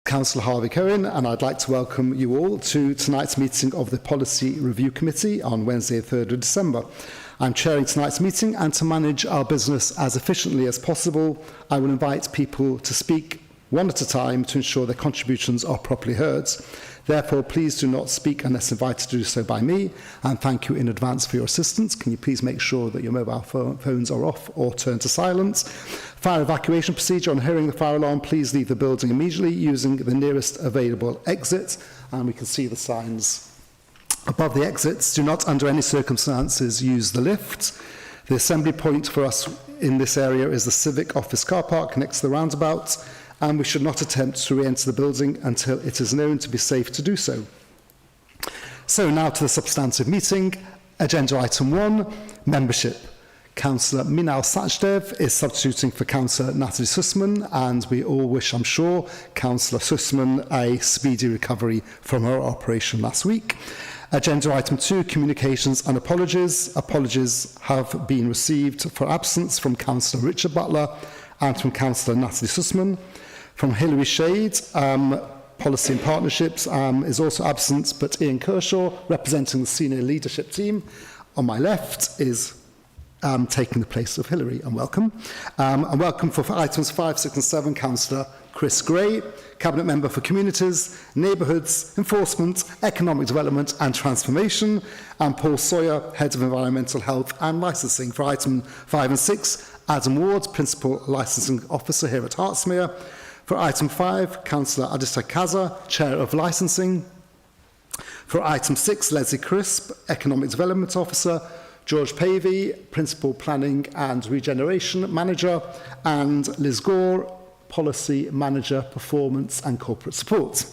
Councillor Harvey Cohen, and I'd like to welcome you all to tonight's meeting of the Policy Review Committee on Wednesday, 3rd of December. I'm chairing tonight's meeting, and to manage our business as efficiently as possible, I will invite people to speak one at a time to ensure their contributions are properly heard. Therefore, please do not speak unless invited to do so by me, and thank you in advance for your assistance. Can you please make sure that your mobile phones are off or turned to silent? Fire evacuation procedure. On hearing the fire alarm, please leave the building immediately using the nearest available exit, and we can see the signs above the exits. Do not, under any circumstances, use the lift. The assembly point for us in this area is the Civic Office car park next to the roundabout, and we should not attempt to re-enter the building until it is known to be safe to do so. So now to the substantive meeting. Agenda item 1, membership. Councillor Minal Sachdev is substituting for Councillor Natalie Sussman, and we all wish, I'm sure, Councillor Sussman a speedy recovery from her operation last week. Agenda item 2, communications and apologies. Apologies have been received for absence from Councillor Richard Butler and from Councillor Natalie Sussman. From Hilary Shade, Policy and Partnerships is also absent, but Ian Kershaw, representing the senior leadership team on my left, is taking the place of Hilary, and welcome. And welcome for items 5, 6 and 7, Councillor Chris Gray, Cabinet Member for Communities, Neighbourhoods, Enforcement, Economic Development and Transformation, and Paul Sawyer, Head of Environmental Health and Licensing. For item 5 and 6, Adam Ward, Principal Licensing Officer here at Hertsmere. For item 5, Councillor Adisa Kaza, Chair of Licensing. For item 6, Leslie Crisp, Economic Development Officer. George Pavey, Principal Planning and Regeneration Manager. And Liz Gore, Policy Manager, Performance and Corporate Support.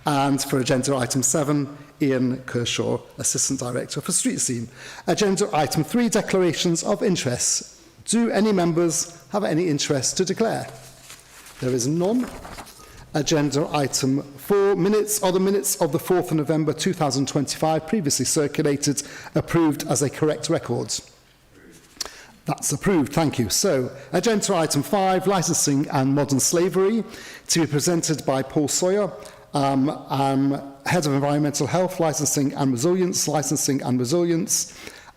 And for agenda item 7, Ian Kershaw, Assistant Director for Street Scene. Agenda item 3, declarations of interest. Do any members have any interest to declare? There is none. Agenda item 4, minutes are the minutes of the 4th of November 2025, previously circulated, approved as a correct record. That's approved, thank you. So, agenda item 5, licensing and modern slavery, to be presented by Paul Sawyer, Head of Environmental Health, Licensing and Resilience,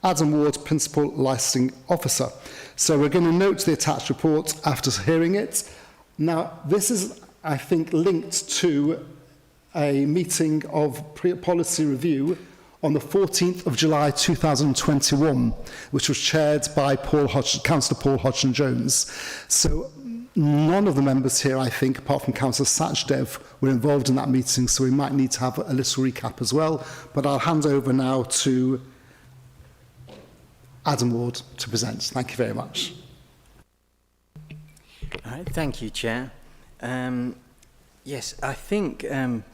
Adam Ward, Principal Licensing Officer. So we're going to note the attached report after hearing it. Now, this is, I think, linked to a meeting of policy review on the 14th of July 2021, which was chaired by Councillor Paul Hodgson-Jones. So none of the members here, I think, apart from Councillor Sachdev, were involved in that meeting, so we might need to have a little recap as well. But I'll hand over now to Adam Ward to present. Thank you very much. All right, thank you, Chair. Yes, I think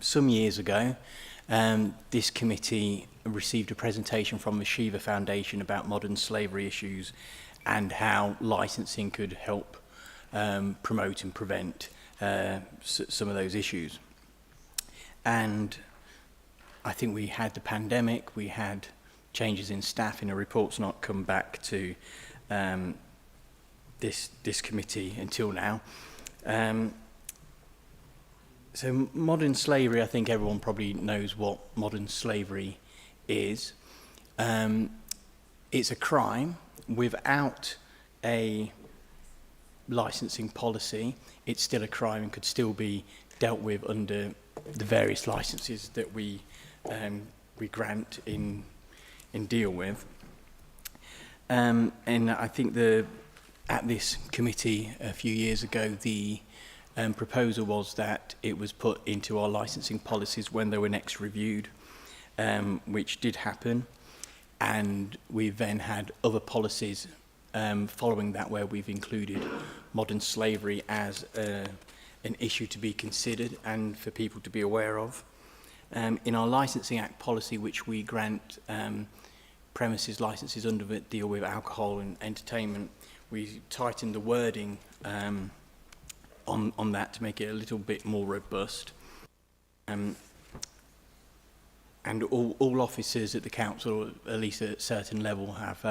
some years ago, this committee received a presentation from the Shiva Foundation about modern slavery issues and how licensing could help promote and prevent some of those issues. And I think we had the pandemic, we had changes in staff, and a report's not come back to this committee until now. So modern slavery, I think everyone probably knows what modern slavery is. It's a crime without a licensing policy. It's still a crime and could still be dealt with under the various licenses that we grant and deal with. And I think at this committee a few years ago, the proposal was that it was put into our licensing policies when they were next reviewed, which did happen. And we've then had other policies following that where we've included modern slavery as an issue to be considered and for people to be aware of. In our Licensing Act policy, which we grant premises licenses under that deal with alcohol and entertainment, we tightened the wording on that to make it a little bit more robust. And all officers at the council, at least at a certain level, have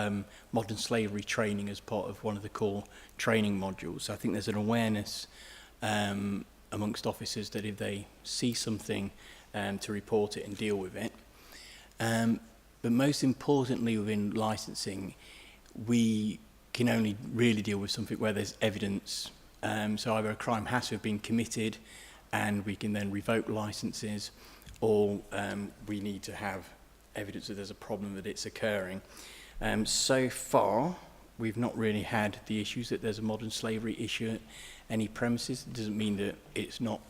modern slavery training as part of one of the core training modules. So I think there's an awareness amongst officers that if they see something, to report it and deal with it. But most importantly within licensing, we can only really deal with something where there's evidence. So either a crime has to have been committed and we can then revoke licenses, or we need to have evidence that there's a problem that it's occurring. So far, we've not really had the issues that there's a modern slavery issue at any premises. It doesn't mean that it's not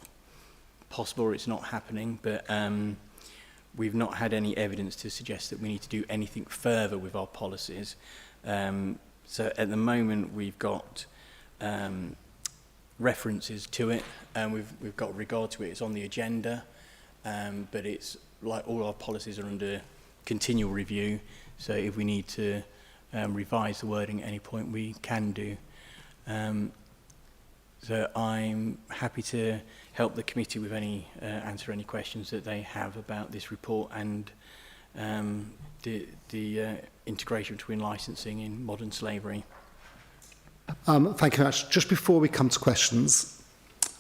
possible or it's not happening, but we've not had any evidence to suggest that we need to do anything further with our policies. So at the moment, we've got references to it, and we've got regard to it. It's on the agenda, but it's like all our policies are under continual review. So if we need to revise the wording at any point, we can do. So I'm happy to help the committee with any answer any questions that they have about this report and the integration between licensing in modern slavery. Thank you very much. Just before we come to questions,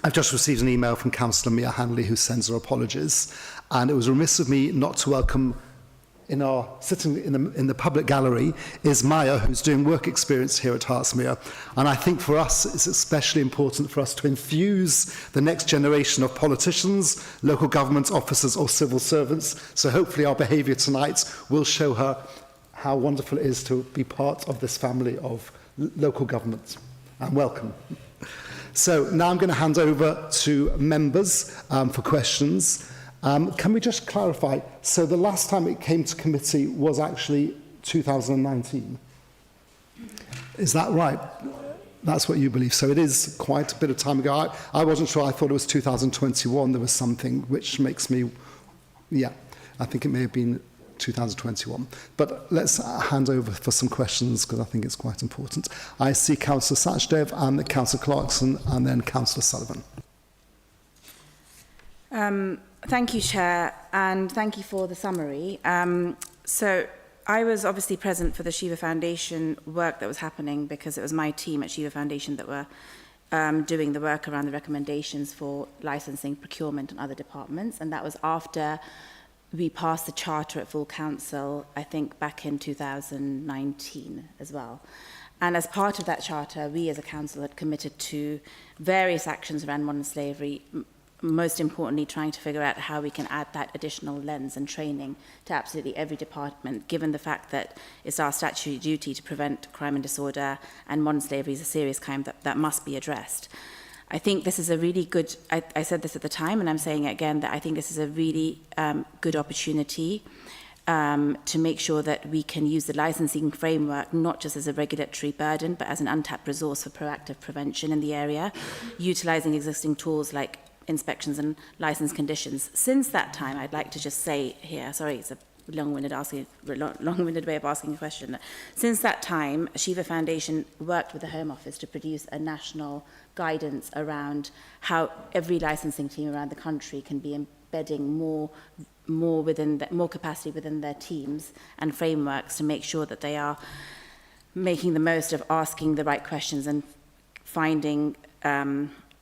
I've just received an email from Councillor Mia Hanley, who sends her apologies, and it was remiss of me not to welcome in our sitting in the public gallery is Maya, who's doing work experience here at Hertsmere. And I think for us, it's especially important for us to infuse the next generation of politicians, local government officers or civil servants. So hopefully our behaviour tonight will show her how wonderful it is to be part of this family of local government. And welcome. So now I'm going to hand over to members for questions. Can we just clarify, so the last time it came to committee was actually 2019? Is that right? That's what you believe. So it is quite a bit of time ago. I wasn't sure. I thought it was 2021. There was something which makes me, yeah, I think it may have been 2021. But let's hand over for some questions because I think it's quite important. I see Councillor Sachdev and Councillor Clarkson and then Councillor Sullivan. Thank you, Chair, and thank you for the summary. So I was obviously present for the Shiva Foundation work that was happening because it was my team at Shiva Foundation that were doing the work around the recommendations for licensing, procurement and other departments. And that was after we passed the charter at full council, I think back in 2019 as well. And as part of that charter, we as a council had committed to various actions around modern slavery, most importantly, trying to figure out how we can add that additional lens and training to absolutely every department, given the fact that it's our statutory duty to prevent crime and disorder, and modern slavery is a serious crime that must be addressed. I think this is a really good, I said this at the time, and I'm saying it again, that I think this is a really good opportunity to make sure that we can use the licensing framework not just as a regulatory burden, but as an untapped resource for proactive prevention in the area, utilising existing tools like inspections and license conditions. Since that time, I'd like to just say here, sorry, it's a long-winded way of asking a question. Since that time, Shiva Foundation worked with the Home Office to produce a national guidance around how every licensing team around the country can be embedding more capacity within their teams and frameworks to make sure that they are making the most of asking the right questions and finding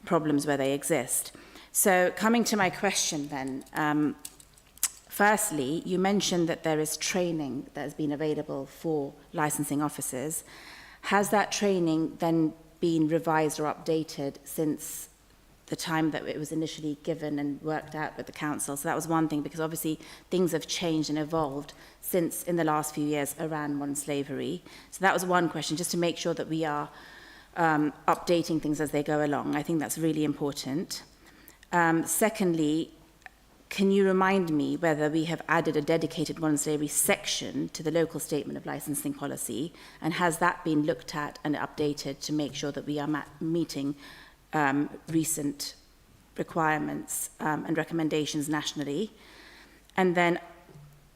problems where they exist. So coming to my question then, firstly, you mentioned that there is training that has been available for licensing officers. Has that training then been revised or updated since the time that it was initially given and worked out with the council? So that was one thing, because obviously things have changed and evolved since in the last few years around modern slavery. So that was one question, just to make sure that we are updating things as they go along. I think that's really important. Secondly, can you remind me whether we have added a dedicated modern slavery section to the local statement of licensing policy, and has that been looked at and updated to make sure that we are meeting recent requirements and recommendations nationally? And then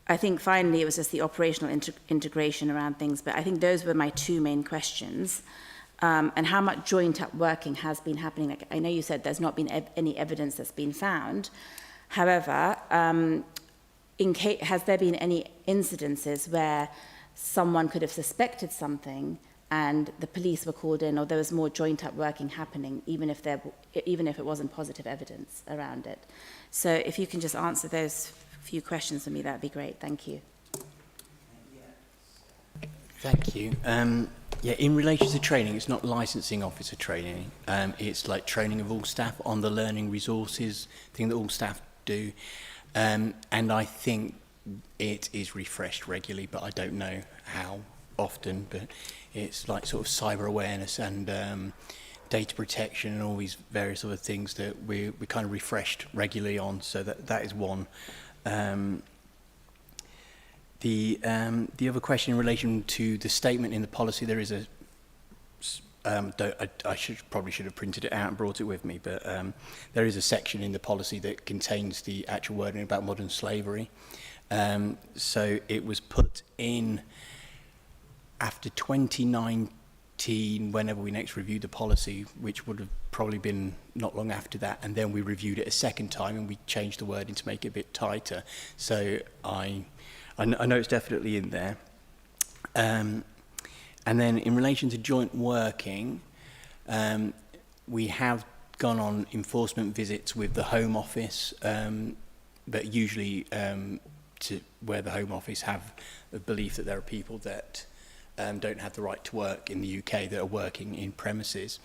I think finally it was just the operational integration around things, but I think those were my two main questions. And how much joint-up working has been happening. Like, I know you said there's not been any evidence that's been found. However, has there been any incidences where someone could have suspected something and the police were called in, or there was more joint up working happening, even if it wasn't positive evidence around it. So if you can just answer those few questions for me, that'd be great. Thank you. Thank you. Yeah, in relation to training, it's not licensing officer training. It's like training of all staff on the learning resources thing that all staff do. And I think it is refreshed regularly, but I don't know how often. But it's like sort of cyber awareness and data protection and all these various other things that we kind of refreshed regularly on. So that is one. The other question in relation to the statement in the policy, there is a, I probably should have printed it out and brought it with me, but there is a section in the policy that contains the actual wording about modern slavery. So it was put in after 2019, whenever we next reviewed the policy, which would have probably been not long after that, and then we reviewed it a second time and we changed the wording to make it a bit tighter. So I know it's definitely in there. And then in relation to joint working, we have gone on enforcement visits with the Home Office, but usually to where the Home Office have a belief that there are people that don't have the right to work in the UK that are working in premises.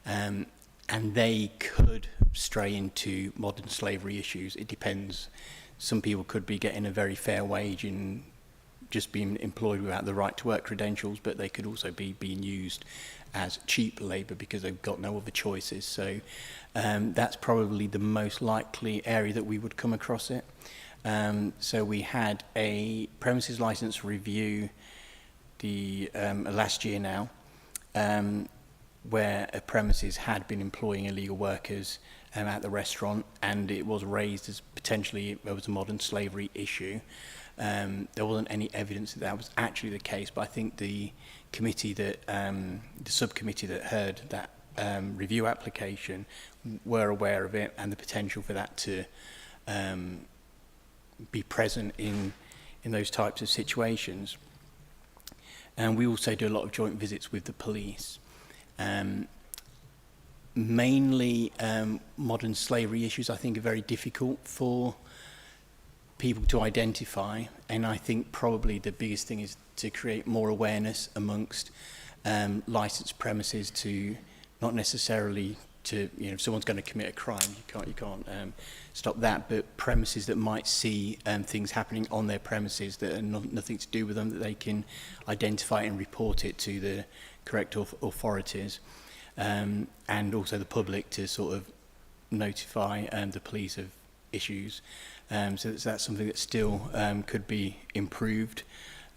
And they could stray into modern slavery issues. It depends. Some people could be getting a very fair wage in just being employed without the right to work credentials, but they could also be being used as cheap labour because they've got no other choices. So that's probably the most likely area that we would come across it. So we had a premises licence review last year now, where a premises had been employing illegal workers at the restaurant, and it was raised as potentially there was a modern slavery issue. There wasn't any evidence that that was actually the case, but I think the committee that, the subcommittee that heard that review application were aware of it and the potential for that to be present in those types of situations. And we also do a lot of joint visits with the police. Mainly modern slavery issues I think are very difficult for people to identify, and I think probably the biggest thing is to create more awareness amongst licensed premises, to not necessarily to, you know, if someone's going to commit a crime, you can't stop that, but premises that might see things happening on their premises that are nothing to do with them, that they can identify and report it to the correct authorities, and also the public to sort of notify the police of issues. So that's something that still could be improved.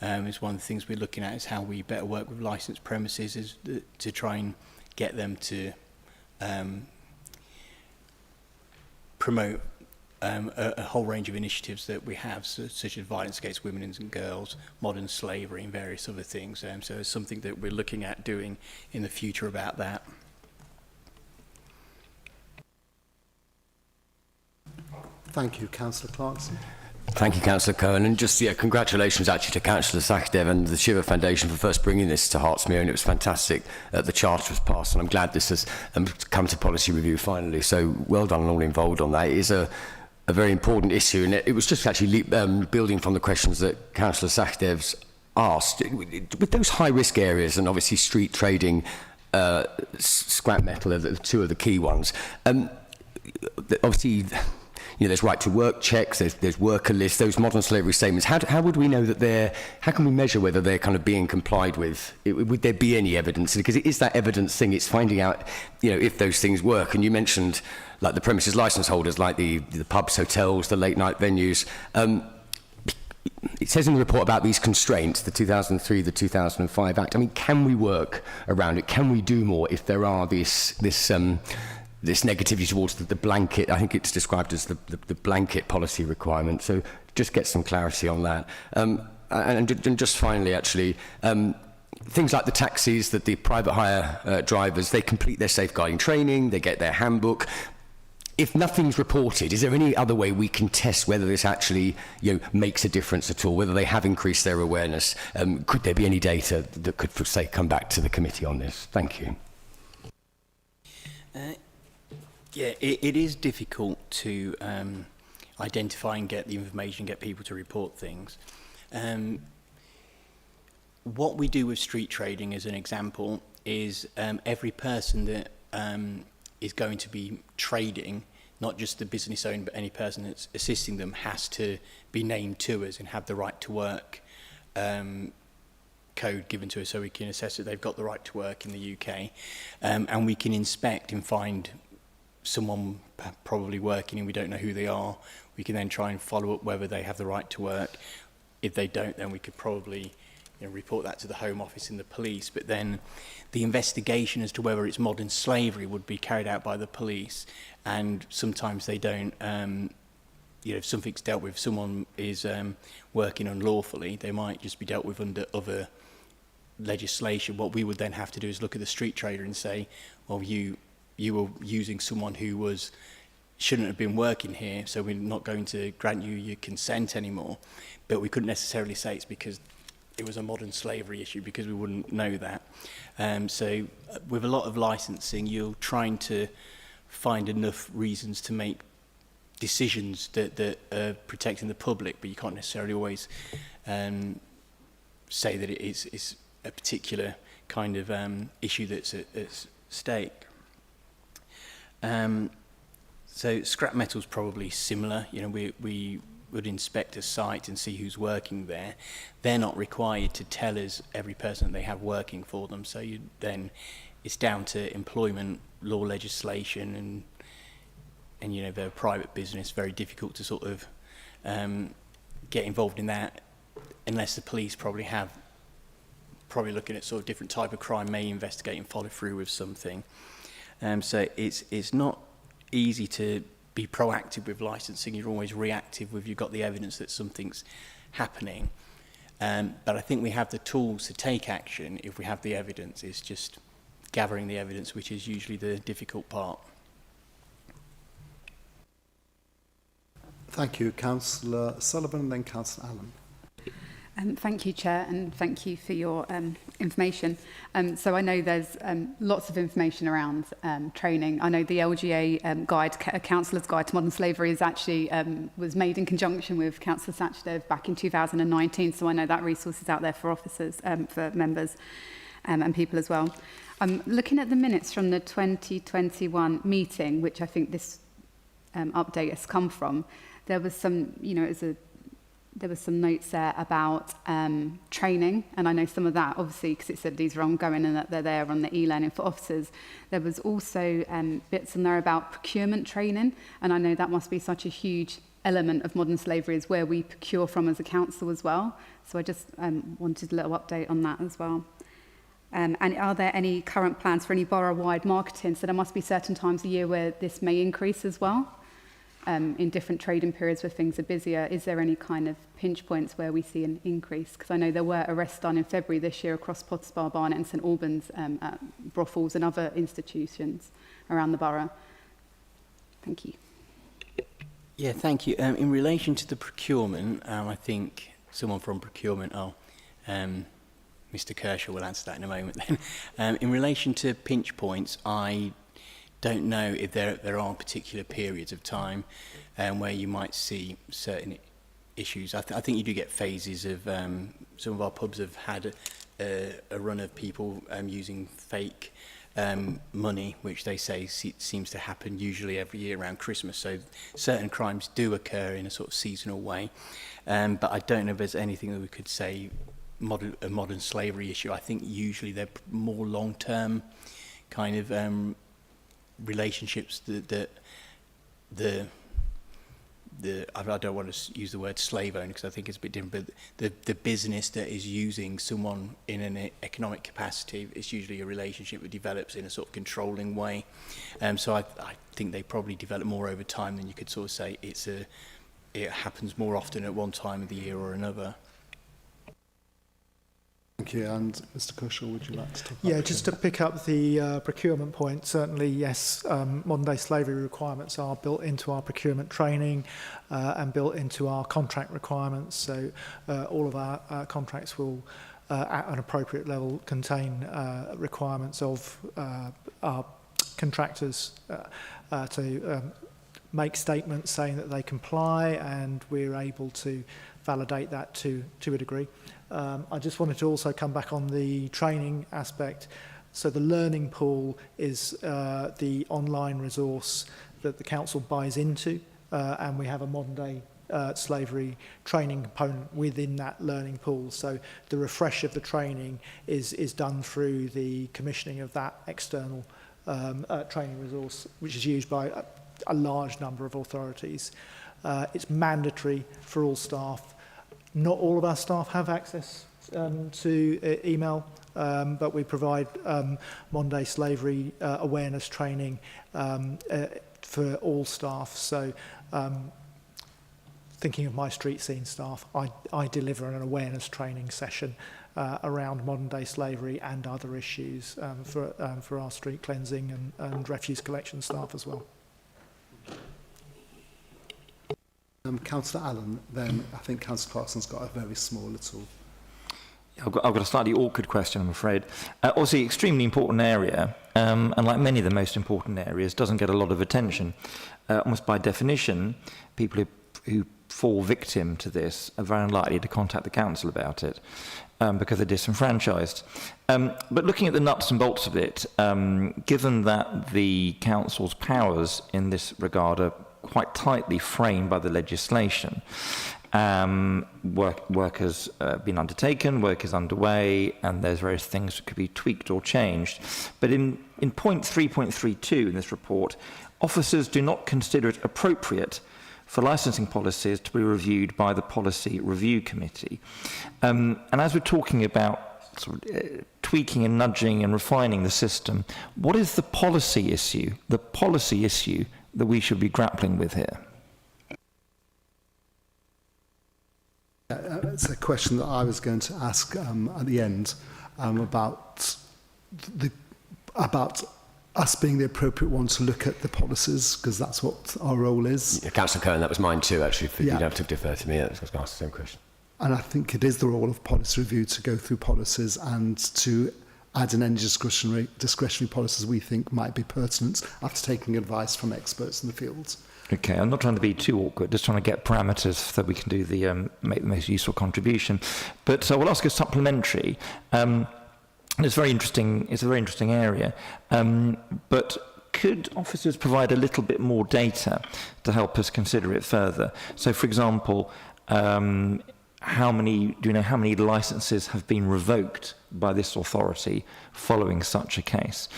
It's one of the things we're looking at is how we better work with licensed premises, is to try and get them to promote a whole range of initiatives that we have, such as violence against women and girls, modern slavery and various other things. So it's something that we're looking at doing in the future about that. Thank you, Councillor Clarkson. Thank you, Councillor Cohen, and just congratulations actually to Councillor Sachdev and the Shiva Foundation for first bringing this to Hertsmere, and it was fantastic that the charter was passed, and I'm glad this has come to policy review finally. So well done all involved on that. It is a very important issue, and it was just actually building from the questions that Councillor Sachdev's asked. With those high-risk areas and obviously street trading, scrap metal are the two of the key ones. Obviously, you know, there's right to work checks, there's worker lists, those modern slavery statements. How would we know that how can we measure whether they're kind of being complied with? Would there be any evidence? Because it is that evidence thing, it's finding out, you know, if those things work. And you mentioned like the premises license holders, like the pubs, hotels, the late night venues. It says in the report about these constraints, the 2003, the 2005 Act. I mean, can we work around it? Can we do more if there are this negativity towards the blanket? I think it's described as the blanket policy requirement. So just get some clarity on that. And just finally, actually, things like the taxis, that the private hire drivers, they complete their safeguarding training, they get their handbook. if nothing's reported, is there any other way we can test whether this actually, makes a difference at all, whether they have increased their awareness? Could there be any data that could, say, come back to the committee on this? Thank you. Yeah, it is difficult to identify and get the information, get people to report things. What we do with street trading, as an example, is every person that is going to be trading, not just the business owner, but any person that's assisting them, has to be named to us and have the right to work code given to us, so we can assess that they've got the right to work in the UK, and we can inspect and find someone probably working and we don't know who they are. We can then try and follow up whether they have the right to work. If they don't, then we could probably report that to the Home Office and the police. But then the investigation as to whether it's modern slavery would be carried out by the police, and sometimes they don't. If something's dealt with, someone is working unlawfully, they might just be dealt with under other legislation. What we would then have to do is look at the street trader and say, well, you were using someone who shouldn't have been working here, so we're not going to grant you your consent anymore. But we couldn't necessarily say it's because it was a modern slavery issue, because we wouldn't know that. So with a lot of licensing, you're trying to find enough reasons to make decisions that are protecting the public, but you can't necessarily always say that it's a particular kind of issue that's at stake. So scrap metal's probably similar. We would inspect a site and see who's working there. They're not required to tell us every person that they have working for them. So then it's down to employment law legislation, and they're a private business, very difficult to sort of get involved in that unless the police probably looking at sort of different type of crime, may investigate and follow through with something. So it's not easy to be proactive with licensing. You're always reactive with you've got the evidence that something's happening. But I think we have the tools to take action if we have the evidence. It's just gathering the evidence, which is usually the difficult part. Thank you, Councillor Sullivan, and then Councillor Allen. Thank you, Chair, and thank you for your information. So I know there's lots of information around training. I know the LGA guide, a councillor's guide to modern slavery, is actually was made in conjunction with Councillor Sachdev back in 2019. So I know that resource is out there for officers, for members, and people as well. I'm looking at the minutes from the 2021 meeting, which I think this update has come from. There was some, there was some notes there about training, and I know some of that, obviously, because it said these are ongoing and that they're there on the e-learning for officers. There was also bits in there about procurement training, and I know that must be such a huge element of modern slavery, is where we procure from as a council as well. So I just wanted a little update on that as well. And are there any current plans for any borough-wide marketing? So there must be certain times a year where this may increase as well. In different trading periods where things are busier, is there any kind of pinch points where we see an increase? Because I know there were arrests done in February this year across Pottersbar, Barnet and St Albans at brothels and other institutions around the borough. Thank you. Yeah, thank you. In relation to the procurement, I think someone from procurement, Mr Kershaw will answer that in a moment then. In relation to pinch points, I don't know if there are particular periods of time where you might see certain issues. I think you do get phases of some of our pubs have had a run of people using fake money, which they say seems to happen usually every year around Christmas. So certain crimes do occur in a sort of seasonal way. But I don't know if there's anything that we could say a modern slavery issue. I think usually they're more long-term kind of relationships that I don't want to use the word slave owner because I think it's a bit different, but the business that is using someone in an economic capacity, it's usually a relationship that develops in a sort of controlling way. So I think they probably develop more over time than you could sort of say it happens more often at one time of the year or another. Thank you. And Mr. Cushel, would you like to talk about Yeah, just to pick up the procurement point, certainly, yes, modern-day slavery requirements are built into our procurement training and built into our contract requirements. So all of our contracts will, at an appropriate level, contain requirements of our contractors to make statements saying that they comply, and we're able to validate that to a degree. I just wanted to also come back on the training aspect. So the learning pool is the online resource that the council buys into, and we have a modern day slavery training component within that learning pool. So the refresh of the training is done through the commissioning of that external training resource, which is used by a large number of authorities. It's mandatory for all staff. Not all of our staff have access to email, but we provide modern day slavery awareness training for all staff. So thinking of my street scene staff, I deliver an awareness training session around modern day slavery and other issues for our street cleansing and refuse collection staff as well. Councillor Allen, then I think Councillor Clarkson's got a very small little... I've got a slightly awkward question, I'm afraid. Obviously, extremely important area, and like many of the most important areas, doesn't get a lot of attention. Almost by definition, people who fall victim to this are very unlikely to contact the council about it because they're disenfranchised. But looking at the nuts and bolts of it, given that the council's powers in this regard are quite tightly framed by the legislation, work has been undertaken, work is underway, and there's various things that could be tweaked or changed. But in point 3.32 in this report, officers do not consider it appropriate for licensing policies to be reviewed by the Policy Review Committee. And as we're talking about sort of, tweaking and nudging and refining the system, what is the policy issue that we should be grappling with here? It's a question that I was going to ask at the end about us being the appropriate one to look at the policies, because that's what our role is. Yeah, Councillor Cohen, that was mine too, actually. You Yeah. don't have to defer to me. I was going to ask the same question. And I think it is the role of policy review to go through policies and to add in any discretionary policies we think might be pertinent after taking advice from experts in the field. Okay, I'm not trying to be too awkward, just trying to get parameters so that we can do the make the most useful contribution. But I will ask a supplementary. It's very interesting. It's a very interesting area. But could officers provide a little bit more data to help us consider it further? So, for example, do you know how many licenses have been revoked by this authority following such a case?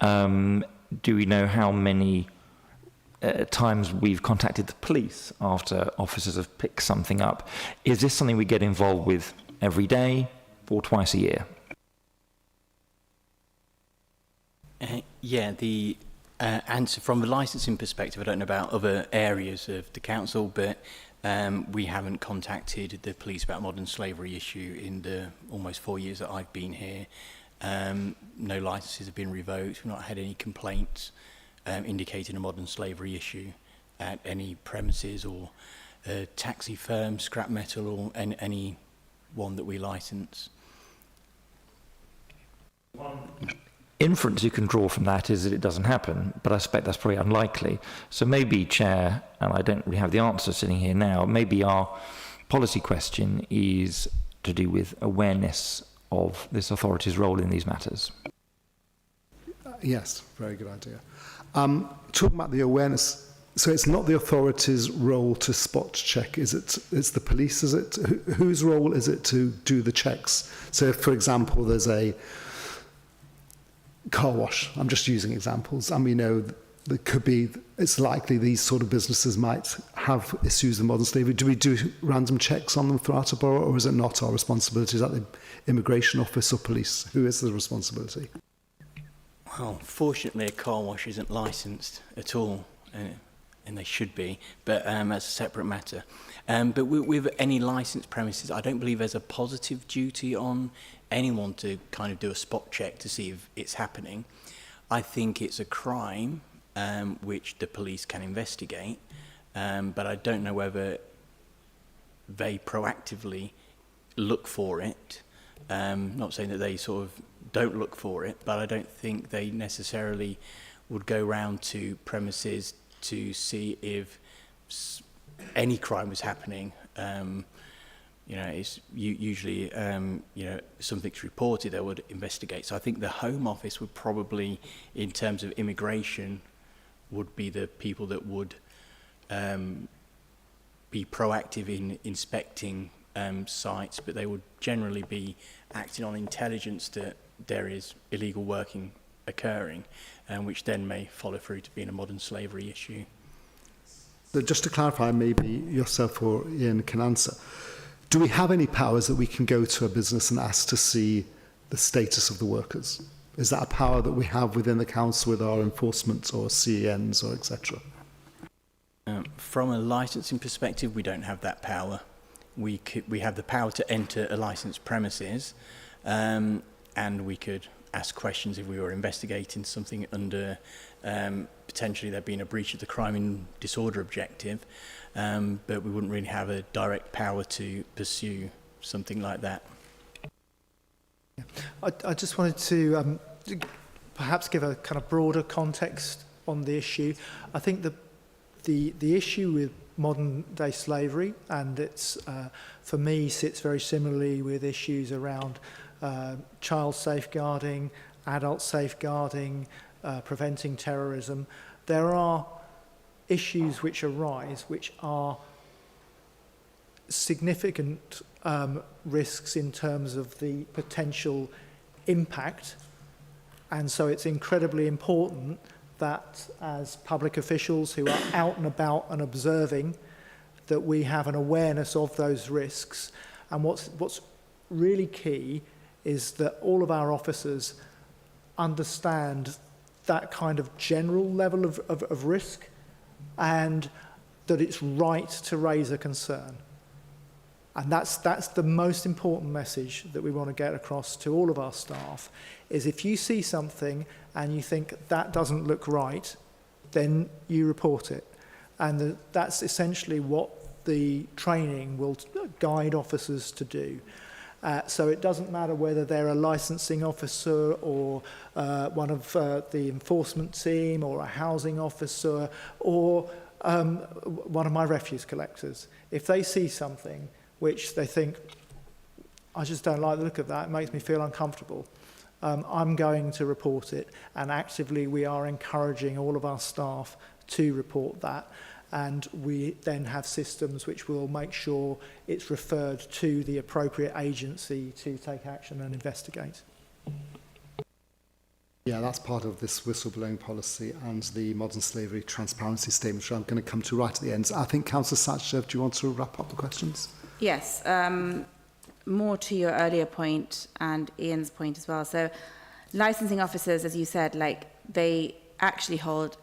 Do we know how many times we've contacted the police after officers have picked something up? Is this something we get involved with every day or twice a year? Yeah, the answer from the licensing perspective, I don't know about other areas of the council, but we haven't contacted the police about modern slavery issue in the almost 4 years that I've been here. No licenses have been revoked. We've not had any complaints indicating a modern slavery issue at any premises or taxi firm, scrap metal, or any one that we license. Inference you can draw from that is that it doesn't happen, but I suspect that's probably unlikely. So maybe, Chair, and I don't really have the answer sitting here now, maybe our policy question is to do with awareness of this authority's role in these matters. Yes, very good idea. Talking about the awareness, so it's not the authority's role to spot check, is it? It's the police, is it? Whose role is it to do the checks? So if, for example, there's a car wash, I'm just using examples, and we know there could be, it's likely these sort of businesses might have issues with modern slavery. Do we do random checks on them throughout a borough, or is it not our responsibility? Is that the immigration office or police? Who is the responsibility? Well, fortunately, a car wash isn't licensed at all. and they should be, but that's a separate matter. But with any licensed premises, I don't believe there's a positive duty on anyone to kind of do a spot check to see if it's happening. I think it's a crime which the police can investigate, but I don't know whether they proactively look for it. Not saying that they sort of don't look for it, but I don't think they necessarily would go round to premises to see if any crime was happening. You know, it's usually, you know, something's reported, they would investigate. So I think the Home Office would probably, in terms of immigration, would be the people that would be proactive in inspecting sites, but they would generally be acting on intelligence that there is illegal working occurring, which then may follow through to being a modern slavery issue. So just to clarify, maybe yourself or Ian can answer. Do we have any powers that we can go to a business and ask to see the status of the workers? Is that a power that we have within the council with our enforcement or CENs or etc.? From a licensing perspective, we don't have that power. We have the power to enter a licensed premises, and we could ask questions if we were investigating something under potentially there being a breach of the crime and disorder objective, but we wouldn't really have a direct power to pursue something like that. I just wanted to perhaps give a kind of broader context on the issue. I think the issue with modern day slavery, and it's for me sits very similarly with issues around child safeguarding, adult safeguarding, preventing terrorism. There are issues which arise which are significant risks in terms of the potential impact, and so it's incredibly important that as public officials who are out and about and observing, that we have an awareness of those risks. And what's really key is that all of our officers understand that kind of general level of risk, and that it's right to raise a concern. And that's the most important message that we want to get across to all of our staff, is if you see something and you think that doesn't look right, then you report it. And that's essentially what the training will guide officers to do. So it doesn't matter whether they're a licensing officer or one of the enforcement team or a housing officer or one of my refuse collectors. If they see something which they think, I just don't like the look of that, it makes me feel uncomfortable, I'm going to report it. And actively we are encouraging all of our staff to report that. And we then have systems which will make sure it's referred to the appropriate agency to take action and investigate. Yeah, that's part of this whistleblowing policy and the modern slavery transparency statement, which I'm going to come to right at the end. I think Councillor Satchev, do you want to wrap up the questions? Yes, more to your earlier point and Ian's point as well. So licensing officers, as you said, like they actually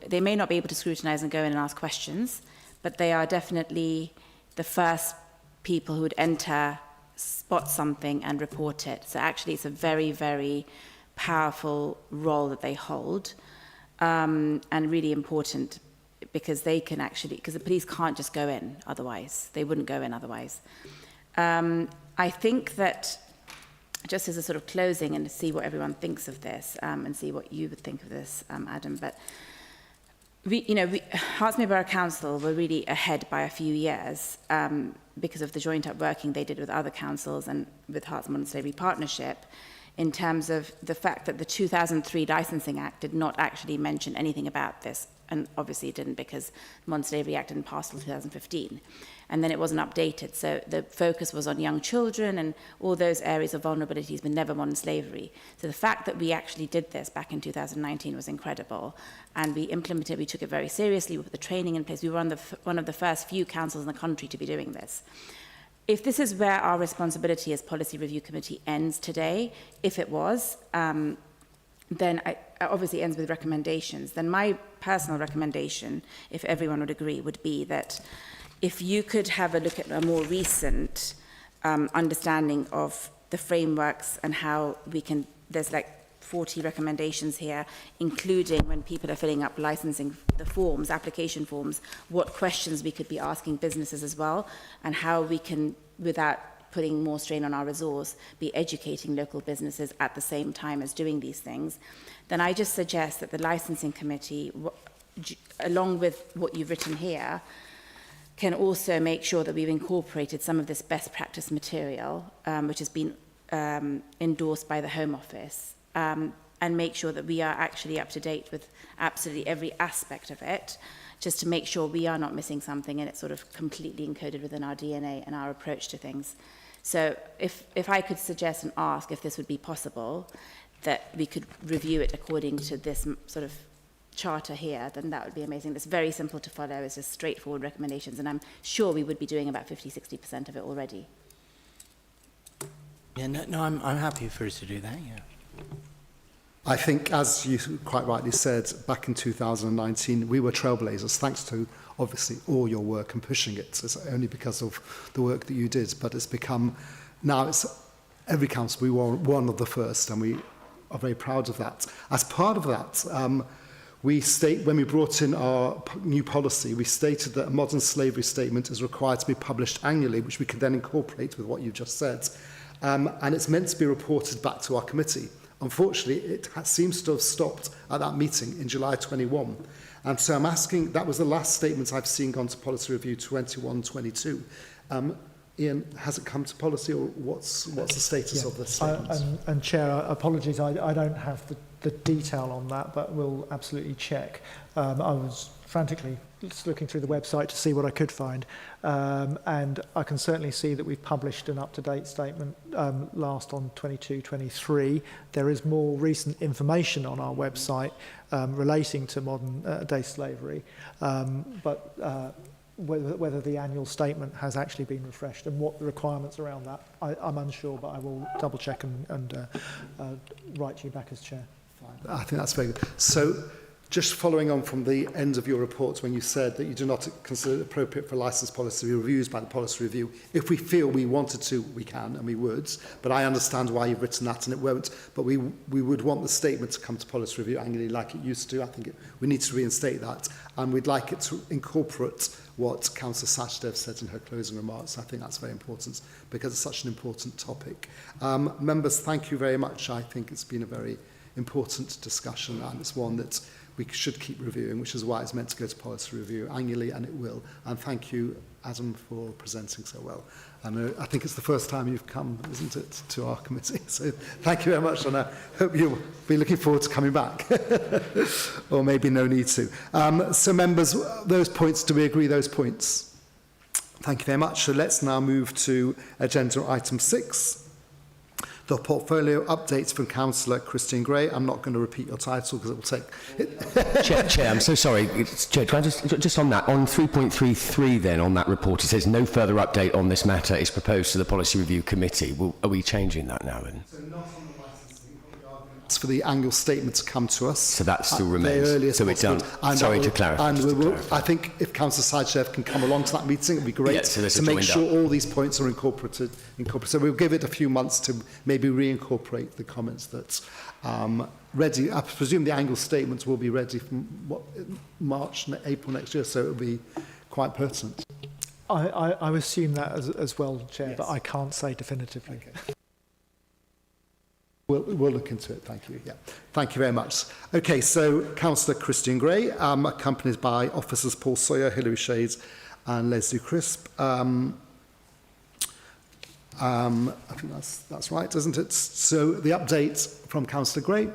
they may not be able to scrutinise and go in and ask questions, but they are definitely the first people who would enter, spot something and report it. So actually it's a very, very powerful role that they hold, and really important, because they can actually, because the police can't just go in otherwise. They wouldn't go in otherwise. I think that, just as a sort of closing, and to see what everyone thinks of this, and see what you would think of this, Adam, but Hertsmere Borough Council were really ahead by a few years because of the joint up working they did with other councils and with Herts Modern Slavery Partnership, in terms of the fact that the 2003 Licensing Act did not actually mention anything about this. And obviously it didn't, because the Modern Slavery Act didn't pass until 2015. And then it wasn't updated. So the focus was on young children and all those areas of vulnerabilities, but never modern slavery. So the fact that we actually did this back in 2019 was incredible. And we implemented, we took it very seriously, we put the training in place. We were one of the first few councils in the country to be doing this. If this is where our responsibility as Policy Review Committee ends today, if it was, then it obviously ends with recommendations. Then my personal recommendation, if everyone would agree, would be that if you could have a look at a more recent understanding of the frameworks and how we can, there's like 40 recommendations here, including when people are filling up licensing, the forms, application forms, what questions we could be asking businesses as well, and how we can, without putting more strain on our resource, be educating local businesses at the same time as doing these things, then I just suggest that the licensing committee, along with what you've written here, can also make sure that we've incorporated some of this best practice material, which has been endorsed by the Home Office, and make sure that we are actually up to date with absolutely every aspect of it, just to make sure we are not missing something and it's sort of completely encoded within our DNA and our approach to things. So if I could suggest and ask if this would be possible, that we could review it according to this sort of charter here, then that would be amazing. It's very simple to follow. It's just straightforward recommendations, and I'm sure we would be doing about 50-60% of it already. Yeah, no, I'm happy for us to do that, yeah. I think, as you quite rightly said, back in 2019, we were trailblazers, thanks to, obviously, all your work and pushing it. It's only because of the work that you did, but it's become, now it's every council, we were one of the first, and we are very proud of that. As part of that, when we brought in our new policy, we stated that a modern slavery statement is required to be published annually, which we can then incorporate with what you just said. And it's meant to be reported back to our committee. Unfortunately, it seems to have stopped at that meeting in July 21. And so I'm asking, that was the last statement I've seen gone to Policy Review 21-22. Ian, has it come to policy, or what's the status of this statement? And Chair, apologies, I don't have the detail on that, but we'll absolutely check. I was frantically just looking through the website to see what I could find, and I can certainly see that we've published an up-to-date statement last on 22-23. There is more recent information on our website relating to modern day slavery, but whether the annual statement has actually been refreshed and what the requirements around that, I'm unsure, but I will double check and write to you back as Chair. Fine. I think that's very good. So, just following on from the end of your report, when you said that you do not consider it appropriate for licence policy reviews by the policy review, if we feel we wanted to, we can, and we would. But I understand why you've written that, and it won't. But we would want the statement to come to policy review annually like it used to. I think we need to reinstate that, and we'd like it to incorporate what Councillor Sachdev said in her closing remarks. I think that's very important because it's such an important topic. Members, thank you very much. I think it's been a very important discussion, and it's one that we should keep reviewing, which is why it's meant to go to policy review annually, and it will. And thank you, Adam, for presenting so well. And I think it's the first time you've come, isn't it, to our committee. So thank you very much, and I hope you'll be looking forward to coming back. Or maybe no need to. So members, those points, do we agree those points? Thank you very much. So let's now move to agenda item 6. The portfolio updates from Councillor Christine Gray. I'm not going to repeat your title because it will take... Chair, I'm so sorry. Chair, can I just on that, on 3.33 then, on that report, it says no further update on this matter is proposed to the Policy Review Committee. Are we changing that now then? So not on the licensing, it's for the annual statement to come to us. So that still remains. So it's done. Sorry to clarify. And I think if Councillor Sachdev can come along to that meeting, it would be great to make sure all these points are incorporated. So we'll give it a few months to maybe reincorporate the comments that's ready. I presume the annual statements will be ready from March, April next year, so it will be quite pertinent. I assume that as well, Chair, Yes. but I can't say definitively. Okay. We'll look into it, thank you. Yeah, thank you very much. Okay, so Councillor Christine Gray, accompanied by Officers Paul Sawyer, Hilary Shades and Leslie Crisp. I think that's right, isn't it? So the update from Councillor Gray,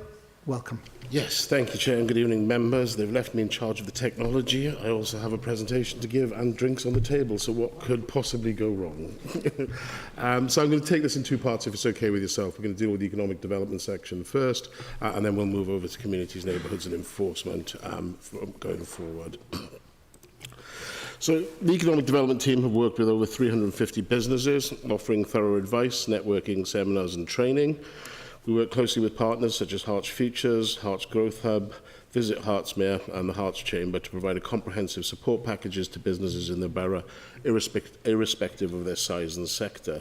welcome. Yes, thank you, Chair, and good evening, members. They've left me in charge of the technology. I also have a presentation to give and drinks on the table, so what could possibly go wrong? So I'm going to take this in two parts, if it's okay with yourself. We're going to deal with the economic development section first, and then we'll move over to communities, neighbourhoods and enforcement going forward. So the economic development team have worked with over 350 businesses, offering thorough advice, networking, seminars and training. We work closely with partners such as Herts Futures, Herts Growth Hub, Visit Hertsmere and the Herts Chamber to provide a comprehensive support packages to businesses in the borough, irrespective of their size and sector.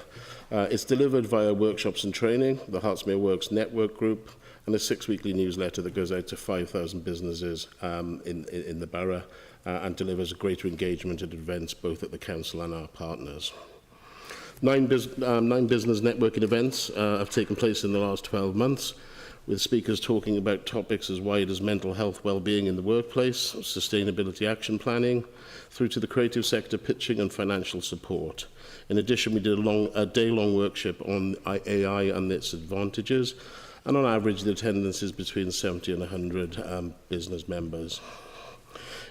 It's delivered via workshops and training, the Hertsmere Works Network Group, and a 6-weekly newsletter that goes out to 5,000 businesses in the borough and delivers a greater engagement at events both at the council and our partners. 9 business networking events have taken place in the last 12 months, with speakers talking about topics as wide as mental health well-being in the workplace, sustainability action planning, through to the creative sector pitching and financial support. In addition, we did a day-long workshop on AI and its advantages, and on average the attendance is between 70 and 100 business members.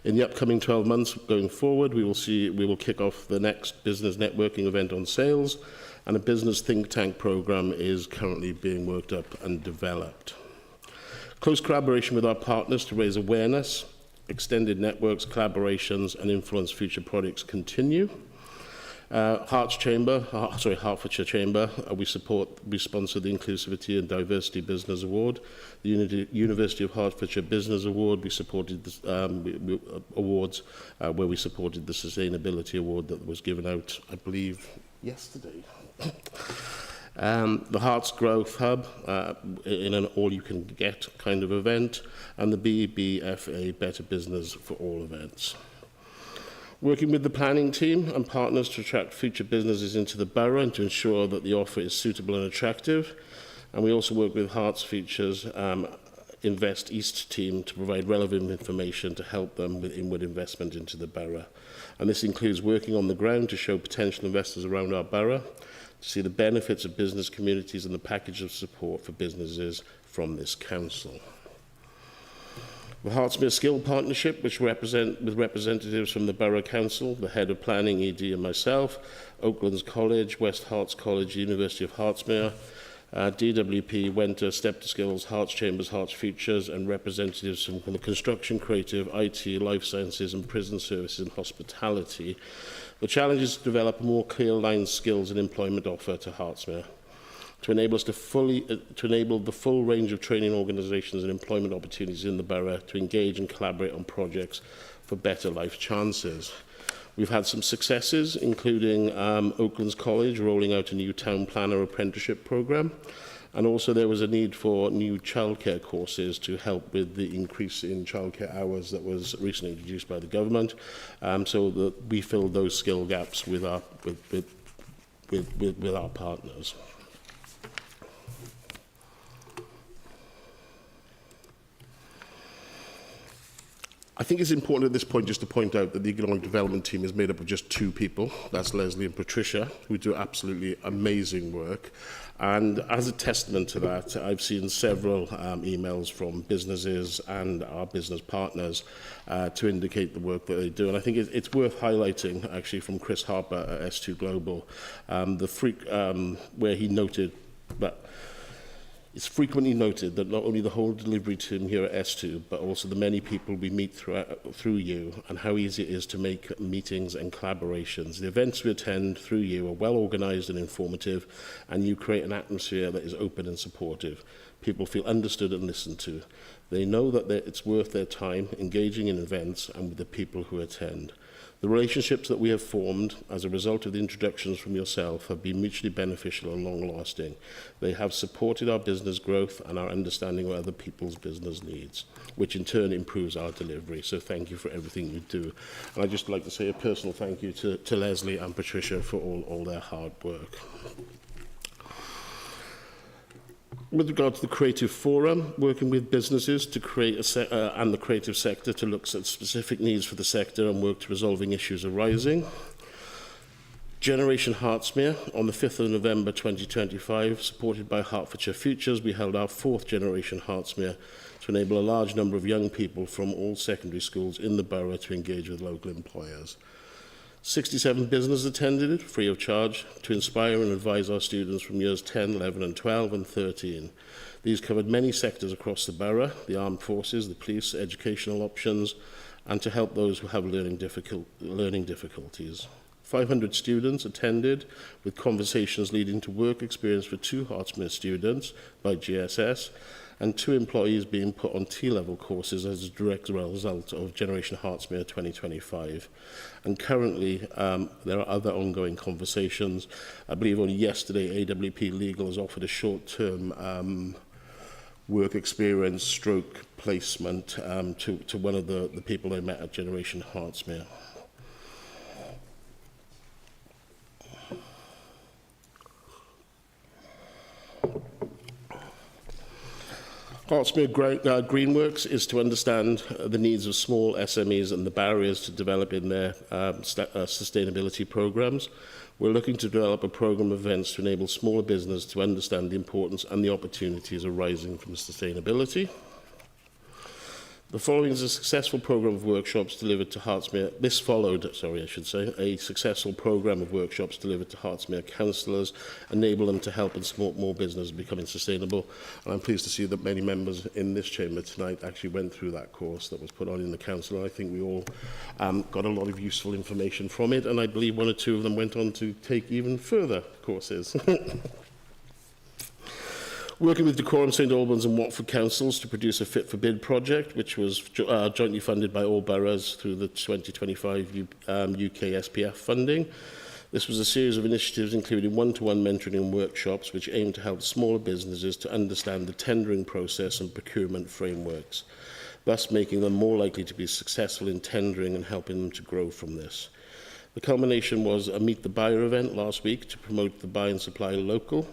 In the upcoming 12 months going forward, we will kick off the next business networking event on sales, and a business think tank program is currently being worked up and developed. Close collaboration with our partners to raise awareness, extended networks, collaborations, and influence future projects continue. Hertfordshire Chamber, we sponsor the Inclusivity and Diversity Business Award. The University of Hertfordshire Business Award, we supported the awards where we supported the Sustainability Award that was given out, I believe, yesterday. The Herts Growth Hub in an all-you-can-get kind of event, and the BBFA Better Business for All events. Working with the planning team and partners to attract future businesses into the borough and to ensure that the offer is suitable and attractive. And we also work with Herts Futures Invest East team to provide relevant information to help them with inward investment into the borough. And this includes working on the ground to show potential investors around our borough, to see the benefits of business communities and the package of support for businesses from this council. The Hertsmere Skill Partnership, which with representatives from the Borough Council, the Head of Planning, ED, and myself, Oaklands College, West Herts College, University of Hertsmere, DWP, Wenter, Step to Skills, Herts Chambers, Herts Futures, and representatives from the construction, creative, IT, life sciences, and prison services and hospitality. The challenge is to develop a more clear-line skills and employment offer to Hertsmere, to enable us to enable the full range of training organisations and employment opportunities in the borough to engage and collaborate on projects for better life chances. We've had some successes, including Oaklands College rolling out a new town planner apprenticeship programme, and also there was a need for new childcare courses to help with the increase in childcare hours that was recently introduced by the government, so that we filled those skill gaps with our partners. I think it's important at this point just to point out that the economic development team is made up of just 2 people. That's Leslie and Patricia, who do absolutely amazing work. And as a testament to that, I've seen several emails from businesses and our business partners to indicate the work that they do. And I think it's worth highlighting, actually, from Chris Harper at S2 Global, where he noted that it's frequently noted that not only the whole delivery team here at S2, but also the many people we meet through you, and how easy it is to make meetings and collaborations. The events we attend through you are well organised and informative, and you create an atmosphere that is open and supportive. People feel understood and listened to. They know that it's worth their time engaging in events and with the people who attend. The relationships that we have formed as a result of the introductions from yourself have been mutually beneficial and long-lasting. They have supported our business growth and our understanding of other people's business needs, which in turn improves our delivery. So thank you for everything you do. And I'd just like to say a personal thank you to Leslie and Patricia for all their hard work. With regard to the Creative Forum, working with businesses to create and the creative sector to look at specific needs for the sector and work to resolving issues arising. Generation Hertsmere, on the 5th of November 2025, supported by Hertfordshire Futures, we held our 4th Generation Hertsmere to enable a large number of young people from all secondary schools in the borough to engage with local employers. 67 businesses attended it, free of charge, to inspire and advise our students from years 10, 11 and 12 and 13. These covered many sectors across the borough, the armed forces, the police, educational options, and to help those who have learning difficulties. 500 students attended, with conversations leading to work experience for 2 Hertsmere students by GSS, and 2 employees being put on T-level courses as a direct result of Generation Hertsmere 2025. And currently, there are other ongoing conversations. I believe only yesterday, AWP Legal has offered a short-term work experience stroke placement to one of the people I met at Generation Hertsmere. Hertsmere Greenworks is to understand the needs of small SMEs and the barriers to develop in their sustainability programs. We're looking to develop a program of events to enable smaller business to understand the importance and the opportunities arising from sustainability. The following is a successful program of workshops delivered to Hertsmere. This followed, a successful program of workshops delivered to Hertsmere councillors, enable them to help and support more business becoming sustainable. And I'm pleased to see that many members in this chamber tonight actually went through that course that was put on in the council. And I think we all got a lot of useful information from it, and I believe 1 or 2 of them went on to take even further courses. Working with Decorum, St Albans and Watford councils to produce a Fit for Bid project, which was jointly funded by all boroughs through the 2025 UK SPF funding. This was a series of initiatives including one-to-one mentoring and workshops which aim to help smaller businesses to understand the tendering process and procurement frameworks, thus making them more likely to be successful in tendering and helping them to grow from this. The culmination was a Meet the Buyer event last week to promote the buy and supply local.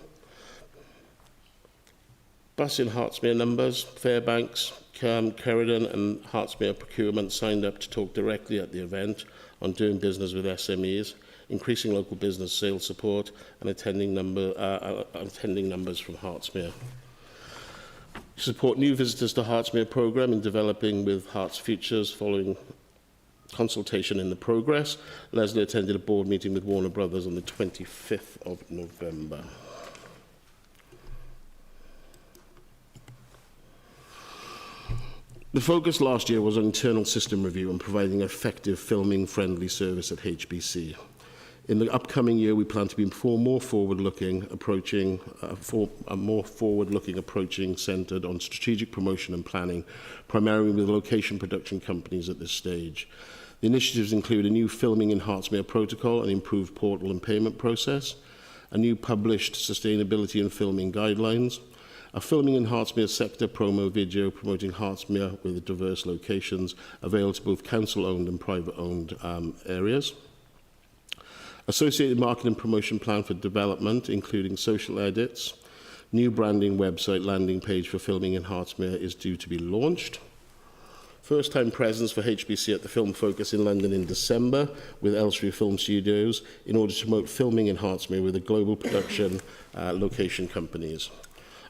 Bus in Hertsmere numbers, Fairbanks, Cerridon and Hertsmere procurement signed up to talk directly at the event on doing business with SMEs, increasing local business sales support and attending numbers from Hertsmere. Support new visitors to Hertsmere programme in developing with Herts Futures following consultation in the progress. Leslie attended a board meeting with Warner Brothers on the 25th of November. The focus last year was on internal system review and providing an effective filming-friendly service at HBC. In the upcoming year, we plan to be more forward-looking, approaching centred on strategic promotion and planning, primarily with location production companies at this stage. The initiatives include a new filming in Hertsmere protocol and improved portal and payment process, a new published sustainability and filming guidelines, a filming in Hertsmere sector promo video promoting Hertsmere with diverse locations available to both council-owned and private-owned areas. Associated marketing and promotion plan for development, including social edits. New branding website landing page for filming in Hertsmere is due to be launched. First-time presence for HBC at the Film Focus in London in December with Elstree Film Studios in order to promote filming in Hertsmere with the global production location companies.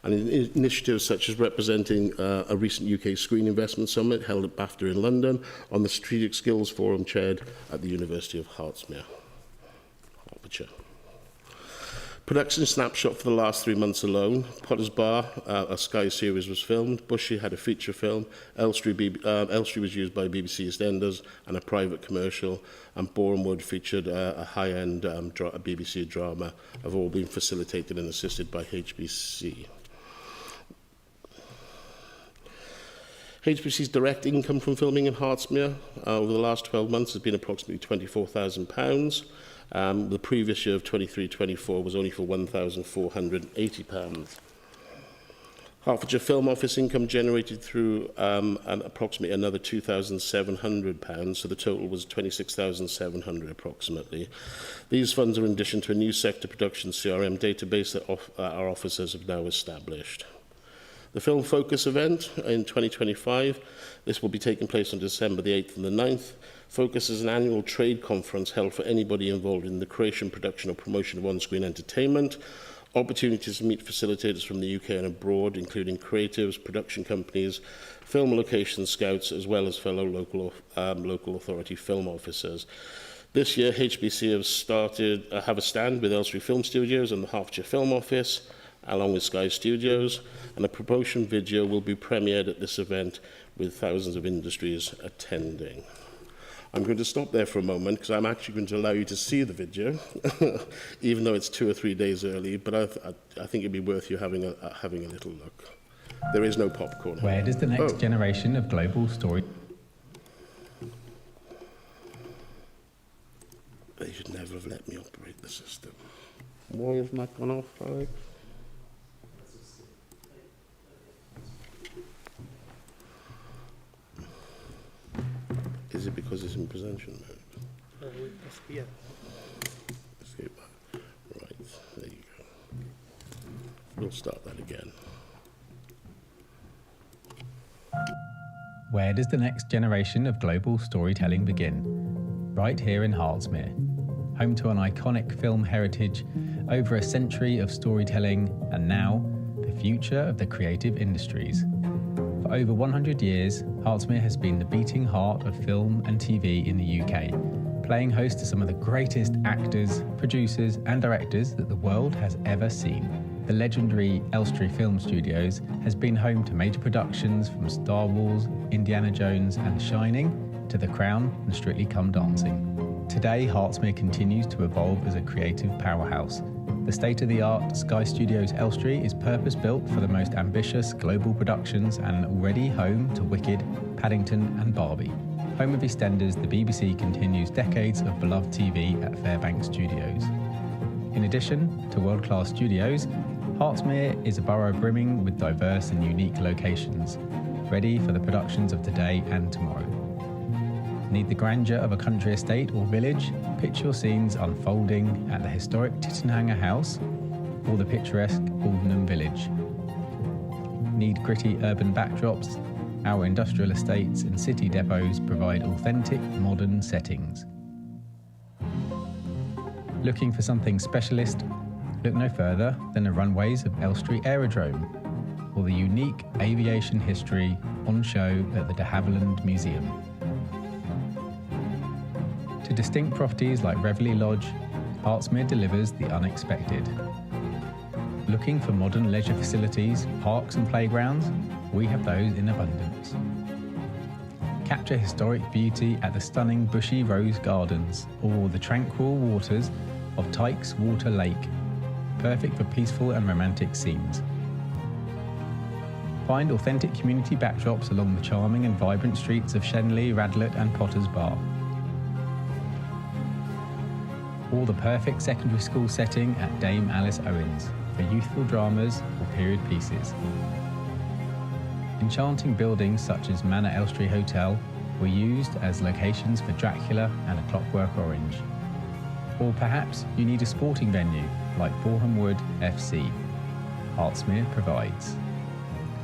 And initiatives such as representing a recent UK Screen Investment Summit held at BAFTA in London on the Strategic Skills Forum chaired at the University of Hertsmere, Hertfordshire. Production snapshot for the last 3 months alone. Potter's Bar, a Sky series was filmed. Bushy had a feature film. Elstree was used by BBC EastEnders and a private commercial. And Boreham Wood featured a high-end BBC drama, have all been facilitated and assisted by HBC. HBC's direct income from filming in Hertsmere over the last 12 months has been approximately £24,000. The previous year of 23-24 was only for £1,480. Hertfordshire Film Office income generated through approximately another £2,700, so the total was £26,700 approximately. These funds are in addition to a new sector production CRM database that our officers have now established. The Film Focus event in 2025, this will be taking place on December the 8th and the 9th. Focus is an annual trade conference held for anybody involved in the creation, production or promotion of on-screen entertainment. Opportunities to meet facilitators from the UK and abroad, including creatives, production companies, film location scouts, as well as fellow local authority film officers. This year, HBC have a stand with Elstree Film Studios and the Hertfordshire Film Office, along with Sky Studios, and a promotion video will be premiered at this event with thousands of industries attending. I'm going to stop there for a moment because I'm actually going to allow you to see the video, even though it's 2 or 3 days early, but I think it'd be worth you having a little look. There is no popcorn. Where does the next generation of global story... They should never have let me operate the system. Why hasn't that gone off, Alex? Is it because it's in presentation mode? Yeah. Escape that. Right, there you go. We'll start that again. Where does the next generation of global storytelling begin? Right here in Hertsmere, home to an iconic film heritage, over a century of storytelling, and now the future of the creative industries. For over 100 years, Hertsmere has been the beating heart of film and TV in the UK, playing host to some of the greatest actors, producers and directors that the world has ever seen. The legendary Elstree Film Studios has been home to major productions from Star Wars, Indiana Jones and The Shining, to The Crown and Strictly Come Dancing. Today, Hertsmere continues to evolve as a creative powerhouse. The state-of-the-art Sky Studios Elstree is purpose-built for the most ambitious global productions and already home to Wicked, Paddington and Barbie. Home of EastEnders, the BBC continues decades of beloved TV at Fairbank Studios. In addition to world-class studios, Hertsmere is a borough brimming with diverse and unique locations, ready for the productions of today and tomorrow. Need the grandeur of a country estate or village? Picture your scenes unfolding at the historic Tittenhanger House or the picturesque Aldenham Village. Need gritty urban backdrops? Our industrial estates and city depots provide authentic modern settings. Looking for something specialist? Look no further than the runways of Elstree Aerodrome or the unique aviation history on show at the de Havilland Museum. To distinct properties like Reveley Lodge, Hertsmere delivers the unexpected. Looking for modern leisure facilities, parks and playgrounds? We have those in abundance. Capture historic beauty at the stunning bushy rose gardens or the tranquil waters of Tykes Water Lake, perfect for peaceful and romantic scenes. Find authentic community backdrops along the charming and vibrant streets of Shenley, Radlett and Potters Bar. Or the perfect secondary school setting at Dame Alice Owens for youthful dramas or period pieces. Enchanting buildings such as Manor Elstree Hotel were used as locations for Dracula and A Clockwork Orange. Or perhaps you need a sporting venue like Boreham Wood FC. Hertsmere provides.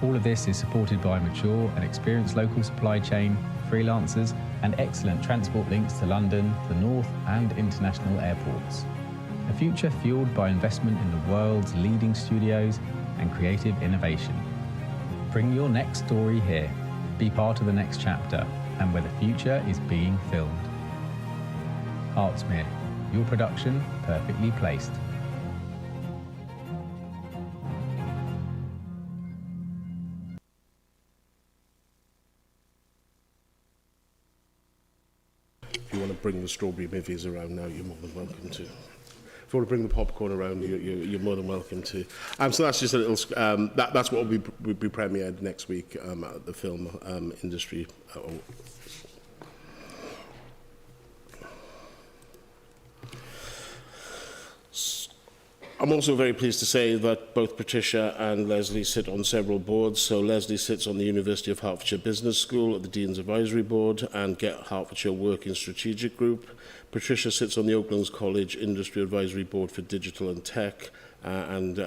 All of this is supported by a mature and experienced local supply chain, freelancers and excellent transport links to London, the North and international airports. A future fueled by investment in the world's leading studios and creative innovation. Bring your next story here. Be part of the next chapter and where the future is being filmed. Hertsmere, your production perfectly placed. If you want to bring the strawberry bivvies around now, you're more than welcome to. If you want to bring the popcorn around, you're more than welcome to. So that's just a little. That's what will be premiered next week at the film industry. I'm also very pleased to say that both Patricia and Leslie sit on several boards. So Leslie sits on the University of Hertfordshire Business School at the Dean's Advisory Board and Get Hertfordshire Working Strategic Group. Patricia sits on the Oaklands College Industry Advisory Board for Digital and Tech, and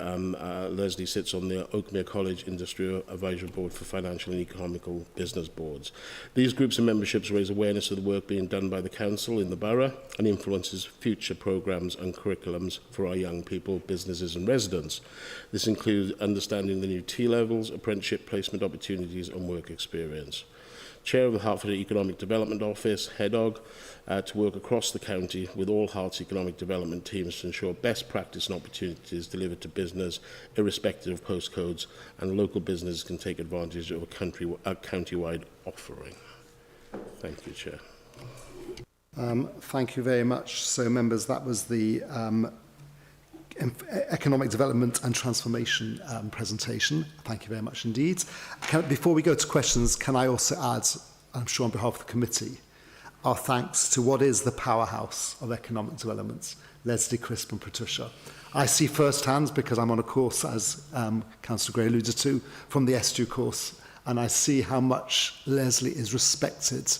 Leslie sits on the Oakmere College Industry Advisory Board for Financial and Economical Business Boards. These groups and memberships raise awareness of the work being done by the Council in the Borough and influences future programmes and curriculums for our young people, businesses and residents. This includes understanding the new T-levels, apprenticeship placement opportunities and work experience. Chair of the Hertfordshire Economic Development Office, HEDOG, to work across the county with all Herts economic development teams to ensure best practice and opportunities delivered to business, irrespective of postcodes, and local businesses can take advantage of a county-wide offering. Thank you, Chair. Thank you very much. So, members, that was the Economic Development and Transformation presentation. Thank you very much indeed. Before we go to questions, can I also add, I'm sure on behalf of the committee, our thanks to what is the powerhouse of economic development, Leslie, Crisp and Patricia. I see firsthand, because I'm on a course, as Councillor Gray alluded to, from the SDU course, and I see how much Leslie is respected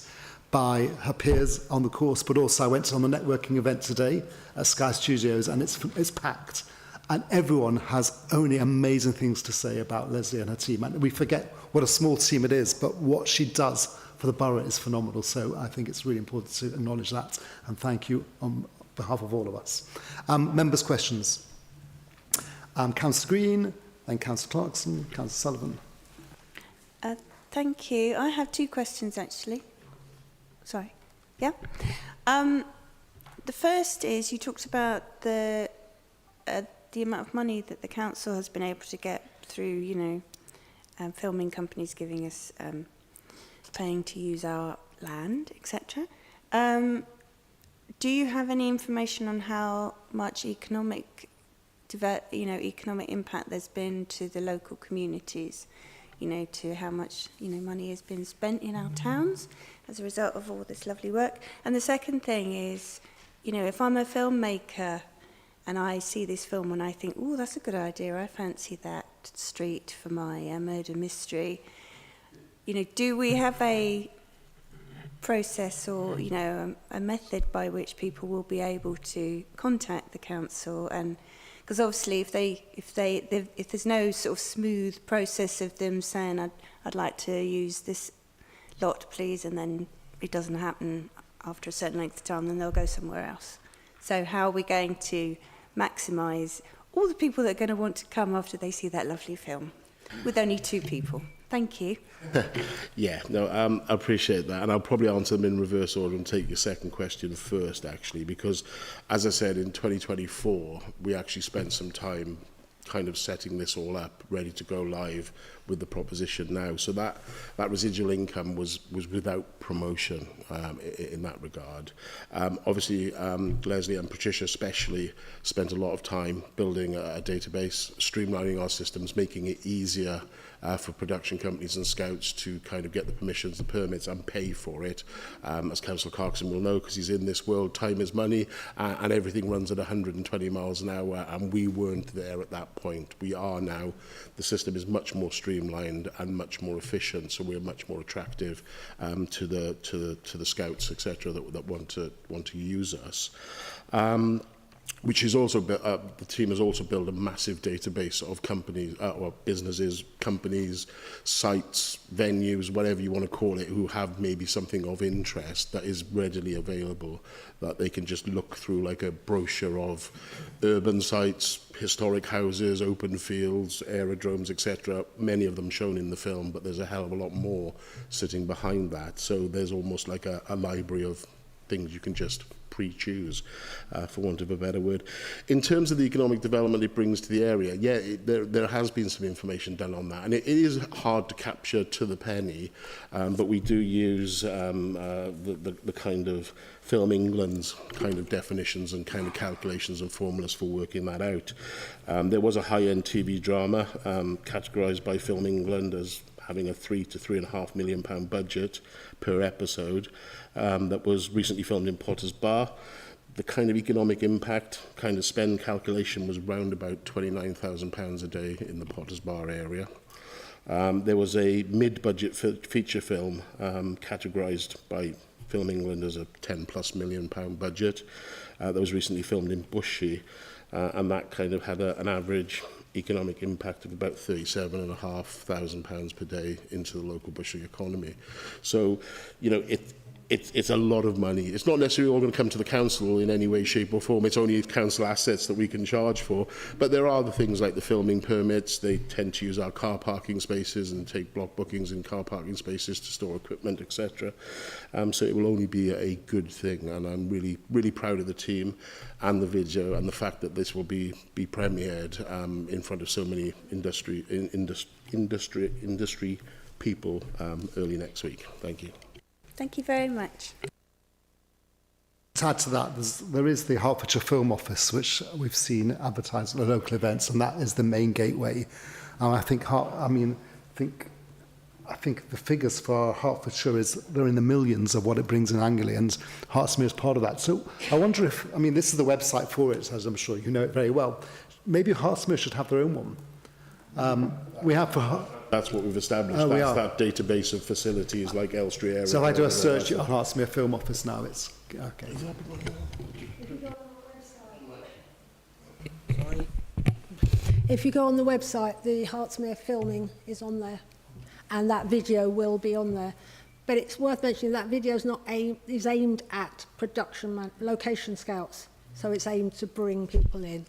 by her peers on the course, but also I went on the networking event today at Sky Studios, and it's packed. And everyone has only amazing things to say about Leslie and her team. And we forget what a small team it is, but what she does for the borough is phenomenal. So I think it's really important to acknowledge that. And thank you on behalf of all of us. Members' questions. Councillor Green, then Councillor Clarkson, Councillor Sullivan. Thank you. I have two questions, actually. Sorry. Yeah. The first is, you talked about the amount of money that the council has been able to get through, filming companies giving us, paying to use our land, etc. Do you have any information on how much economic impact there's been to the local communities? To how much, money has been spent in our towns as a result of all this lovely work. And the second thing is, if I'm a filmmaker and I see this film and I think, oh, that's a good idea, I fancy that street for my murder mystery, do we have a process or, a method by which people will be able to contact the council? And because obviously if there's no sort of smooth process of them saying I'd like to use this lot please, and then it doesn't happen after a certain length of time, then they'll go somewhere else. So how are we going to maximise all the people that are going to want to come after they see that lovely film with only two people? Thank you. Yeah, no, I appreciate that. And I'll probably answer them in reverse order and take your second question first, actually, because, as I said, in 2024, we actually spent some time kind of setting this all up, ready to go live with the proposition now. So that residual income was without promotion in that regard. Obviously, Leslie and Patricia especially spent a lot of time building a database, streamlining our systems, making it easier for production companies and scouts to kind of get the permissions, the permits, and pay for it. As Councillor Clarkson will know, because he's in this world, time is money, and everything runs at 120 miles an hour, and we weren't there at that point. We are now. The system is much more streamlined and much more efficient, so we're much more attractive to the scouts, etc., that want to use us. Which is also, the team has also built a massive database of companies, or businesses, companies, sites, venues, whatever you want to call it, who have maybe something of interest that is readily available, that they can just look through like a brochure of urban sites, historic houses, open fields, aerodromes, etc. Many of them shown in the film, but there's a hell of a lot more sitting behind that. So there's almost like a library of things you can just pre-choose, for want of a better word. In terms of the economic development it brings to the area, there has been some information done on that, and it is hard to capture to the penny, but we do use the kind of Film England's kind of definitions and kind of calculations and formulas for working that out. There was a high-end TV drama categorised by Film England as having a £3 to £3.5 million budget per episode, that was recently filmed in Potter's Bar. The kind of economic impact, kind of spend calculation was round about £29,000 a day in the Potter's Bar area. There was a mid-budget feature film categorised by Film England as a £10+ million budget that was recently filmed in Bushy, and that kind of had an average economic impact of about £37,500 per day into the local Bushy economy. So, it's a lot of money. It's not necessarily all going to come to the council in any way, shape or form. It's only council assets that we can charge for. But there are the things like the filming permits. They tend to use our car parking spaces and take block bookings in car parking spaces to store equipment, etc. So it will only be a good thing. And I'm really, really proud of the team and the video and the fact that this will be premiered in front of so many industry people early next week. Thank you. Thank you very much. to add to that, there is the Hertfordshire Film Office, which we've seen advertised at the local events, and that is the main gateway. And I think the figures for Hertfordshire they're in the millions of what it brings in annually, and Hertsmere is part of that. So I wonder if, this is the website for it, as I'm sure you know it very well. Maybe Hertsmere should have their own one. We have for... That's what we've established. That's that database of facilities like Elstree area. So if I do a search on Hertsmere Film Office now, it's... Okay. If you go on the website, the Hertsmere filming is on there, and that video will be on there. But it's worth mentioning that video is aimed at location scouts, so it's aimed to bring people in.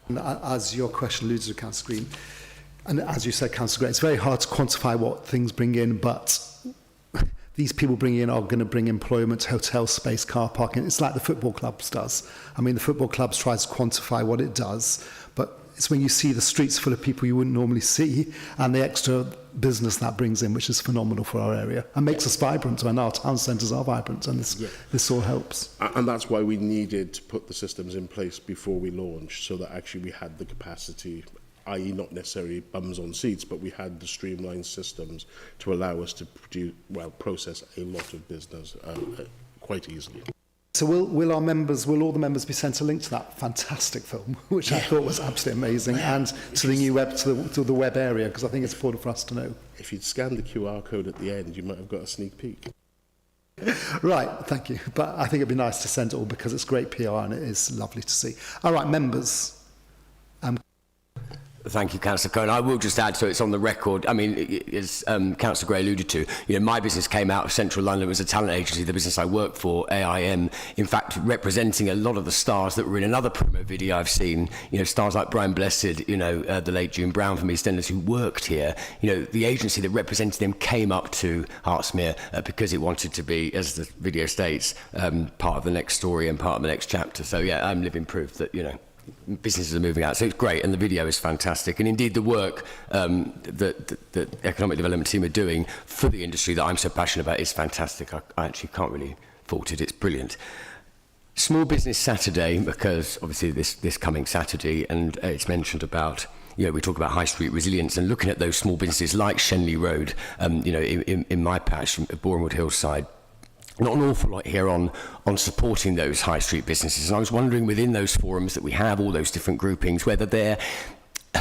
And as your question alludes to, Councillor Green, and as you said, Councillor Gray, it's very hard to quantify what things bring in, but these people bringing in are going to bring employment, hotel space, car parking. It's like the football clubs does. The football clubs tries to quantify what it does, but it's when you see the streets full of people you wouldn't normally see, and the extra business that brings in, which is phenomenal for our area and makes us vibrant when our town centres are vibrant, and this all helps. And that's why we needed to put the systems in place before we launched, so that actually we had the capacity, i.e. not necessarily bums on seats, but we had the streamlined systems to allow us to process a lot of business quite easily. So will all the members be sent a link to that fantastic film, which I thought was absolutely amazing, and to the new web, to the web area, because I think it's important for us to know. If you'd scanned the QR code at the end, you might have got a sneak peek. Right, thank you. But I think it'd be nice to send it all, because it's great PR and it is lovely to see. All right, members. Thank you, Councillor Cohen. I will just add, so it's on the record. As Councillor Gray alluded to, my business came out of central London. It was a talent agency, the business I worked for, AIM, in fact, representing a lot of the stars that were in another promo video I've seen, stars like Brian Blessed, the late June Brown from EastEnders who worked here. The agency that represented them came up to Hertsmere because it wanted to be, as the video states, part of the next story and part of the next chapter. So, yeah, I'm living proof that, businesses are moving out, so it's great, and the video is fantastic. And indeed, the work that the economic development team are doing for the industry that I'm so passionate about is fantastic. I actually can't really fault it. It's brilliant. Small Business Saturday, because obviously this coming Saturday, and it's mentioned about. We talk about high street resilience and looking at those small businesses like Shenley Road. In my patch, Bournemouth Hillside. Not an awful lot here on supporting those high street businesses. And I was wondering within those forums that we have, all those different groupings, whether they're,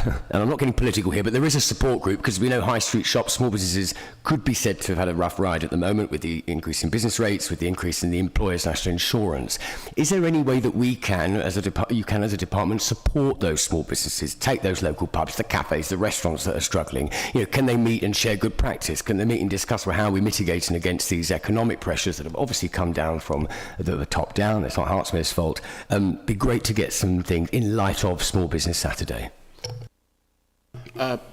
and I'm not getting political here, but there is a support group, because we know high street shops, small businesses could be said to have had a rough ride at the moment with the increase in business rates, with the increase in the employer's national insurance. Is there any way that we can, as a department, support those small businesses, take those local pubs, the cafes, the restaurants that are struggling? Can they meet and share good practice? Can they meet and discuss how we're mitigating against these economic pressures that have obviously come down from the top down? It's not Hertsmere's fault. Be great to get some things in light of Small Business Saturday.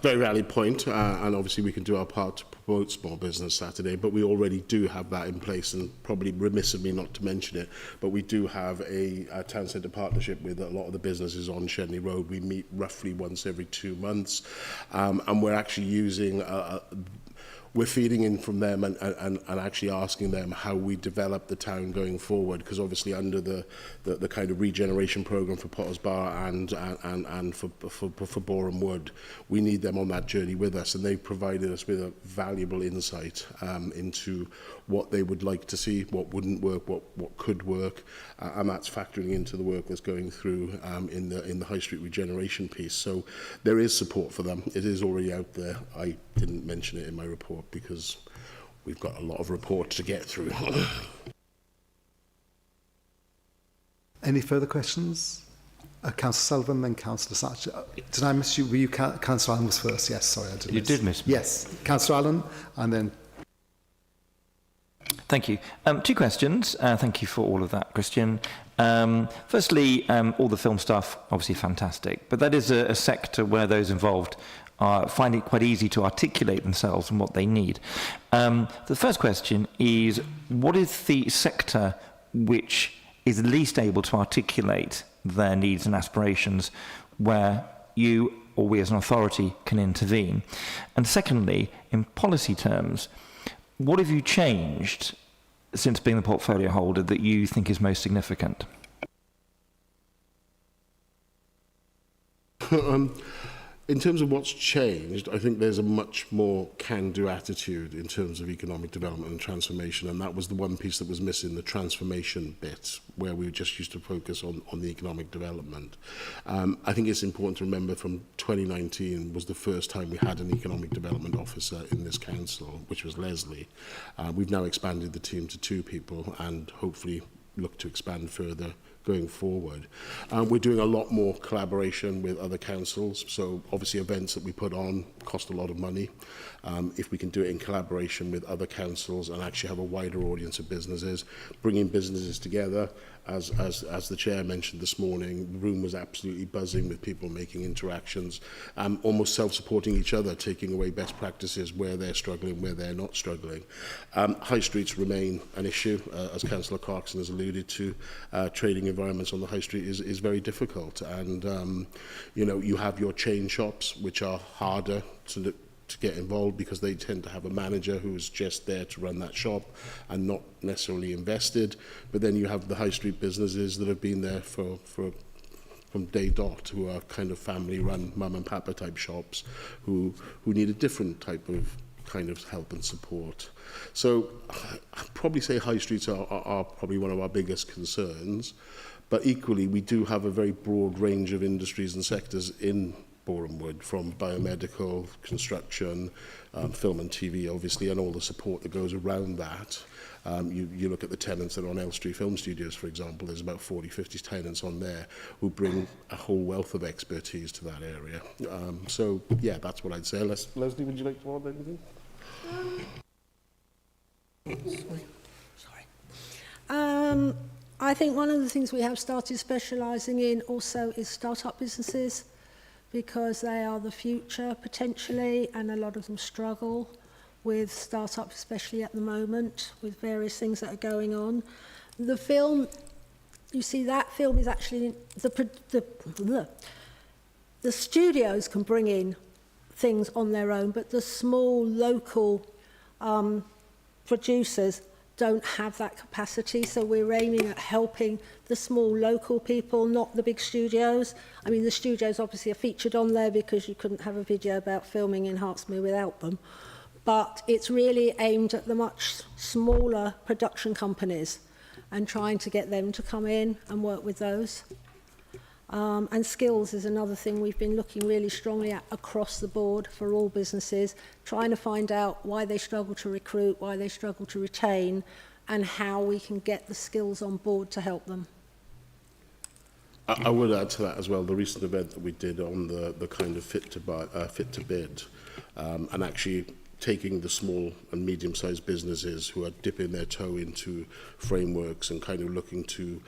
Very valid point, and obviously we can do our part to promote Small Business Saturday, but we already do have that in place, and probably remiss of me not to mention it, but we do have a town centre partnership with a lot of the businesses on Shenley Road. We meet roughly once every 2 months, and we're actually using we're feeding in from them and actually asking them how we develop the town going forward, because obviously under the kind of regeneration programme for Potters Bar and for Boreham Wood, we need them on that journey with us, and they've provided us with a valuable insight into what they would like to see, what wouldn't work, what could work, and that's factoring into the work that's going through in the high street regeneration piece. So there is support for them. It is already out there. I didn't mention it in my report because we've got a lot of reports to get through. Any further questions? Councillor Sullivan, then Councillor Satcher. Did I miss you? Were you Councillor Allen was first? Yes, sorry, I did. You did miss me. Yes, Councillor Allen, and then. Thank you. 2 questions. Thank you for all of that, Christian. Firstly, all the film stuff, obviously fantastic, but that is a sector where those involved find it quite easy to articulate themselves and what they need. The first question is, what is the sector which is least able to articulate their needs and aspirations where you or we as an authority can intervene? And secondly, in policy terms, what have you changed since being the portfolio holder, that you think is most significant? In terms of what's changed, I think there's a much more can-do attitude in terms of economic development and transformation, and that was the one piece that was missing, the transformation bit, where we just used to focus on the economic development. I think it's important to remember from 2019 was the first time we had an economic development officer in this council, which was Leslie. We've now expanded the team to 2 people and hopefully look to expand further going forward. We're doing a lot more collaboration with other councils, so obviously events that we put on cost a lot of money. If we can do it in collaboration with other councils and actually have a wider audience of businesses, bringing businesses together, as the chair mentioned this morning, the room was absolutely buzzing with people making interactions, almost self-supporting each other, taking away best practices where they're struggling, where they're not struggling. High streets remain an issue, as Councillor Clarkson has alluded to. Trading environments on the high street is very difficult, and you know, you have your chain shops which are harder to get involved because they tend to have a manager who's just there to run that shop and not necessarily invested. But then you have the high street businesses that have been there from day dot, who are kind of family run mum and papa type shops who need a different type of kind of help and support. So I'd probably say high streets are probably one of our biggest concerns, but equally we do have a very broad range of industries and sectors in Boreham Wood, from biomedical, construction, film and TV obviously, and all the support that goes around that. You look at the tenants that are on Elstree Film Studios, for example, there's about 40-50 tenants on there who bring a whole wealth of expertise to that area. So yeah, that's what I'd say. Leslie, would you like to add anything? I think one of the things we have started specialising in also is start-up businesses, because they are the future potentially, and a lot of them struggle with start-ups, especially at the moment, with various things that are going on. The film, you see, that film is actually, the studios can bring in things on their own, but the small local producers don't have that capacity, so we're aiming at helping the small local people, not the big studios. I mean, the studios obviously are featured on there because you couldn't have a video about filming in Hertsmere without them, but it's really aimed at the much smaller production companies and trying to get them to come in and work with those. And skills is another thing we've been looking really strongly at across the board for all businesses, trying to find out why they struggle to recruit, why they struggle to retain, and how we can get the skills on board to help them. I would add to that as well, the recent event that we did on the kind of fit to bid, and actually taking the small and medium-sized businesses who are dipping their toe into frameworks and kind of looking to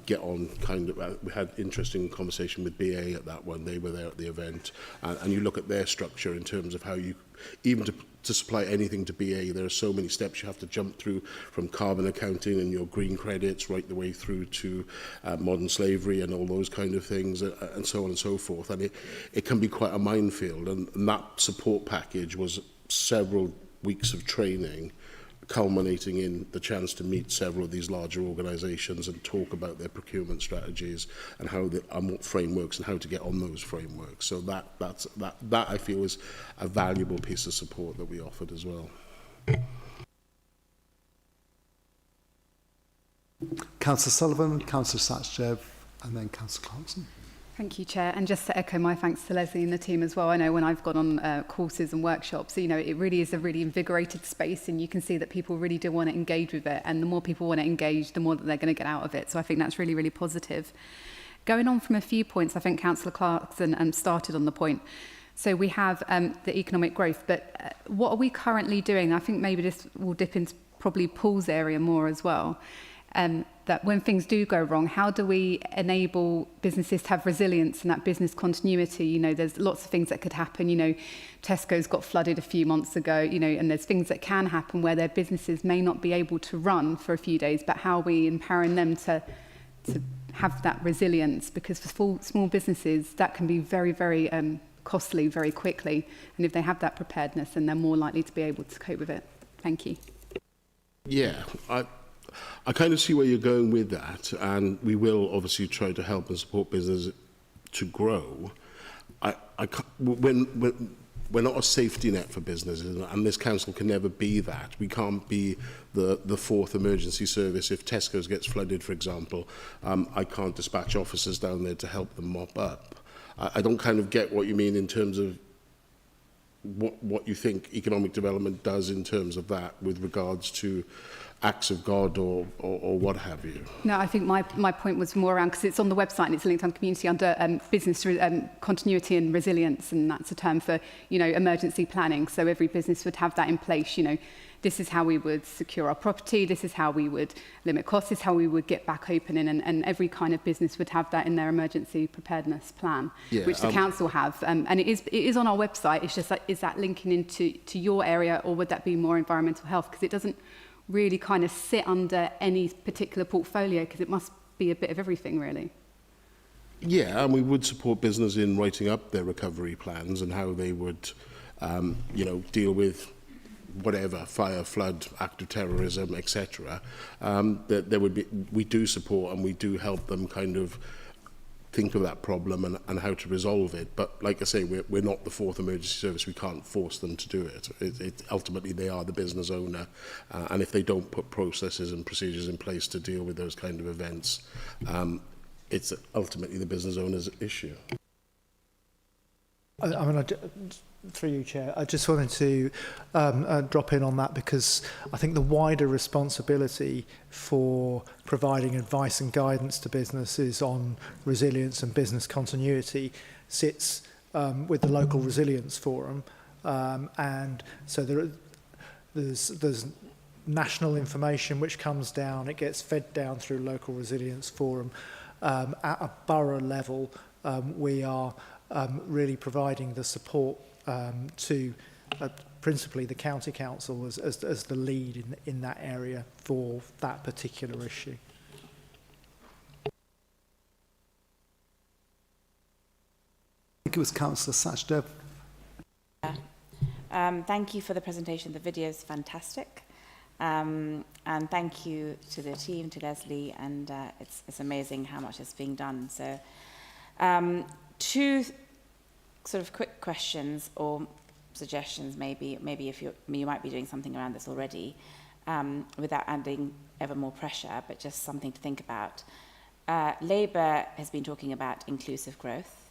get on kind of, we had interesting conversation with BA at that one, they were there at the event, and you look at their structure in terms of how you, even to supply anything to BA, there are so many steps you have to jump through, from carbon accounting and your green credits right the way through to modern slavery and all those kind of things, and so on and so forth, and it can be quite a minefield, and that support package was several weeks of training, culminating in the chance to meet several of these larger organisations and talk about their procurement strategies and how they, and what frameworks and how to get on those frameworks. So that I feel is a valuable piece of support that we offered as well. Councillor Sullivan, Councillor Satchev, and then Councillor Clarkson. Thank you, Chair. And just to echo my thanks to Leslie and the team as well. I know when I've gone on courses and workshops, you know, it really is a really invigorated space, and you can see that people really do want to engage with it. And the more people want to engage, the more that they're going to get out of it. So I think that's really, really positive. Going on from a few points, I think Councillor Clarkson started on the point. So we have the economic growth, but what are we currently doing? I think maybe this will dip into probably Paul's area more as well. That when things do go wrong, how do we enable businesses to have resilience and that business continuity? You know, there's lots of things that could happen. You know, Tesco's got flooded a few months ago, you know, and there's things that can happen where their businesses may not be able to run for a few days, but how are we empowering them to have that resilience? Because for small businesses, that can be very, very costly very quickly. And if they have that preparedness, then they're more likely to be able to cope with it. Thank you. Yeah, I kind of see where you're going with that, and we will obviously try to help and support business to grow. We're not a safety net for businesses, and this council can never be that. We can't be the fourth emergency service. If Tesco's gets flooded, for example, I can't dispatch officers down there to help them mop up. I don't kind of get what you mean in terms of what you think economic development does in terms of that with regards to acts of God or what have you. No, I think my point was more around, because it's on the website and it's linked on community under business continuity and resilience, and that's a term for, you know, emergency planning. So every business would have that in place. You know, this is how we would secure our property, this is how we would limit costs, this is how we would get back opening, and every kind of business would have that in their emergency preparedness plan, which the council have. And it is on our website. It's just like, is that linking into your area, or would that be more environmental health? Because it doesn't really kind of sit under any particular portfolio, because it must be a bit of everything, really. Yeah, and we would support business in writing up their recovery plans and how they would, you know, deal with whatever, fire, flood, act of terrorism, etc. There would be, we do support and we do help them kind of think of that problem and how to resolve it. But like I say, we're not the fourth emergency service. We can't force them to do it. Ultimately, they are the business owner. And if they don't put processes and procedures in place to deal with those kind of events, it's ultimately the business owner's issue. I mean, through you, Chair, I just wanted to drop in on that, because I think the wider responsibility for providing advice and guidance to businesses on resilience and business continuity sits with the local resilience forum, and so there's national information which comes down, it gets fed down through local resilience forum. At a borough level, we are really providing the support to principally the county council as the lead in that area for that particular issue. I think it was Councillor Sachdev. Thank you for the presentation. The video is fantastic. And thank you to the team, to Leslie, and it's amazing how much is being done. So two sort of quick questions or suggestions, maybe if you might be doing something around this already, without adding ever more pressure, but just something to think about. Labour has been talking about inclusive growth.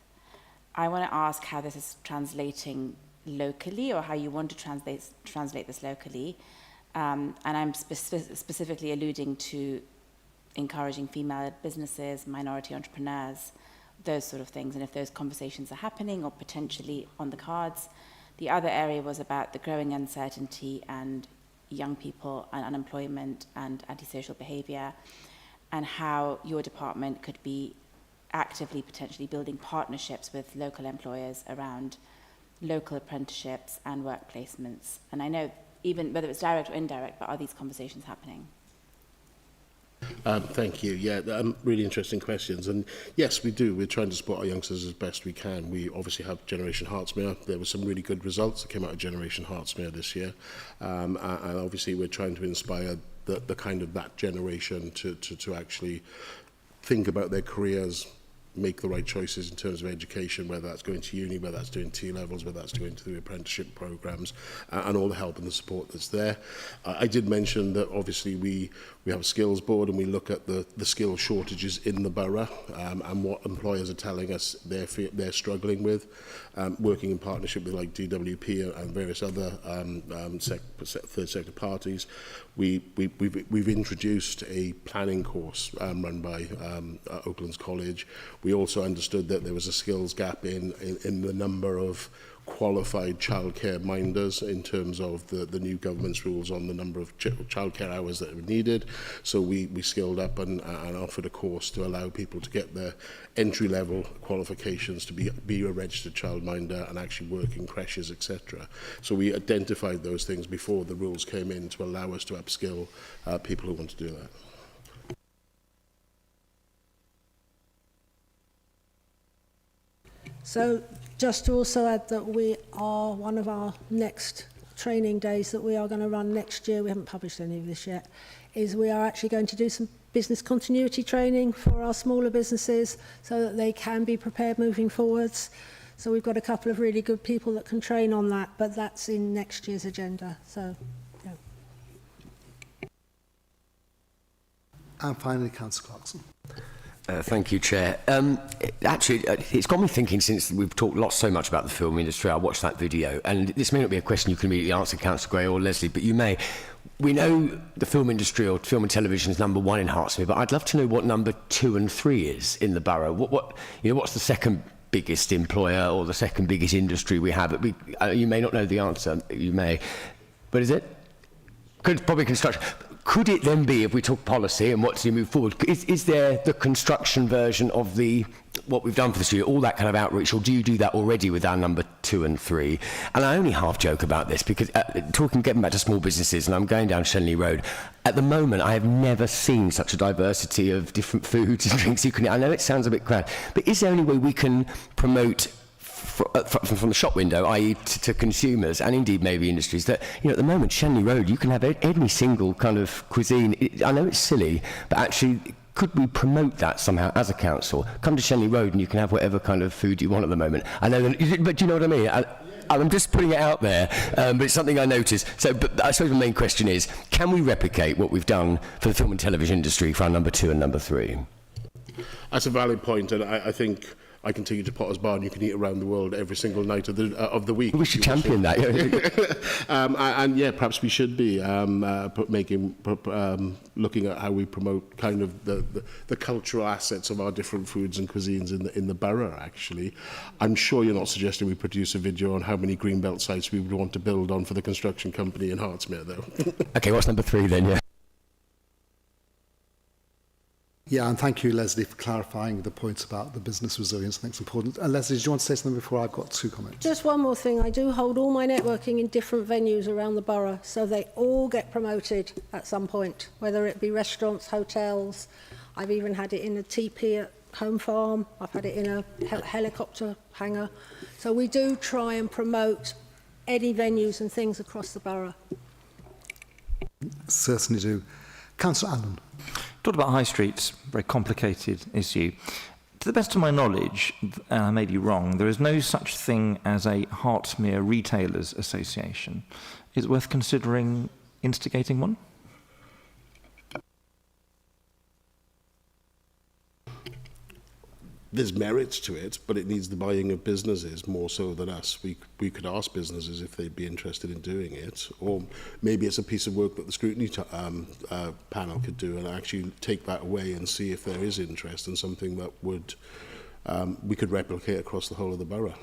I want to ask how this is translating locally, or how you want to translate this locally. And I'm specifically alluding to encouraging female businesses, minority entrepreneurs, those sort of things, and if those conversations are happening or potentially on the cards. The other area was about the growing uncertainty and young people and unemployment and antisocial behaviour, and how your department could be actively potentially building partnerships with local employers around local apprenticeships and work placements. And I know, even whether it's direct or indirect, but are these conversations happening? Thank you. Yeah, really interesting questions. And yes, we do. We're trying to support our youngsters as best we can. We obviously have Generation Hertsmere. There were some really good results that came out of Generation Hertsmere this year. And obviously we're trying to inspire the kind of that generation to actually think about their careers, make the right choices in terms of education, whether that's going to uni, whether that's doing T-levels, whether that's going to the apprenticeship programs, and all the help and the support that's there. I did mention that obviously we have a skills board, and we look at the skill shortages in the borough, and what employers are telling us they're struggling with, working in partnership with like DWP and various other third sector parties. We've introduced a planning course run by Oaklands College. We also understood that there was a skills gap in the number of qualified childcare minders in terms of the new government's rules on the number of childcare hours that are needed. So we skilled up and offered a course to allow people to get their entry-level qualifications to be a registered childminder and actually work in creches, etc. So we identified those things before the rules came in to allow us to upskill people who want to do that. So just to also add that we are, one of our next training days that we are going to run next year, we haven't published any of this yet, is we are actually going to do some business continuity training for our smaller businesses so that they can be prepared moving forwards. So we've got a couple of really good people that can train on that, but that's in next year's agenda. So, yeah. And finally, Councillor Clarkson. Thank you, Chair. Actually, it's got me thinking since we've talked so much about the film industry. I watched that video, and this may not be a question you can immediately answer, Councillor Gray or Leslie, but you may. We know the film industry or film and television is number 1 in Hertsmere, but I'd love to know what number 2 and 3 is in the borough. What's the second biggest employer or the second biggest industry we have? You may not know the answer. You may, but is it? Probably construction. Could it then be, if we talk policy and what to move forward, is there the construction version of what we've done for this year, all that kind of outreach, or do you do that already with our number 2 and 3? And I only half joke about this because getting back to small businesses, and I'm going down Shenley Road, at the moment I have never seen such a diversity of different foods and drinks you can. I know it sounds a bit crowded, but is there any way we can promote from the shop window, i.e. to consumers and indeed maybe industries, that at the moment Shenley Road you can have any single kind of cuisine. I know it's silly, but actually could we promote that somehow as a council? Come to Shenley Road and you can have whatever kind of food you want at the moment. I know that, but do you know what I mean? I'm just putting it out there, but it's something I noticed. So, but I suppose the main question is, can we replicate what we've done for the film and television industry for our number 2 and number 3? That's a valid point, and I think I can take you to Potter's Bar and you can eat around the world every single night of the week. We should champion that. And yeah, perhaps we should be looking at how we promote kind of the cultural assets of our different foods and cuisines in the borough, actually. I'm sure you're not suggesting we produce a video on how many greenbelt sites we would want to build on for the construction company in Hertsmere, though. Okay, what's number 3 then, yeah? Yeah, and thank you, Leslie, for clarifying the point about the business resilience. I think it's important. And Leslie, do you want to say something before I've got 2 comments? Just one more thing. I do hold all my networking in different venues around the borough, so they all get promoted at some point, whether it be restaurants, hotels. I've even had it in a teepee at Home Farm. I've had it in a helicopter hangar. So we do try and promote any venues and things across the borough. Certainly do. Councillor Allen. Talked about high streets, very complicated issue. To the best of my knowledge, and I may be wrong, there is no such thing as a Hertsmere Retailers Association. Is it worth considering instigating one? There's merits to it, but it needs the buying of businesses more so than us. We could ask businesses if they'd be interested in doing it, or maybe it's a piece of work that the scrutiny panel could do and actually take that away and see if there is interest in something that would we could replicate across the whole of the borough.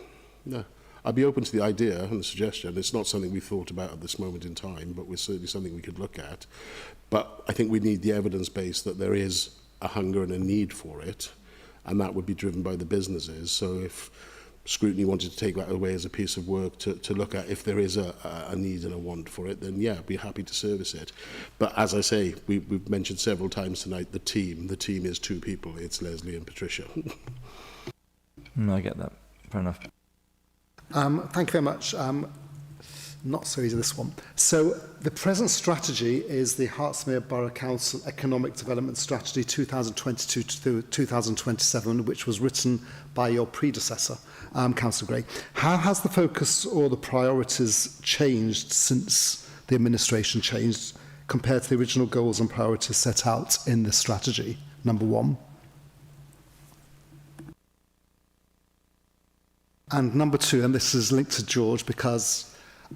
No, I'd be open to the idea and the suggestion. It's not something we've thought about at this moment in time, but it's certainly something we could look at. But I think we need the evidence base that there is a hunger and a need for it, and that would be driven by the businesses. So if scrutiny wanted to take that away as a piece of work to look at if there is a need and a want for it, then yeah, I'd be happy to service it. But as I say, we've mentioned several times tonight, the team is 2 people. It's Leslie and Patricia. I get that. Fair enough. Thank you very much. Not so easy, this one. So the present strategy is the Hertsmere Borough Council Economic Development Strategy 2022 to 2027, which was written by your predecessor, Councillor Gray. How has the focus or the priorities changed since the administration changed compared to the original goals and priorities set out in the strategy, number 1? And number 2, and this is linked to George because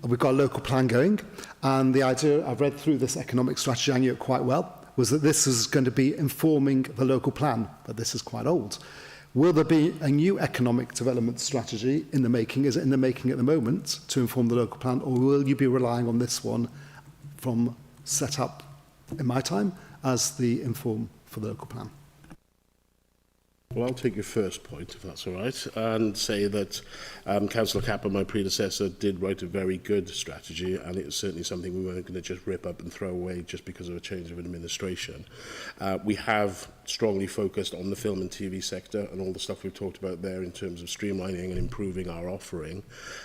we've got a local plan going, and the idea, I've read through this economic strategy, I knew it quite well, was that this is going to be informing the local plan, but this is quite old. Will there be a new economic development strategy in the making? Is it in the making at the moment to inform the local plan, or will you be relying on this one from set up in my time as the inform for the local plan? Well, I'll take your first point, if that's all right, and say that Councillor Capper, my predecessor, did write a very good strategy, and it's certainly something we weren't going to just rip up and throw away just because of a change of administration. We have strongly focused on the film and TV sector and all the stuff we've talked about there in terms of streamlining and improving our offering,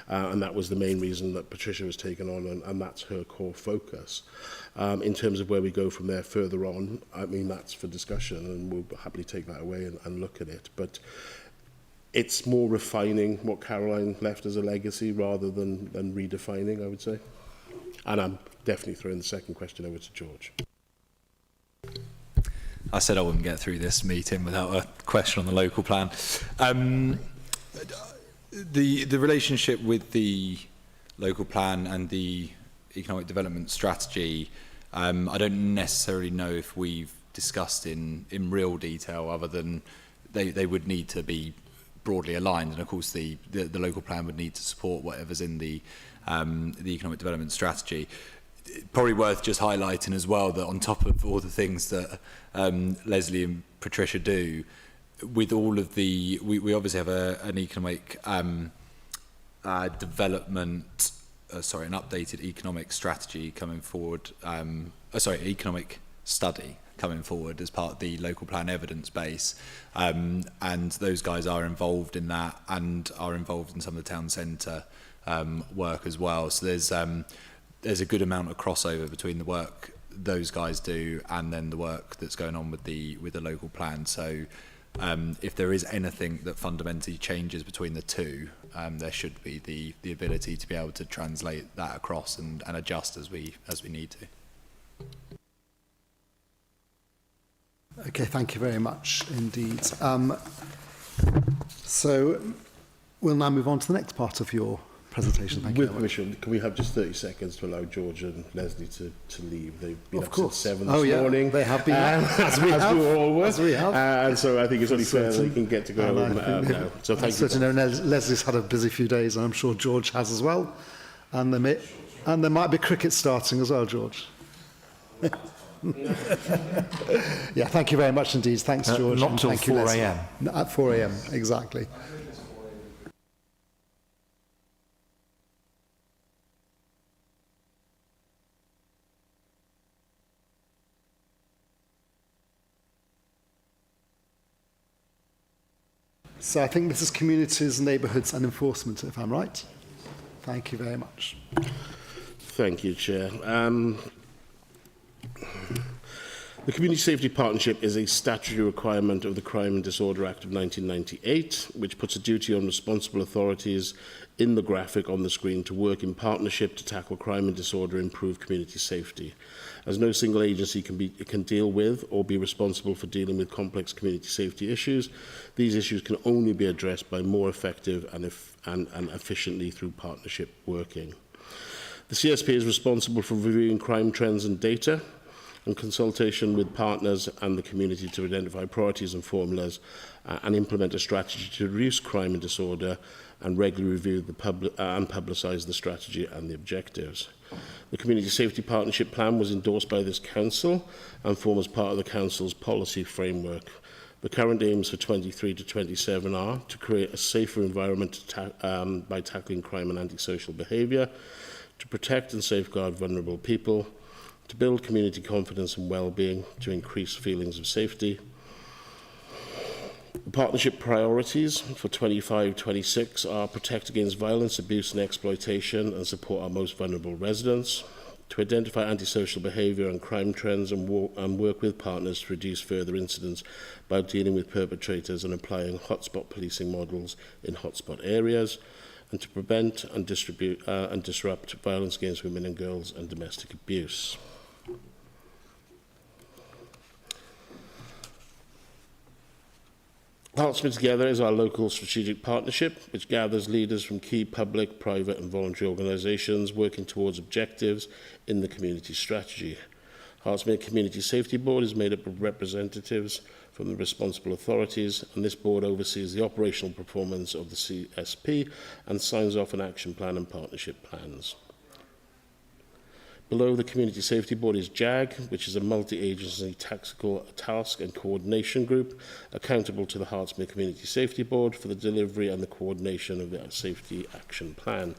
and that was the main reason that Patricia was taken on, and that's her core focus. In terms of where we go from there further on, I mean, that's for discussion, and we'll happily take that away and look at it. But it's more refining what Caroline left as a legacy rather than redefining, I would say. And I'm definitely throwing the second question over to George. I said I wouldn't get through this meeting without a question on the local plan. The relationship with the local plan and the economic development strategy, I don't necessarily know if we've discussed in real detail, other than they would need to be broadly aligned, and of course the local plan would need to support whatever's in the economic development strategy. Probably worth just highlighting as well that on top of all the things that Leslie and Patricia do, with all of the, we obviously have an economic development, an updated economic strategy coming forward, economic study coming forward as part of the local plan evidence base, and those guys are involved in that and are involved in some of the town centre work as well. So there's a good amount of crossover between the work those guys do and then the work that's going on with the local plan. So if there is anything that fundamentally changes between the two, there should be the ability to be able to translate that across and adjust as we need to. Okay, thank you very much indeed. So we'll now move on to the next part of your presentation. Thank you. With permission, can we have just 30 seconds to allow George and Leslie to leave? They've been up since 7 this morning. They have been, as we have. And so I think it's only fair that they can get to go home now. So thank you. Certainly know Leslie's had a busy few days, and I'm sure George has as well. And there might be cricket starting as well, George. Yeah, thank you very much indeed. Thanks, George. Not till 4 a.m. At 4 a.m, exactly. So I think this is communities, neighbourhoods and enforcement, if I'm right. Thank you very much. Thank you, Chair. The Community Safety Partnership is a statutory requirement of the Crime and Disorder Act of 1998, which puts a duty on responsible authorities in the graphic on the screen to work in partnership to tackle crime and disorder and improve community safety. As no single agency can deal with or be responsible for dealing with complex community safety issues, these issues can only be addressed by more effective and efficiently through partnership working. The CSP is responsible for reviewing crime trends and data, and consultation with partners and the community to identify priorities and formulas and implement a strategy to reduce crime and disorder, and regularly review and publicise the strategy and the objectives. The Community Safety Partnership Plan was endorsed by this Council and forms part of the Council's policy framework. The current aims for 23 to 27 are to create a safer environment by tackling crime and antisocial behaviour, to protect and safeguard vulnerable people, to build community confidence and well-being, to increase feelings of safety. The partnership priorities for 25-26 are protect against violence, abuse and exploitation and support our most vulnerable residents, to identify antisocial behaviour and crime trends and work with partners to reduce further incidents by dealing with perpetrators and applying hotspot policing models in hotspot areas, and to prevent and disrupt violence against women and girls and domestic abuse. Hertsmere Together is our local strategic partnership, which gathers leaders from key public, private and voluntary organisations working towards objectives in the community strategy. Hertsmere Community Safety Board is made up of representatives from the responsible authorities, and this board oversees the operational performance of the CSP and signs off an action plan and partnership plans. Below the Community Safety Board is JAG, which is a multi-agency tactical task and coordination group accountable to the Hertsmere Community Safety Board for the delivery and the coordination of the Safety Action Plan.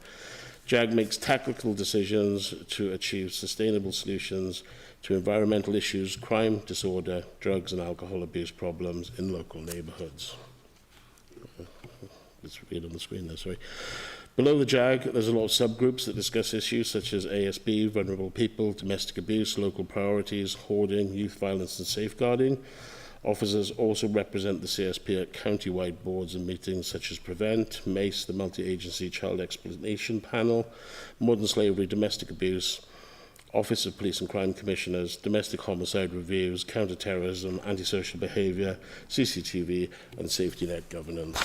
JAG makes tactical decisions to achieve sustainable solutions to environmental issues, crime, disorder, drugs and alcohol abuse problems in local neighbourhoods. Let's read on the screen there, sorry. Below the JAG, there's a lot of subgroups that discuss issues such as ASB, vulnerable people, domestic abuse, local priorities, hoarding, youth violence and safeguarding. Officers also represent the CSP at county-wide boards and meetings such as Prevent, MACE, the Multi-Agency Child Exploitation Panel, Modern Slavery, Domestic Abuse, Office of Police and Crime Commissioners, Domestic Homicide Reviews, Counter-Terrorism, Antisocial Behaviour, CCTV and Safety Net Governance.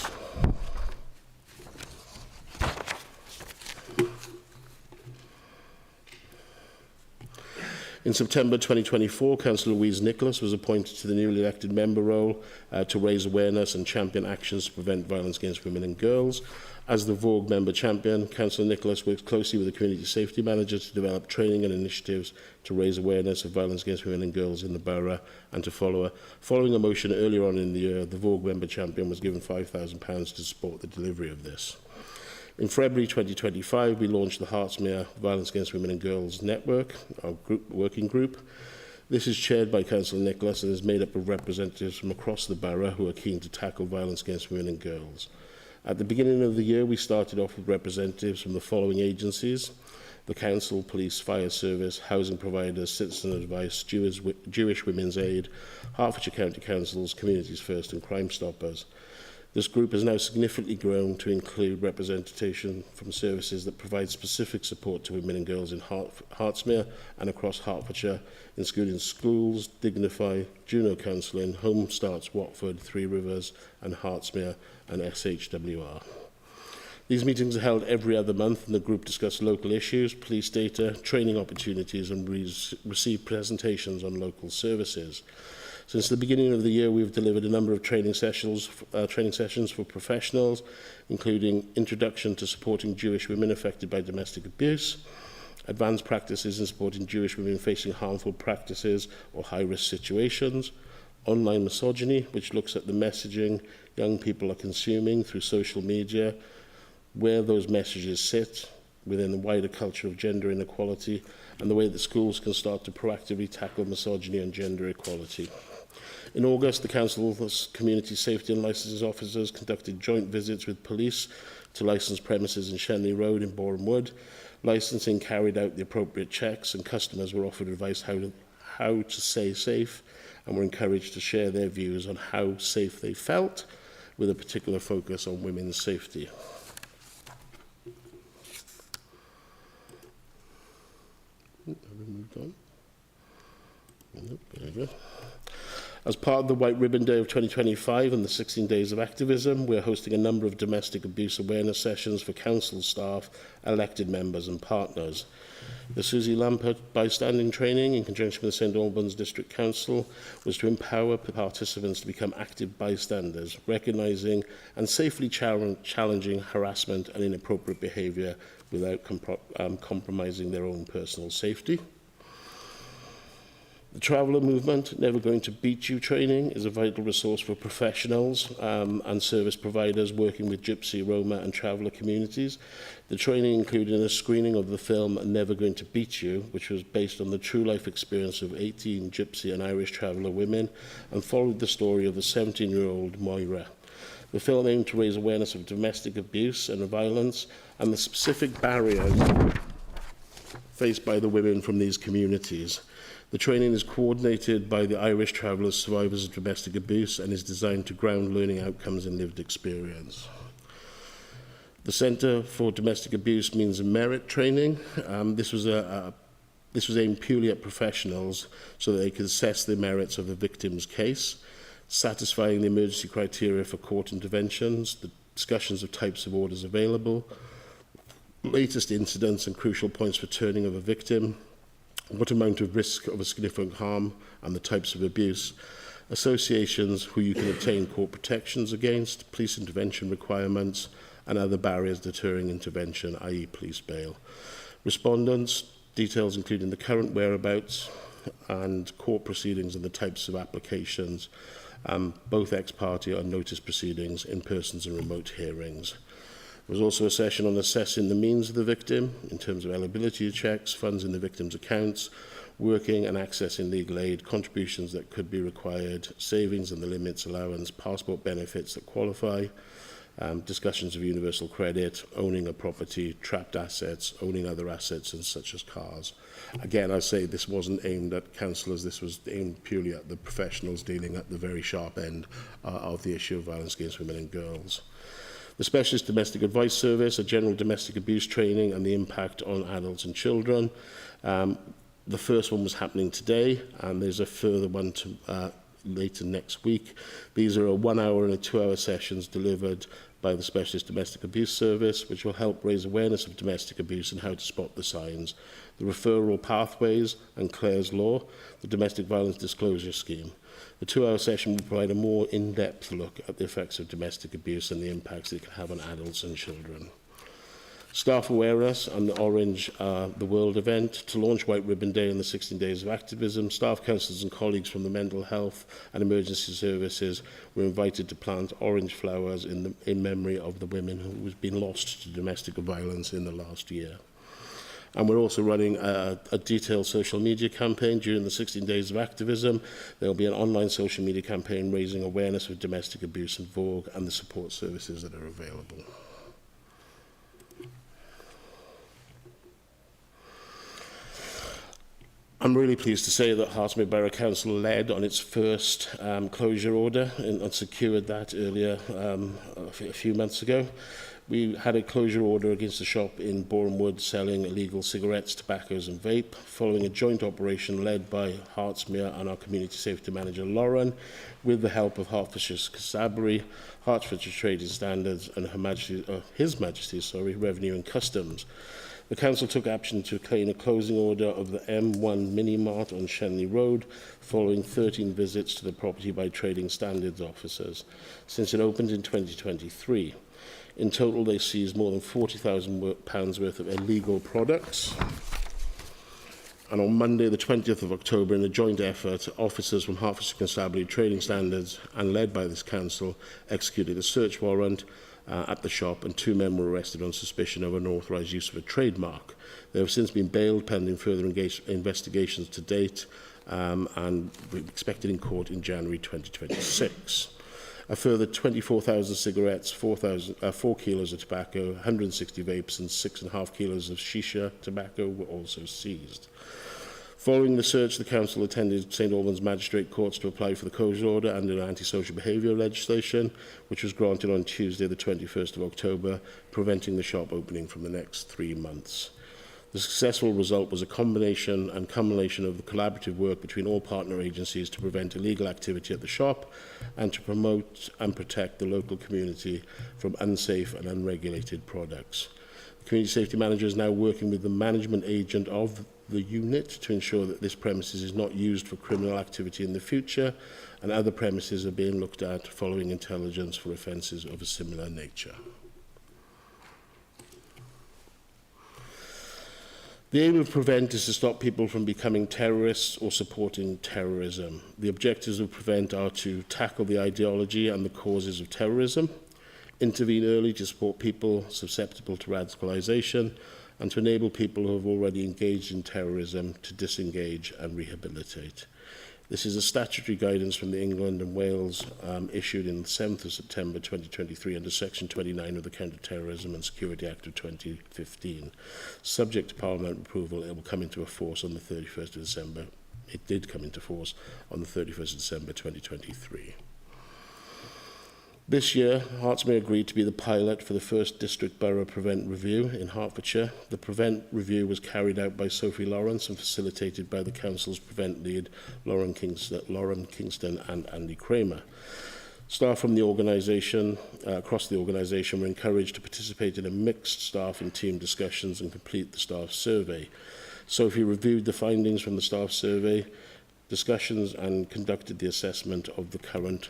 In September 2024, Councillor Louise Nicholas was appointed to the newly elected member role to raise awareness and champion actions to prevent violence against women and girls. As the Vogue member champion, Councillor Nicholas works closely with the Community Safety Manager to develop training and initiatives to raise awareness of violence against women and girls in the borough and to following a motion earlier on in the year, the Vogue member champion was given £5,000 to support the delivery of this. In February 2025, we launched the Hertsmere Violence Against Women and Girls Network, our working group. This is chaired by Councillor Nicholas and is made up of representatives from across the borough who are keen to tackle violence against women and girls. At the beginning of the year, we started off with representatives from the following agencies: the Council, Police, Fire Service, Housing Providers, Citizen Advice, Jewish Women's Aid, Hertfordshire County Councils, Communities First and Crime Stoppers. This group has now significantly grown to include representation from services that provide specific support to women and girls in Hertsmere and across Hertfordshire, including schools, Dignify, Juno Counselling, Home Starts Watford, Three Rivers and Hertsmere and SHWR. These meetings are held every other month and the group discuss local issues, police data, training opportunities and receive presentations on local services. Since the beginning of the year, we've delivered a number of training sessions for professionals, including Introduction to Supporting Jewish Women Affected by Domestic Abuse, Advanced Practices in Supporting Jewish Women Facing Harmful Practices or High-Risk Situations, Online Misogyny, which looks at the messaging young people are consuming through social media, where those messages sit within the wider culture of gender inequality, and the way that schools can start to proactively tackle misogyny and gender equality. In August, the Council's Community Safety and Licensing Officers conducted joint visits with police to licensed premises in Shenley Road in Boreham Wood. Licensing carried out the appropriate checks and customers were offered advice how to stay safe and were encouraged to share their views on how safe they felt, with a particular focus on women's safety. Have we moved on? Nope, there we go. As part of the White Ribbon Day of 2025 and the 16 Days of Activism, we're hosting a number of domestic abuse awareness sessions for council staff, elected members and partners. The Susie Lampert bystanding training, in conjunction with the St Albans District Council, was to empower participants to become active bystanders, recognising and safely challenging harassment and inappropriate behaviour without compromising their own personal safety. The Traveller Movement, Never Going to Beat You training, is a vital resource for professionals and service providers working with Gypsy, Roma and Traveller communities. The training included a screening of the film Never Going to Beat You, which was based on the true life experience of 18 Gypsy and Irish Traveller women and followed the story of the 17-year-old Moira. The film aimed to raise awareness of domestic abuse and violence and the specific barriers faced by the women from these communities. The training is coordinated by the Irish Travellers Survivors of Domestic Abuse and is designed to ground learning outcomes in lived experience. The Centre for Domestic Abuse Means and Merit training. This was aimed purely at professionals so that they could assess the merits of the victim's case, satisfying the emergency criteria for court interventions, the discussions of types of orders available, latest incidents and crucial points for turning of a victim, what amount of risk of a significant harm and the types of abuse, associations who you can obtain court protections against, police intervention requirements, and other barriers deterring intervention, i.e. police bail. Respondents details including the current whereabouts and court proceedings and the types of applications, both ex parte or notice proceedings, in persons and remote hearings. There was also a session on assessing the means of the victim in terms of eligibility checks, funds in the victim's accounts, working and accessing legal aid, contributions that could be required, savings and the limits, allowance, passport benefits that qualify, discussions of universal credit, owning a property, trapped assets, owning other assets such as cars. Again, I say this wasn't aimed at councillors, this was aimed purely at the professionals dealing at the very sharp end of the issue of violence against women and girls. The Specialist Domestic Advice Service, a general domestic abuse training and the impact on adults and children. The first one was happening today, and there's a further one to, later next week. These are a 1 hour and a 2 hour sessions delivered by the Specialist Domestic Abuse Service, which will help raise awareness of domestic abuse and how to spot the signs, the referral pathways and Clare's Law, the Domestic Violence Disclosure Scheme. The 2 hour session will provide a more in-depth look at the effects of domestic abuse and the impacts it can have on adults and children. Staff awareness and the Orange the World event. To launch White Ribbon Day and the 16 Days of Activism, staff, councillors and colleagues from the mental health and emergency services were invited to plant orange flowers in memory of the women who have been lost to domestic violence in the last year. And we're also running a detailed social media campaign during the 16 Days of Activism. There will be an online social media campaign raising awareness of domestic abuse and Vogue and the support services that are available. I'm really pleased to say that Hertsmere Borough Council led on its first closure order and secured that earlier a few months ago. We had a closure order against a shop in Boreham Wood selling illegal cigarettes, tobaccos and vape, following a joint operation led by Hertsmere and our Community Safety Manager Lauren, with the help of Hertfordshire's Constabulary, Hertfordshire Trading Standards and His Majesty's Revenue and Customs. The Council took action to obtain a closing order of the M1 Mini-Mart on Shenley Road, following 13 visits to the property by Trading Standards officers, since it opened in 2023. In total, they seized more than £40,000 worth of illegal products. And on Monday, the 20th of October, in a joint effort, officers from Hertfordshire Constabulary, Trading Standards, and led by this council, executed a search warrant at the shop, and 2 men were arrested on suspicion of unauthorised use of a trademark. They have since been bailed pending further investigations to date, and we're expected in court in January 2026. A further 24,000 cigarettes, 4 kilos of tobacco, 160 vapes and 6.5 kilos of shisha tobacco were also seized. Following the search, the Council attended St Albans Magistrate Courts to apply for the closure order under antisocial behaviour legislation, which was granted on Tuesday, the 21st of October, preventing the shop opening from the next 3 months. The successful result was a combination and culmination of the collaborative work between all partner agencies to prevent illegal activity at the shop and to promote and protect the local community from unsafe and unregulated products. The Community Safety Manager is now working with the management agent of the unit to ensure that this premises is not used for criminal activity in the future, and other premises are being looked at following intelligence for offences of a similar nature. The aim of Prevent is to stop people from becoming terrorists or supporting terrorism. The objectives of Prevent are to tackle the ideology and the causes of terrorism, intervene early to support people susceptible to radicalisation, and to enable people who have already engaged in terrorism to disengage and rehabilitate. This is a statutory guidance from the England and Wales issued on the 7th of September 2023 under Section 29 of the Counter-Terrorism and Security Act of 2015. Subject to Parliament approval, it will come into force on the 31st of December. It did come into force on the 31st of December 2023. This year, Hertsmere agreed to be the pilot for the first District Borough Prevent Review in Hertfordshire. The Prevent Review was carried out by Sophie Lawrence and facilitated by the Council's Prevent lead, Lauren Kingston and Andy Kramer. Staff from the organisation, across the organisation, were encouraged to participate in a mixed staff and team discussions and complete the staff survey. Sophie reviewed the findings from the staff survey, discussions, and conducted the assessment of the current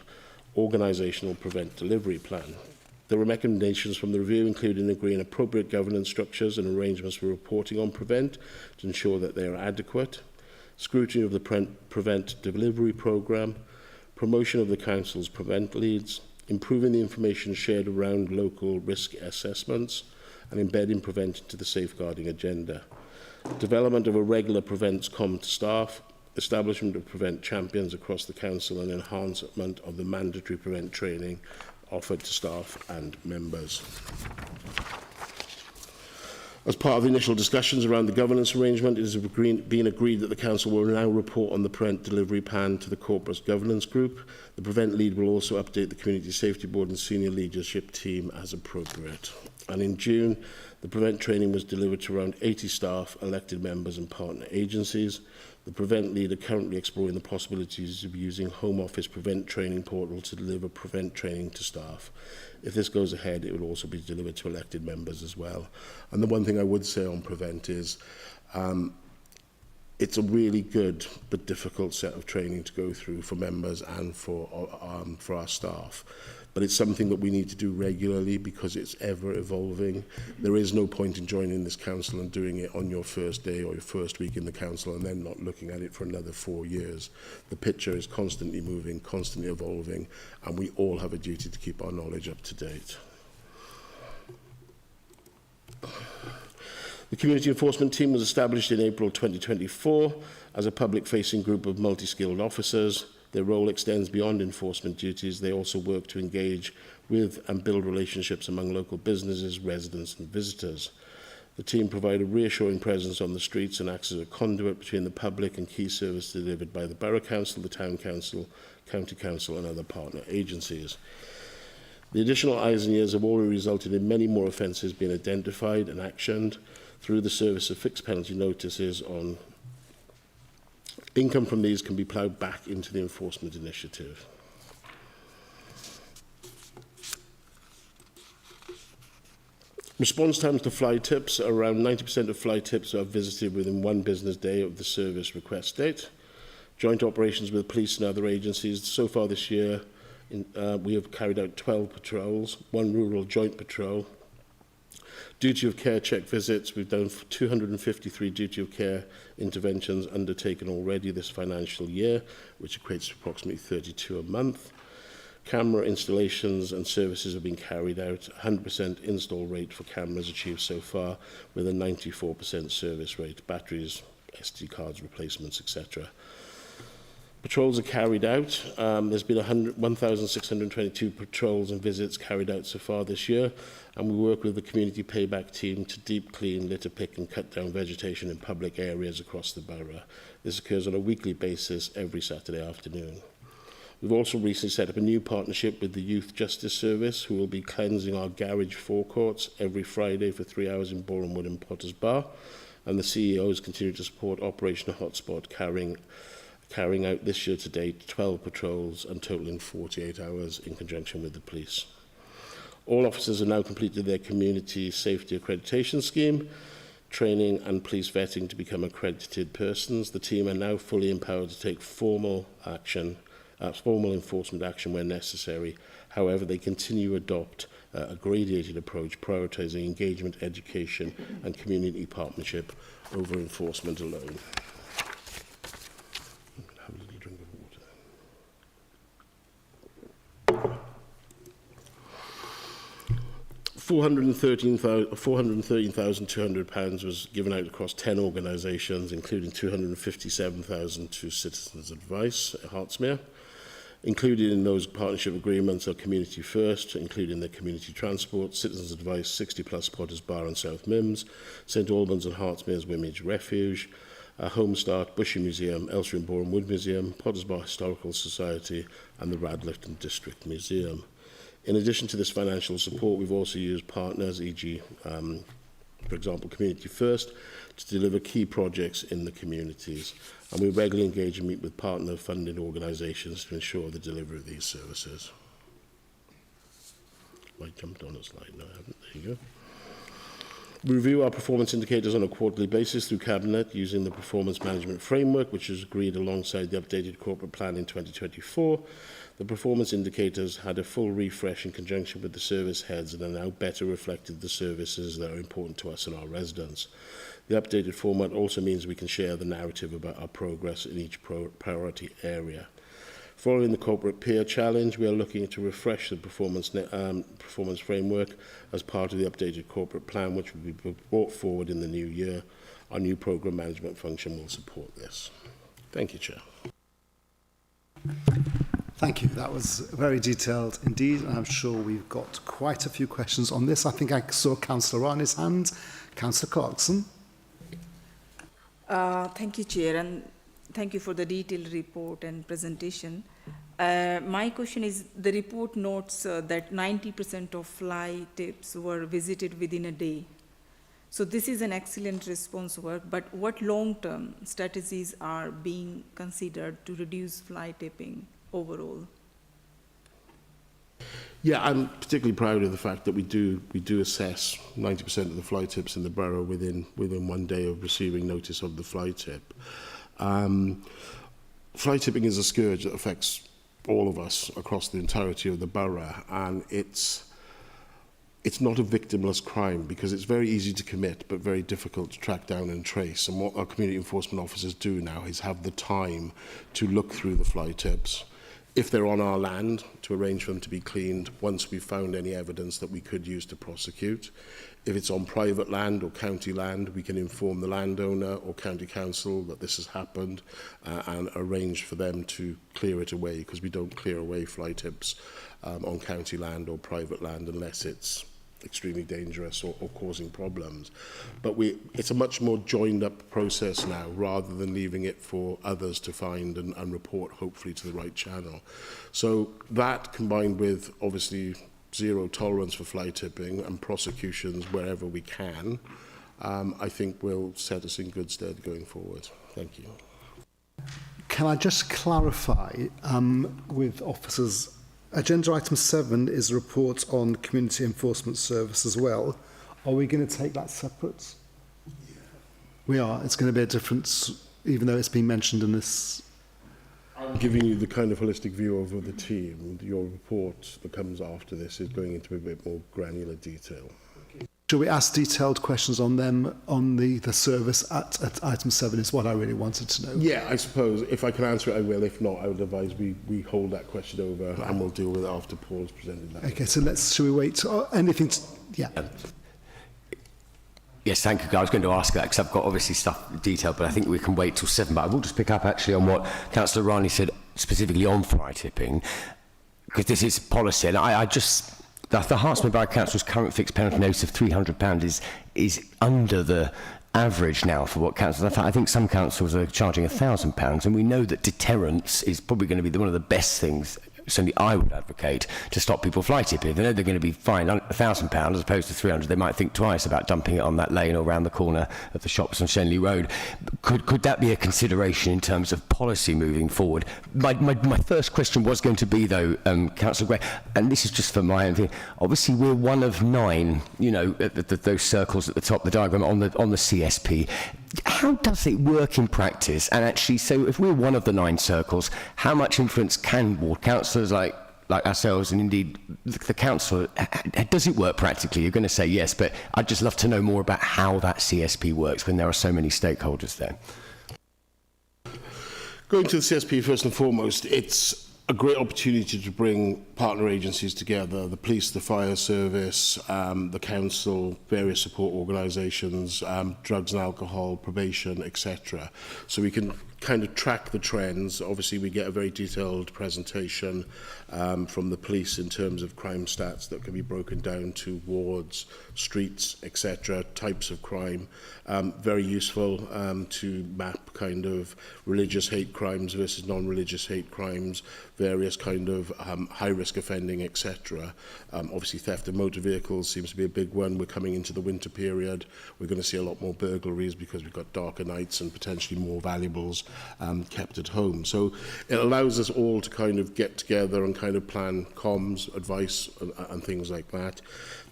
organisational Prevent delivery plan. There were recommendations from the review, including agreeing appropriate governance structures and arrangements for reporting on Prevent to ensure that they are adequate, scrutiny of the Prevent delivery programme, promotion of the Council's Prevent leads, improving the information shared around local risk assessments, and embedding Prevent into the safeguarding agenda. Development of a regular Prevent comm to staff, establishment of Prevent champions across the Council, and enhancement of the mandatory Prevent training offered to staff and members. As part of the initial discussions around the governance arrangement, it has been agreed that the Council will now report on the Prevent delivery plan to the Corporate Governance Group. The Prevent lead will also update the Community Safety Board and senior leadership team as appropriate. And in June, the Prevent training was delivered to around 80 staff, elected members and partner agencies. The Prevent lead are currently exploring the possibilities of using Home Office Prevent training portal to deliver Prevent training to staff. If this goes ahead, it will also be delivered to elected members as well. And the one thing I would say on Prevent is it's a really good but difficult set of training to go through for members and for our staff. But it's something that we need to do regularly because it's ever evolving. There is no point in joining this council and doing it on your first day or your first week in the council and then not looking at it for another 4 years. The picture is constantly moving, constantly evolving, and we all have a duty to keep our knowledge up to date. The Community Enforcement Team was established in April 2024 as a public-facing group of multi-skilled officers. Their role extends beyond enforcement duties. They also work to engage with and build relationships among local businesses, residents and visitors. The team provide a reassuring presence on the streets and acts as a conduit between the public and key services delivered by the Borough Council, the Town Council, County Council and other partner agencies. The additional eyes and ears have already resulted in many more offences being identified and actioned through the service of fixed penalty notices on income from these can be ploughed back into the enforcement initiative. Response times to fly tips. Around 90% of fly tips are visited within 1 business day of the service request date. Joint operations with police and other agencies. So far this year, we have carried out 12 patrols, 1 rural joint patrol. Duty of care check visits, we've done 253 duty of care interventions undertaken already this financial year, which equates to approximately 32 a month. Camera installations and services have been carried out. 100% install rate for cameras achieved so far, with a 94% service rate, batteries, SD cards, replacements, etc. Patrols are carried out. There's been 1,622 patrols and visits carried out so far this year, and we work with the community payback team to deep clean, litter pick and cut down vegetation in public areas across the borough. This occurs on a weekly basis every Saturday afternoon. We've also recently set up a new partnership with the Youth Justice Service, who will be cleansing our garage forecourts every Friday for 3 hours in Borehamwood and Potters Bar, and the CEOs continue to support Operation Hotspot, carrying out this year to date 12 patrols and totaling 48 hours in conjunction with the police. All officers have now completed their community safety accreditation scheme, training and police vetting to become accredited persons. The team are now fully empowered to take formal enforcement action where necessary. However, they continue to adopt a gradated approach, prioritising engagement, education and community partnership over enforcement alone. Have a little drink of water. £413,200 was given out across 10 organisations, including £257,000 to Citizens Advice at Hertsmere. Included in those partnership agreements are Community First, including their community transport, Citizens Advice, 60 Plus Potters Bar and South Mims, St Albans and Hertsmere's Women's Refuge, Home Start, Bushy Museum, Elsrie and Boreham Wood Museum, Potters Bar Historical Society and the Radlifton District Museum. In addition to this financial support, we've also used partners, e.g., for example, Community First, to deliver key projects in the communities. And we regularly engage and meet with partner-funded organisations to ensure the delivery of these services. I jumped on a slide, no, I haven't. There you go. We review our performance indicators on a quarterly basis through Cabinet using the Performance Management Framework, which was agreed alongside the updated corporate plan in 2024. The performance indicators had a full refresh in conjunction with the service heads and are now better reflected the services that are important to us and our residents. The updated format also means we can share the narrative about our progress in each priority area. Following the Corporate Peer Challenge, we are looking to refresh the performance framework as part of the updated corporate plan, which will be brought forward in the new year. Our new programme management function will support this. Thank you, Chair. Thank you. That was very detailed indeed, and I'm sure we've got quite a few questions on this. I think I saw Councillor Rani's hand. Councillor Clarkson. Thank you, Chair, and thank you for the detailed report and presentation. My question is, the report notes that 90% of fly tips were visited within a day. So this is an excellent response work, but what long-term strategies are being considered to reduce fly tipping overall? Yeah, I'm particularly proud of the fact that we do assess 90% of the fly tips in the borough within 1 day of receiving notice of the fly tip. Fly tipping is a scourge that affects all of us across the entirety of the borough, and it's not a victimless crime because it's very easy to commit but very difficult to track down and trace. And what our community enforcement officers do now is have the time to look through the fly tips, if they're on our land, to arrange for them to be cleaned once we've found any evidence that we could use to prosecute. If it's on private land or county land, we can inform the landowner or county council that this has happened and arrange for them to clear it away, because we don't clear away fly tips on county land or private land unless it's extremely dangerous or causing problems. But it's a much more joined up process now, rather than leaving it for others to find and report, hopefully to the right channel. So that, combined with obviously zero tolerance for fly tipping and prosecutions wherever we can, I think will set us in good stead going forward. Thank you. Can I just clarify with officers? Agenda item 7 is a report on community enforcement service as well. Are we going to take that separate? Yeah. We are. It's going to be a difference, even though it's been mentioned in this. I'm giving you the kind of holistic view of the team. Your report that comes after this is going into a bit more granular detail. Shall we ask detailed questions on them, on the service at item 7 is what I really wanted to know. Yeah, I suppose if I can answer it, I will. If not, I would advise we hold that question over and we'll deal with it after Paul's presented that. Okay, so shall we wait? Anything to, yeah. Yes, thank you. I was going to ask that because I've got obviously stuff detailed, but I think we can wait till 7. But I will just pick up actually on what Councillor Rani said specifically on fly tipping, because this is policy, and I just... The Hertsmere Borough Council's current fixed penalty notice of £300 is under the average now for what councils. I think some councils are charging £1,000, and we know that deterrence is probably going to be one of the best things. Certainly, I would advocate to stop people fly tipping. If they know they're going to be fined £1,000 as opposed to £300, they might think twice about dumping it on that lane or around the corner of the shops on Shenley Road. Could that be a consideration in terms of policy moving forward? My first question was going to be, though, Councillor Gray, and this is just for my own thing. Obviously, we're one of 9, you know, those circles at the top of the diagram on the CSP. How does it work in practice? And actually, so if we're one of the 9 circles, how much influence can ward councillors like ourselves, and indeed the council, does it work practically? You're going to say yes, but I'd just love to know more about how that CSP works when there are so many stakeholders there. Going to the CSP first and foremost, it's a great opportunity to bring partner agencies together, the police, the fire service, the council, various support organisations, drugs and alcohol, probation, etc. So we can kind of track the trends. Obviously, we get a very detailed presentation from the police in terms of crime stats that can be broken down to wards, streets, etc., types of crime. Very useful to map kind of religious hate crimes versus non-religious hate crimes, various kind of high-risk high-risk offending, etc. Obviously, theft of motor vehicles seems to be a big one. We're coming into the winter period. We're going to see a lot more burglaries because we've got darker nights and potentially more valuables kept at home. So it allows us all to kind of get together and kind of plan comms, advice, and things like that.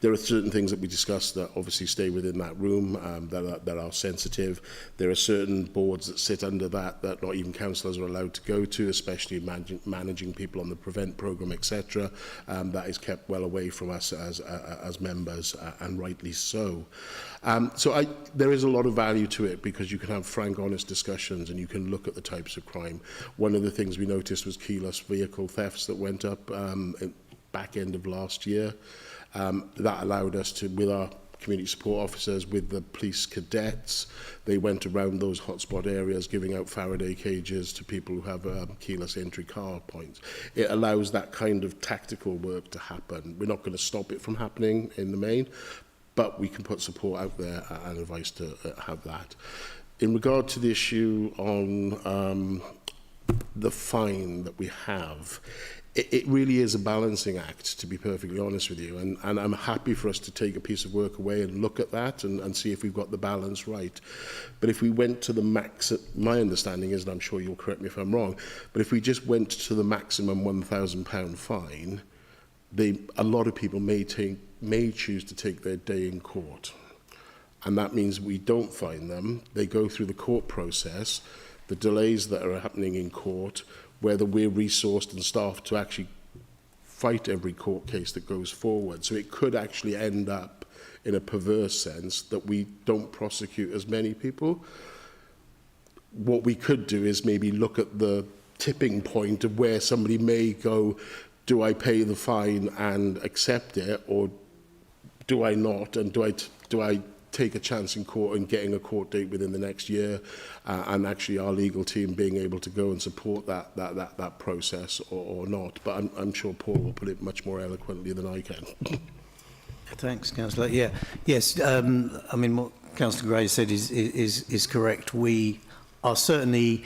There are certain things that we discussed that obviously stay within that room that are sensitive. There are certain boards that sit under that not even councillors are allowed to go to, especially managing people on the Prevent programme, etc. That is kept well away from us as members, and rightly so. There is a lot of value to it because you can have frank, honest discussions and you can look at the types of crime. One of the things we noticed was keyless vehicle thefts that went up back end of last year. That allowed us to, with our community support officers, with the police cadets, they went around those hotspot areas giving out Faraday cages to people who have keyless entry car points. It allows that kind of tactical work to happen. We're not going to stop it from happening in the main, but we can put support out there and advice to have that. In regard to the issue on the fine that we have, it really is a balancing act, to be perfectly honest with you, and I'm happy for us to take a piece of work away and look at that and see if we've got the balance right. But if we went to the max, my understanding is, and I'm sure you'll correct me if I'm wrong, but if we just went to the maximum £1,000 fine, a lot of people may choose to take their day in court. And that means we don't fine them, they go through the court process, the delays that are happening in court, whether we're resourced and staffed to actually fight every court case that goes forward. So it could actually end up in a perverse sense that we don't prosecute as many people. What we could do is maybe look at the tipping point of where somebody may go, do I pay the fine and accept it, or do I not, and do I take a chance in court and getting a court date within the next year, and actually our legal team being able to go and support that process or not. But I'm sure Paul will put it much more eloquently than I can. Thanks, Councillor. Yeah, yes. I mean, what Councillor Gray said is correct. We are certainly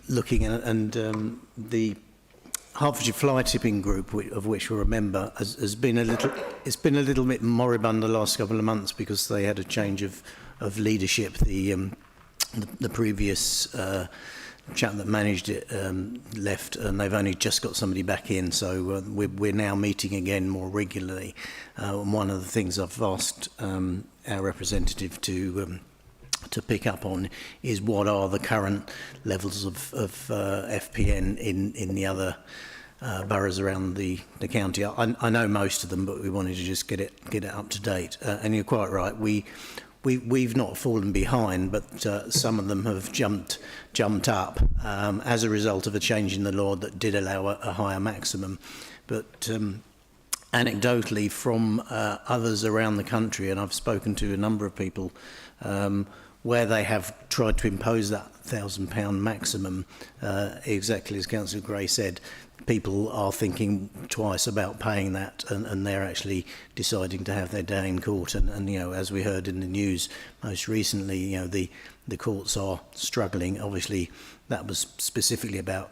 looking at, and the Hertfordshire Fly Tipping Group, of which we're a member, has been a little bit moribund the last couple of months because they had a change of leadership. The previous chap that managed it left, and they've only just got somebody back in. So we're now meeting again more regularly. And one of the things I've asked our representative to pick up on is what are the current levels of FPN in the other boroughs around the county. I know most of them, but we wanted to just get it up to date. And you're quite right. We've not fallen behind, but some of them have jumped up as a result of a change in the law that did allow a higher maximum. But anecdotally, from others around the country, and I've spoken to a number of people where they have tried to impose that £1,000 maximum, exactly as Councillor Gray said, people are thinking twice about paying that, and they're actually deciding to have their day in court. And you know, as we heard in the news most recently, you know, the courts are struggling. Obviously, that was specifically about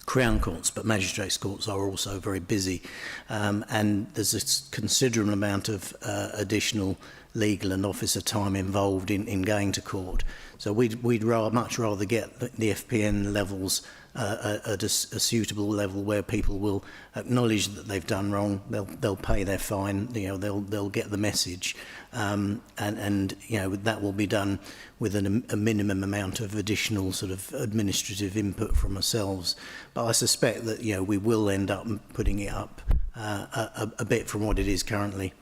Crown courts, but magistrates' courts are also very busy, and there's a considerable amount of additional legal and officer time involved in going to court. So we'd much rather get the FPN levels at a suitable level where people will acknowledge that they've done wrong. They'll pay their fine. You know, they'll get the message, and you know, that will be done with a minimum amount of additional sort of administrative input from ourselves. But I suspect that, you know, we will end up putting it up a bit from what it is currently.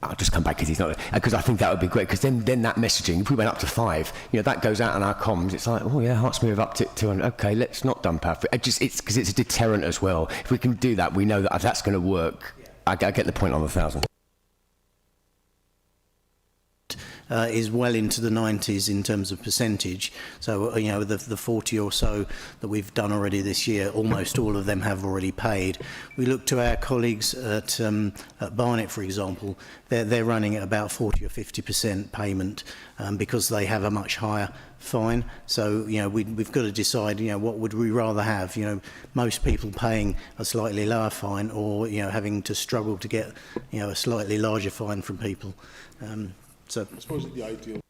I'll just come back because he's not, because I think that would be great, because then that messaging, if we went up to 5, you know, that goes out on our comms. It's like, oh yeah, Hertsmere have upped it to 200. Okay, let's not dump our. It's because it's a deterrent as well. If we can do that, we know that if that's going to work. I get the point on the 1,000. is well into the 90s in terms of percentage. So, you know, the 40 or so that we've done already this year, almost all of them have already paid. We look to our colleagues at Barnet, for example, they're running at about 40 or 50% payment because they have a much higher fine. So, you know, we've got to decide, you know, what would we rather have, you know, most people paying a slightly lower fine, or, you know, having to struggle to get, you know, a slightly larger fine from people. So I suppose the ideal.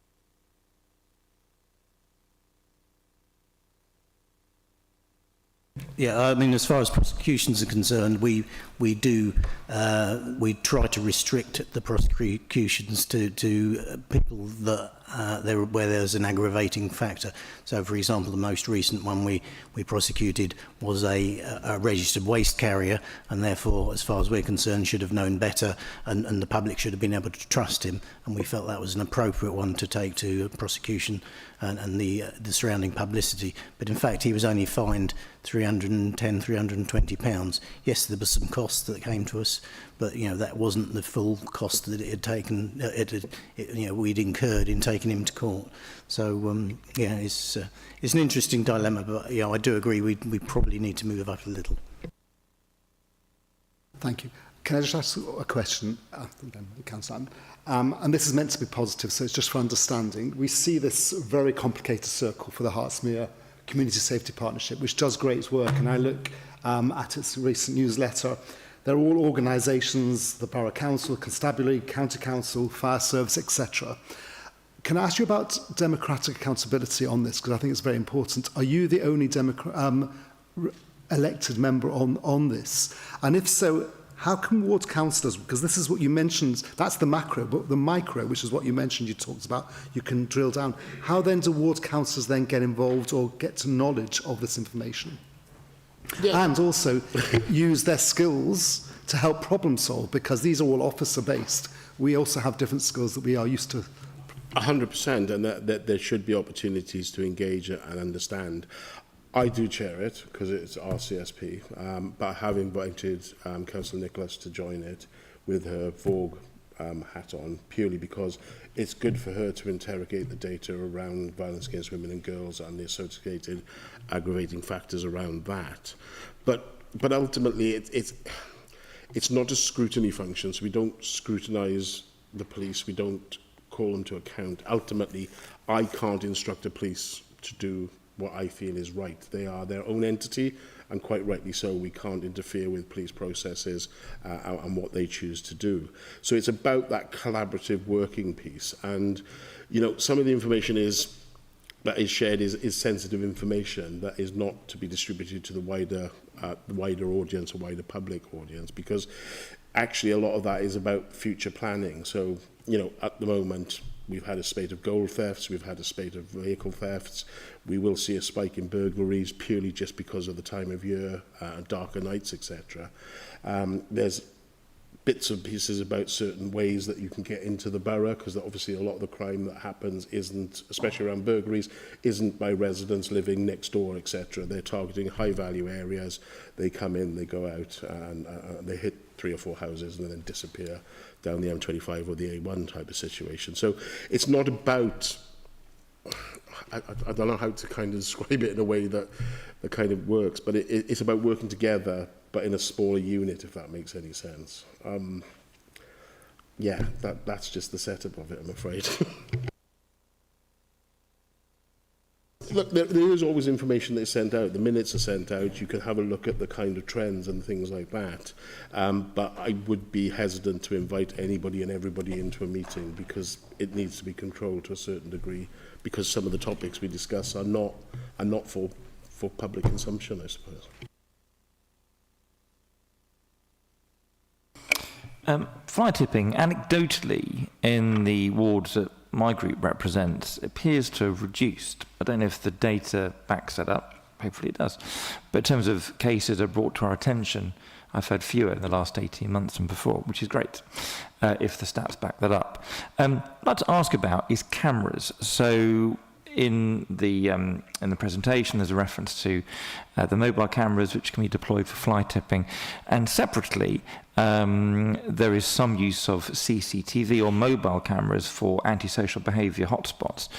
Yeah, I mean, as far as prosecutions are concerned, we try to restrict the prosecutions to people that where there's an aggravating factor. So, for example, the most recent one we prosecuted was a registered waste carrier, and therefore, as far as we're concerned, should have known better, and the public should have been able to trust him. And we felt that was an appropriate one to take to prosecution and the surrounding publicity. But in fact, he was only fined £320. Yes, there was some costs that came to us, but you know that wasn't the full cost that it had taken. You know, we'd incurred in taking him to court. So yeah, it's an interesting dilemma. But yeah, I do agree. We probably need to move up a little. Thank you. Can I just ask a question, Councillor? And this is meant to be positive, so it's just for understanding. We see this very complicated circle for the Hertsmere Community Safety Partnership, which does great work, and I look at its recent newsletter. They're all organisations, the Borough Council, Constabulary, County Council, Fire Service, etc. Can I ask you about democratic accountability on this, because I think it's very important. Are you the only elected member on this? And if so, how can ward councillors, because this is what you mentioned, that's the macro, but the micro, which is what you mentioned, you talked about, you can drill down. How then do ward councillors then get involved or get to knowledge of this information? Yeah. And also use their skills to help problem solve, because these are all officer based. We also have different skills that we are used to. 100%, and that there should be opportunities to engage and understand. I do chair it because it's RCSP, but I have invited Councillor Nicholas to join it with her Vogue hat on, purely because it's good for her to interrogate the data around violence against women and girls and the associated aggravating factors around that. But ultimately, it's not a scrutiny function, so we don't scrutinise the police, we don't call them to account. Ultimately, I can't instruct the police to do what I feel is right. They are their own entity, and quite rightly so. We can't interfere with police processes and what they choose to do. So it's about that collaborative working piece. And, you know, some of the information that is shared is sensitive information that is not to be distributed to the wider audience or wider public audience, because actually a lot of that is about future planning. So, you know, at the moment, we've had a spate of gold thefts, we've had a spate of vehicle thefts. We will see a spike in burglaries purely just because of the time of year, darker nights, etc. There's bits and pieces about certain ways that you can get into the borough, because obviously a lot of the crime that happens isn't, especially around burglaries, isn't by residents living next door, etc. They're targeting high value areas. They come in, they go out, and they hit 3 or 4 houses and then disappear down the M25 or the A1 type of situation. So it's not about, I don't know how to kind of describe it in a way that kind of works, but it's about working together, but in a smaller unit, if that makes any sense. Yeah, that's just the setup of it, I'm afraid. Look, there is always information that's sent out. The minutes are sent out. You can have a look at the kind of trends and things like that. But I would be hesitant to invite anybody and everybody into a meeting, because it needs to be controlled to a certain degree, because some of the topics we discuss are not for public consumption, I suppose. Fly tipping, anecdotally, in the wards that my group represents, appears to have reduced. I don't know if the data backs that up. Hopefully it does. But in terms of cases that are brought to our attention, I've had fewer in the last 18 months than before, which is great, if the stats back that up. What I'd like to ask about is cameras. So in the presentation, there's a reference to the mobile cameras which can be deployed for fly tipping, and separately there is some use of CCTV or mobile cameras for antisocial behaviour hotspots.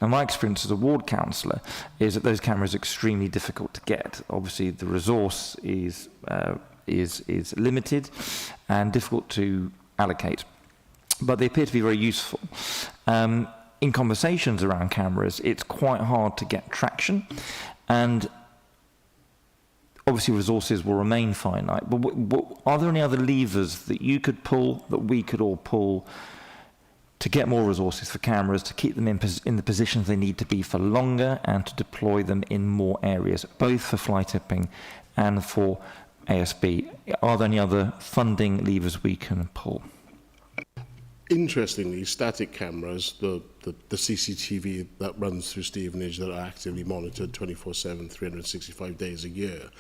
Now, my experience as a ward councillor is that those cameras are extremely difficult to get. Obviously, the resource is limited and difficult to allocate, but they appear to be very useful. In conversations around cameras, it's quite hard to get traction, and obviously resources will remain finite. But are there any other levers that you could pull, that we could all pull, to get more resources for cameras, to keep them in the positions they need to be for longer, and to deploy them in more areas, both for fly tipping and for ASB? Are there any other funding levers we can pull? Interestingly, static cameras, the CCTV that runs through Stevenage that are actively monitored 24/7, 365 days a year,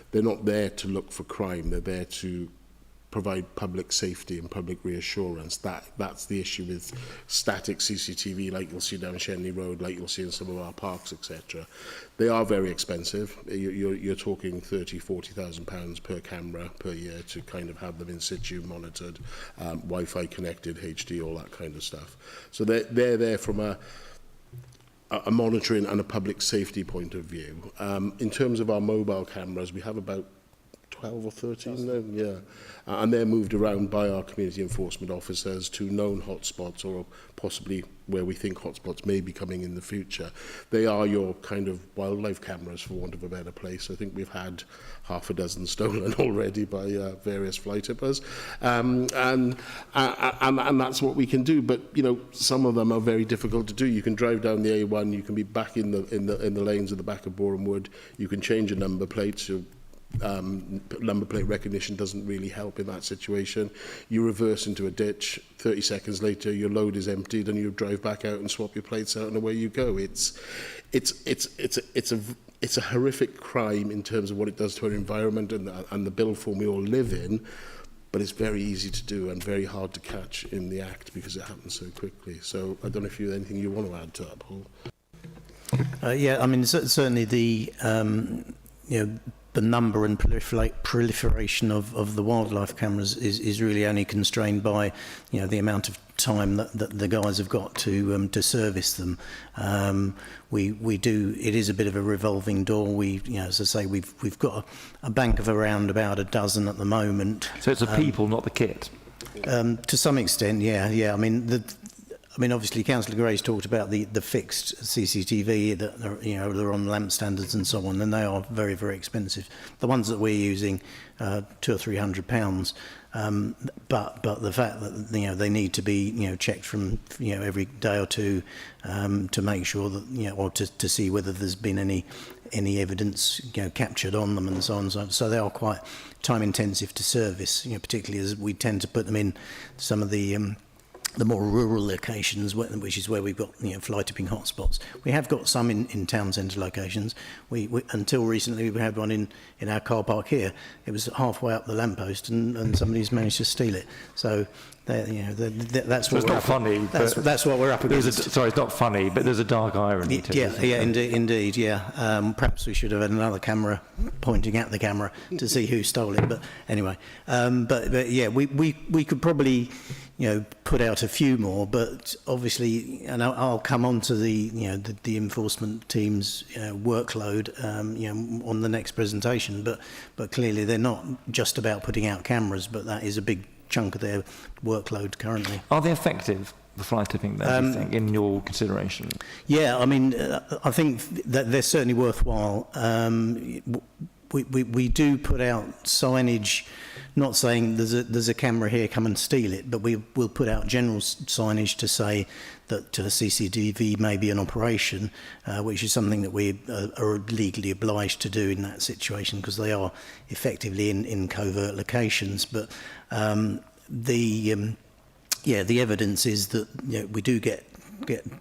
they're not there to look for crime. They're there to provide public safety and public reassurance. That's the issue with static CCTV, like you'll see down Shenley Road, like you'll see in some of our parks, etc. They are very expensive. You're talking £30,000-40,000 per camera per year to kind of have them in situ monitored, Wi-Fi connected, HD, all that kind of stuff. So they're there from a monitoring and a public safety point of view. In terms of our mobile cameras, we have about 12 or 13 now, yeah. And they're moved around by our community enforcement officers to known hotspots, or possibly where we think hotspots may be coming in the future. They are your kind of wildlife cameras, for want of a better place. I think we've had half a dozen stolen already by various fly tippers, and that's what we can do. But you know, some of them are very difficult to do. You can drive down the A1, you can be back in the lanes at the back of Boreham Wood. You can change a number plate. So number plate recognition doesn't really help in that situation. You reverse into a ditch, 30 seconds later your load is emptied and you drive back out and swap your plates out and away you go. It's a horrific crime in terms of what it does to our environment and the bill form we all live in, but it's very easy to do and very hard to catch in the act because it happens so quickly. So I don't know if you have anything you want to add to that, Paul. Yeah, I mean, certainly the the number and proliferation of the wildlife cameras is really only constrained by the amount of time that the guys have got to service them. We do, it is a bit of a revolving door. We, as I say, we've got a bank of around about a dozen at the moment. So it's the people, not the kit. To some extent, yeah. I mean, obviously, Councillor Gray's talked about the fixed CCTV that they're on lamp standards and so on, and they are very, very expensive. The ones that we're using, £200 or £300, but the fact that they need to be checked from every day or two to make sure that or to see whether there's been any evidence captured on them and so on. So they are quite time intensive to service, particularly as we tend to put them in some of the more rural locations, which is where we've got fly tipping hotspots. We have got some in town centre locations. We until recently we had one in our car park here. It was halfway up the lamppost, and somebody's managed to steal it. So that's so what it's not funny. That's what we're up against. Sorry, it's not funny, but there's a dark irony to it. Yeah, indeed. Perhaps we should have had another camera pointing at the camera to see who stole it. But anyway, but yeah, we could probably put out a few more, but obviously, and I'll come on to the enforcement team's workload on the next presentation. But clearly, they're not just about putting out cameras, but that is a big chunk of their workload currently. Are they effective, the fly tipping, do you think, in your consideration? Yeah, I mean, I think that they're certainly worthwhile. We do put out signage, not saying there's a camera here, come and steal it, but we'll put out general signage to say that CCTV may be an operation, which is something that we are legally obliged to do in that situation because they are effectively in covert locations. But the evidence is that we do get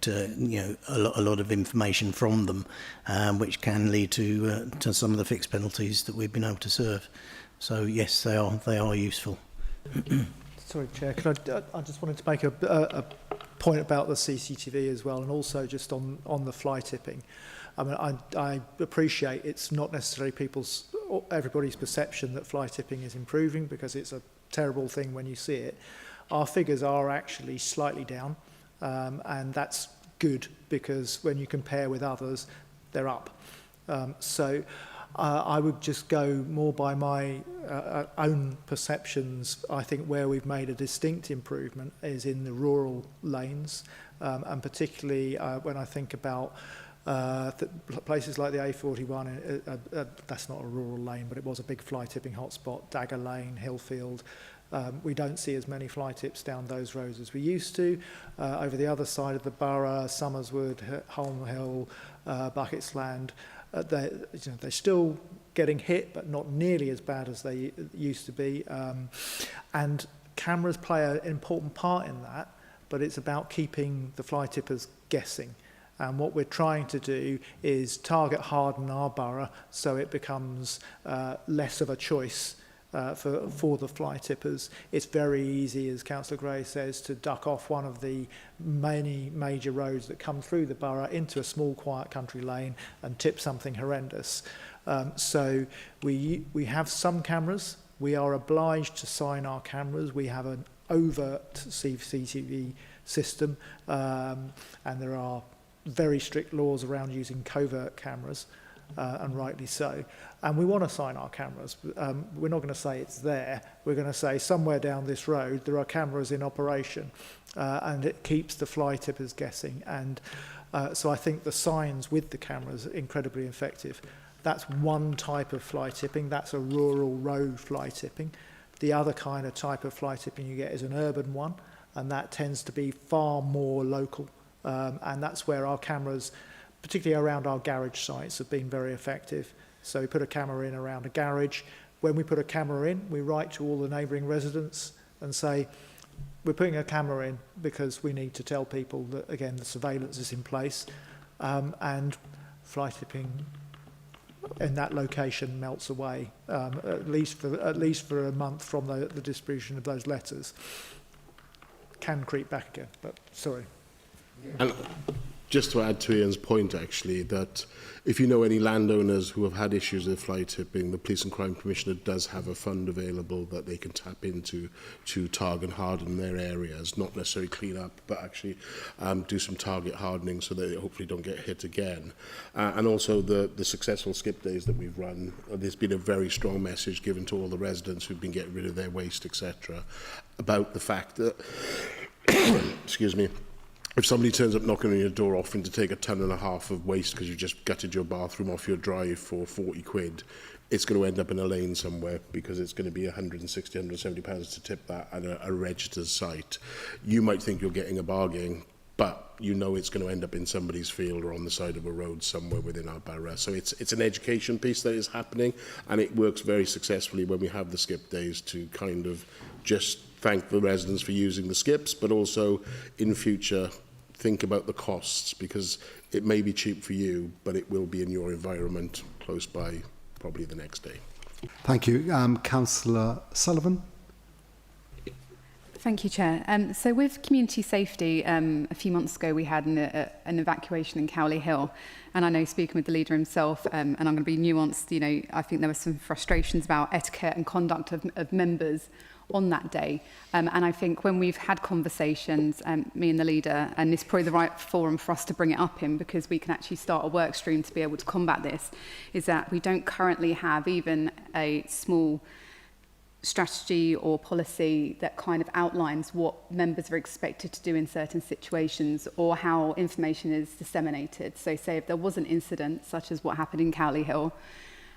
a lot of information from them, which can lead to some of the fixed penalties that we've been able to serve. So yes, they are useful. Sorry, Chair. I just wanted to make a point about the CCTV as well, and also just on the fly tipping. I mean, I appreciate it's not necessarily everybody's perception that fly tipping is improving, because it's a terrible thing when you see it. Our figures are actually slightly down, and that's good, because when you compare with others, they're up. So I would just go more by my own perceptions. I think where we've made a distinct improvement is in the rural lanes, and particularly when I think about places like the A41, that's not a rural lane, but it was a big fly tipping hotspot, Dagger Lane, Hillfield. We don't see as many fly tips down those roads as we used to. Over the other side of the borough, Somerswood, Holm Hill, Bucketsland, they're still getting hit, but not nearly as bad as they used to be. And cameras play an important part in that, but it's about keeping the fly tippers guessing. And what we're trying to do is target harden our borough so it becomes less of a choice for the fly tippers. It's very easy, as Councillor Gray says, to duck off one of the many major roads that come through the borough into a small quiet country lane and tip something horrendous. So we have some cameras. We are obliged to sign our cameras. We have an overt CCTV system, and there are very strict laws around using covert cameras, and rightly so. And we want to sign our cameras. We're not going to say it's there. We're going to say somewhere down this road there are cameras in operation, and it keeps the fly tippers guessing. And so I think the signs with the cameras are incredibly effective. That's one type of fly tipping. That's a rural road fly tipping. The other kind of type of fly tipping you get is an urban one, and that tends to be far more local. And that's where our cameras, particularly around our garage sites, have been very effective. So we put a camera in around a garage. When we put a camera in, we write to all the neighbouring residents and say, we're putting a camera in because we need to tell people that, again, the surveillance is in place, and fly tipping in that location melts away, at least for a month from the distribution of those letters. Can creep back again, but sorry. And just to add to Ian's point, actually, that if you know any landowners who have had issues with fly tipping, the Police and Crime Commissioner does have a fund available that they can tap into to target harden their areas, not necessarily clean up, but actually do some target hardening so that they hopefully don't get hit again. And also the successful skip days that we've run, there's been a very strong message given to all the residents who've been getting rid of their waste, etc., about the fact that, excuse me, if somebody turns up knocking on your door offering to take 1.5 tons of waste because you just gutted your bathroom off your drive for 40 quid, it's going to end up in a lane somewhere because it's going to be 160, 170 pounds to tip that at a registered site. You might think you're getting a bargain, but you know it's going to end up in somebody's field or on the side of a road somewhere within our borough. So it's an education piece that is happening, and it works very successfully when we have the skip days to kind of just thank the residents for using the skips, but also in future think about the costs, because it may be cheap for you, but it will be in your environment close by probably the next day. Thank you. Councillor Sullivan. Thank you, Chair. So with community safety, a few months ago we had an evacuation in Cowley Hill, and I know, speaking with the leader himself, and I'm going to be nuanced, you know, I think there were some frustrations about etiquette and conduct of members on that day. And I think when we've had conversations, me and the leader, and this is probably the right forum for us to bring it up in, because we can actually start a work stream to be able to combat this, is that we don't currently have even a small strategy or policy that kind of outlines what members are expected to do in certain situations, or how information is disseminated. So say if there was an incident such as what happened in Cowley Hill,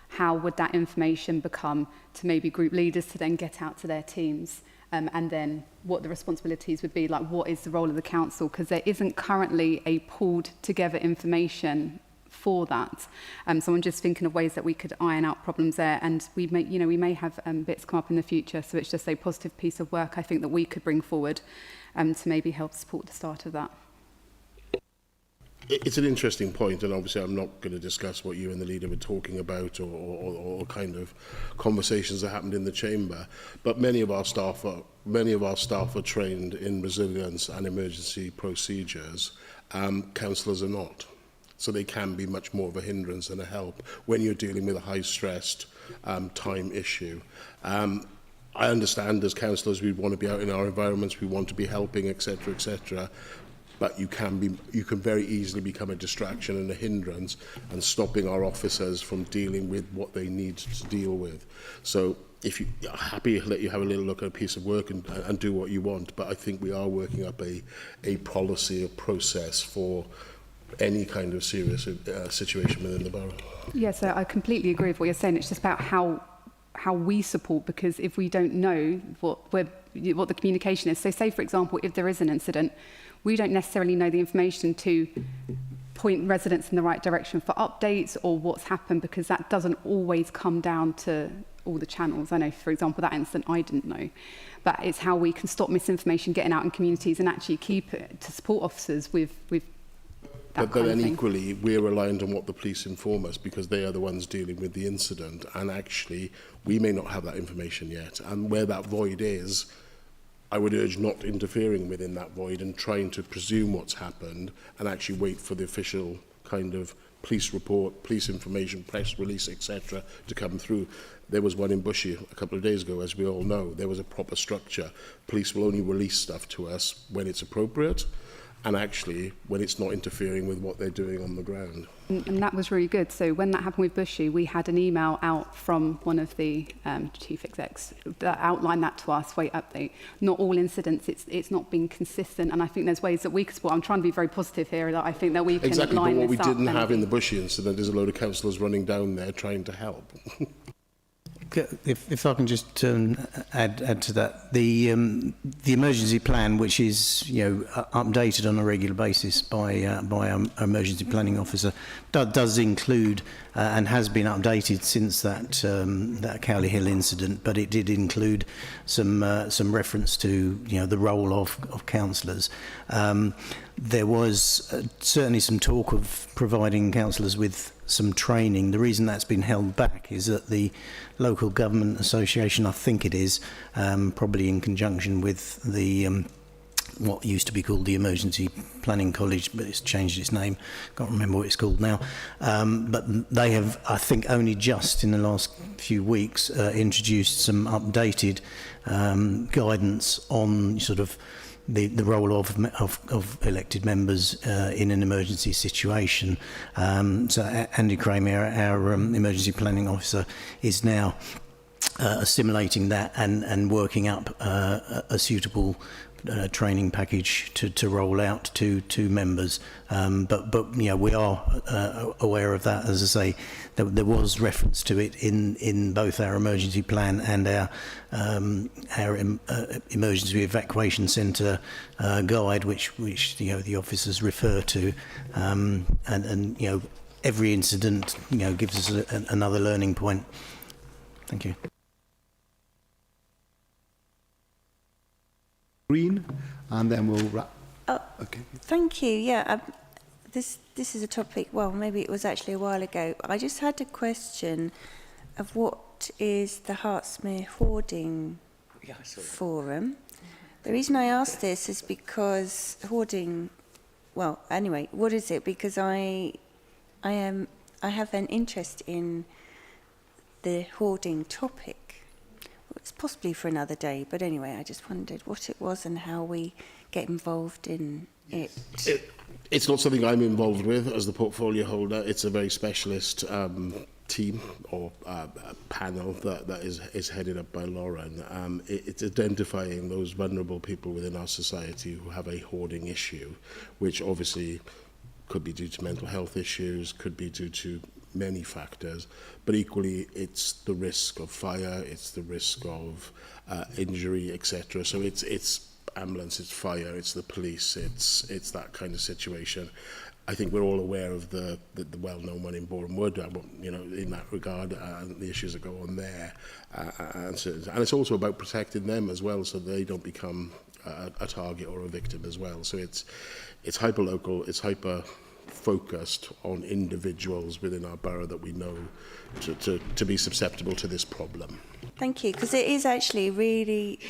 how would that information become to maybe group leaders to then get out to their teams, and then what the responsibilities would be, like what is the role of the council, because there isn't currently a pulled together information for that. So I'm just thinking of ways that we could iron out problems there, and we may have bits come up in the future, so it's just a positive piece of work I think that we could bring forward to maybe help support the start of that. It's an interesting point, and obviously I'm not going to discuss what you and the leader were talking about or kind of conversations that happened in the chamber. But many of our staff are trained in resilience and emergency procedures. Councillors are not, so they can be much more of a hindrance than a help when you're dealing with a high-stressed time issue. I understand as councillors we want to be out in our environments, we want to be helping, etc., etc. But you can very easily become a distraction and a hindrance and stopping our officers from dealing with what they need to deal with. So if you are happy to let you have a little look at a piece of work and do what you want, but I think we are working up a policy, a process for any kind of serious situation within the borough. Yes, I completely agree with what you're saying. It's just about how we support, because if we don't know what the communication is. So say, for example, if there is an incident, we don't necessarily know the information to point residents in the right direction for updates or what's happened, because that doesn't always come down to all the channels. I know, for example, that incident I didn't know. But it's how we can stop misinformation getting out in communities and actually keep it to support officers with that But then equally, we're reliant on what the police inform us, because they are the ones dealing with the incident. And actually, we may not have that information yet. And where that void is, I would urge not interfering within that void and trying to presume what's happened and actually wait for the official kind of police report, police information, press release, etc. to come through. There was one in Bushy a couple of days ago, as we all know. There was a proper structure. Police will only release stuff to us when it's appropriate, and actually when it's not interfering with what they're doing on the ground. And that was really good. So when that happened with Bushy, we had an email out from one of the chief execs that outlined that to us, wait, update. Not all incidents, it's not been consistent, and I think there's ways that we can support. I'm trying to be very positive here, that I think that we can exactly, line but what we this up didn't have in the Bushy incident is a load of councillors running down there trying to help. If I can just add to that, the emergency plan, which is updated on a regular basis by our emergency planning officer, does include and has been updated since that Cowley Hill incident. But it did include some reference to the role of councillors. There was certainly some talk of providing councillors with some training. The reason that's been held back is that the local government association, I think it is, probably in conjunction with the what used to be called the Emergency Planning College, but it's changed its name. Can't remember what it's called now. But they have, I think, only just in the last few weeks introduced some updated guidance on sort of the role of elected members in an emergency situation. So Andy Kramer, our emergency planning officer, is now assimilating that and working up a suitable training package to roll out to members. But we are aware of that. As I say, there was reference to it in both our emergency plan and our emergency evacuation centre guide, which the officers refer to, and every incident gives us another learning point. Thank you. Green, and then we'll wrap. Okay. Thank you. Yeah, this is a topic. Well, maybe it was actually a while ago. I just had a question of what is the Hertsmere Hoarding Forum. The reason I asked this is because hoarding. Well, anyway, what is it? Because I have an interest in the hoarding topic. It's possibly for another day, but anyway, I just wondered what it was and how we get involved in it. It's not something I'm involved with as the portfolio holder. It's a very specialist team or panel that is headed up by Lauren. It's identifying those vulnerable people within our society who have a hoarding issue, which obviously could be due to mental health issues, could be due to many factors, but equally it's the risk of fire, it's the risk of injury, etc. So it's ambulance, it's fire, it's the police, it's that kind of situation. I think we're all aware of the well-known one in Boreham Wood, in that regard, and the issues that go on there, and it's also about protecting them as well, so they don't become a target or a victim as well. So it's hyper local, it's hyper focused on individuals within our borough that we know to be susceptible to this problem. Thank you, because it is actually really,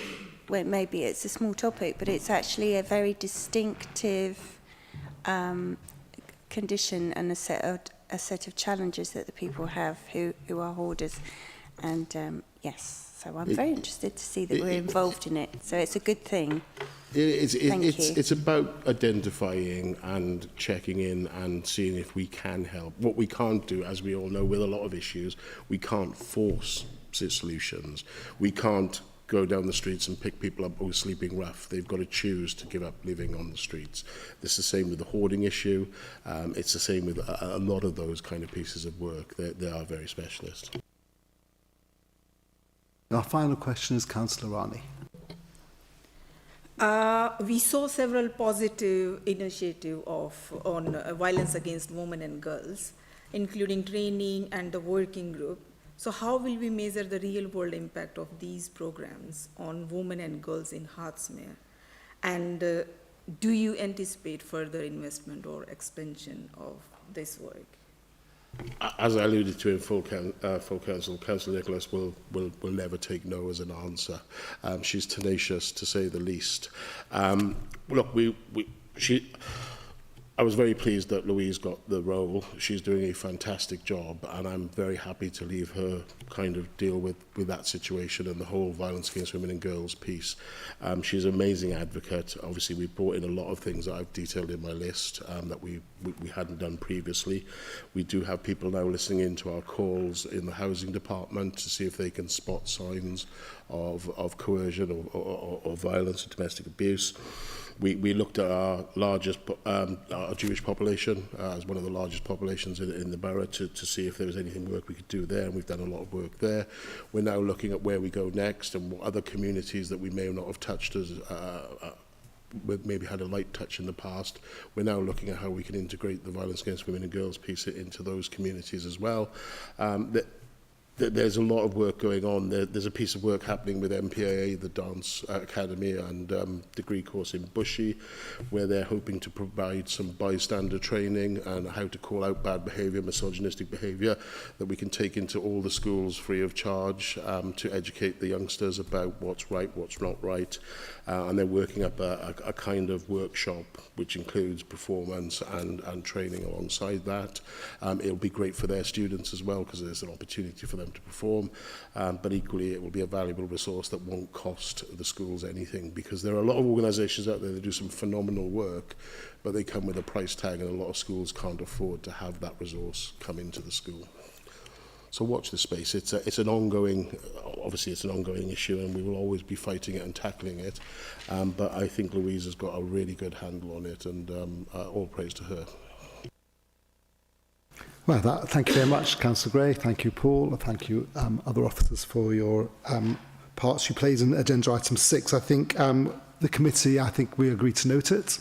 well, maybe it's a small topic, but it's actually a very distinctive condition and a set of challenges that the people have who are hoarders. And yes, so I'm very interested to see that we're involved in it. So it's a good thing. It's about identifying and checking in and seeing if we can help. What we can't do, as we all know, with a lot of issues, we can't force solutions. We can't go down the streets and pick people up who are sleeping rough. They've got to choose to give up living on the streets. This is the same with the hoarding issue. It's the same with a lot of those kind of pieces of work. They are very specialist. Our final question is Councillor Rani. We saw several positive initiatives on violence against women and girls, including training and the working group. So how will we measure the real-world impact of these programs on women and girls in Hertsmere? And do you anticipate further investment or expansion of this work? As I alluded to in full council, Councillor Nicholas will never take no as an answer. She's tenacious, to say the least. Look, I was very pleased that Louise got the role. She's doing a fantastic job, and I'm very happy to leave her kind of deal with that situation and the whole violence against women and girls piece. She's an amazing advocate. Obviously, we brought in a lot of things that I've detailed in my list that we hadn't done previously. We do have people now listening into our calls in the housing department to see if they can spot signs of coercion or violence and domestic abuse. We looked at our largest, our Jewish population as one of the largest populations in the borough to see if there was anything work we could do there, and we've done a lot of work there. We're now looking at where we go next and what other communities that we may not have touched as maybe had a light touch in the past. We're now looking at how we can integrate the violence against women and girls piece into those communities as well. There's a lot of work going on. There's a piece of work happening with MPAA, the Dance Academy and degree course in Bushy, where they're hoping to provide some bystander training and how to call out bad behaviour, misogynistic behaviour, that we can take into all the schools free of charge to educate the youngsters about what's right, what's not right. And they're working up a kind of workshop which includes performance and training alongside that. It'll be great for their students as well, because there's an opportunity for them to perform, but equally it will be a valuable resource that won't cost the schools anything, because there are a lot of organisations out there that do some phenomenal work, but they come with a price tag, and a lot of schools can't afford to have that resource come into the school. So watch the space. It's an ongoing, obviously it's an ongoing issue, and we will always be fighting it and tackling it, but I think Louise has got a really good handle on it, and all praise to her. Well, thank you very much, Councillor Gray. Thank you, Paul. And thank you, other officers, for your parts you played in agenda item 6. I think the committee, we agree to note it.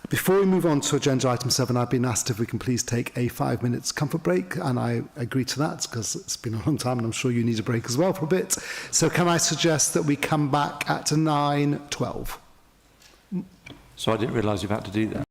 Before we move on to agenda item 7, I've been asked if we can please take a 5 minutes comfort break, and I agree to that because it's been a long time and I'm sure you need a break as well for a bit. So can I suggest that we come back at 9:12? So I didn't realise you had to do that.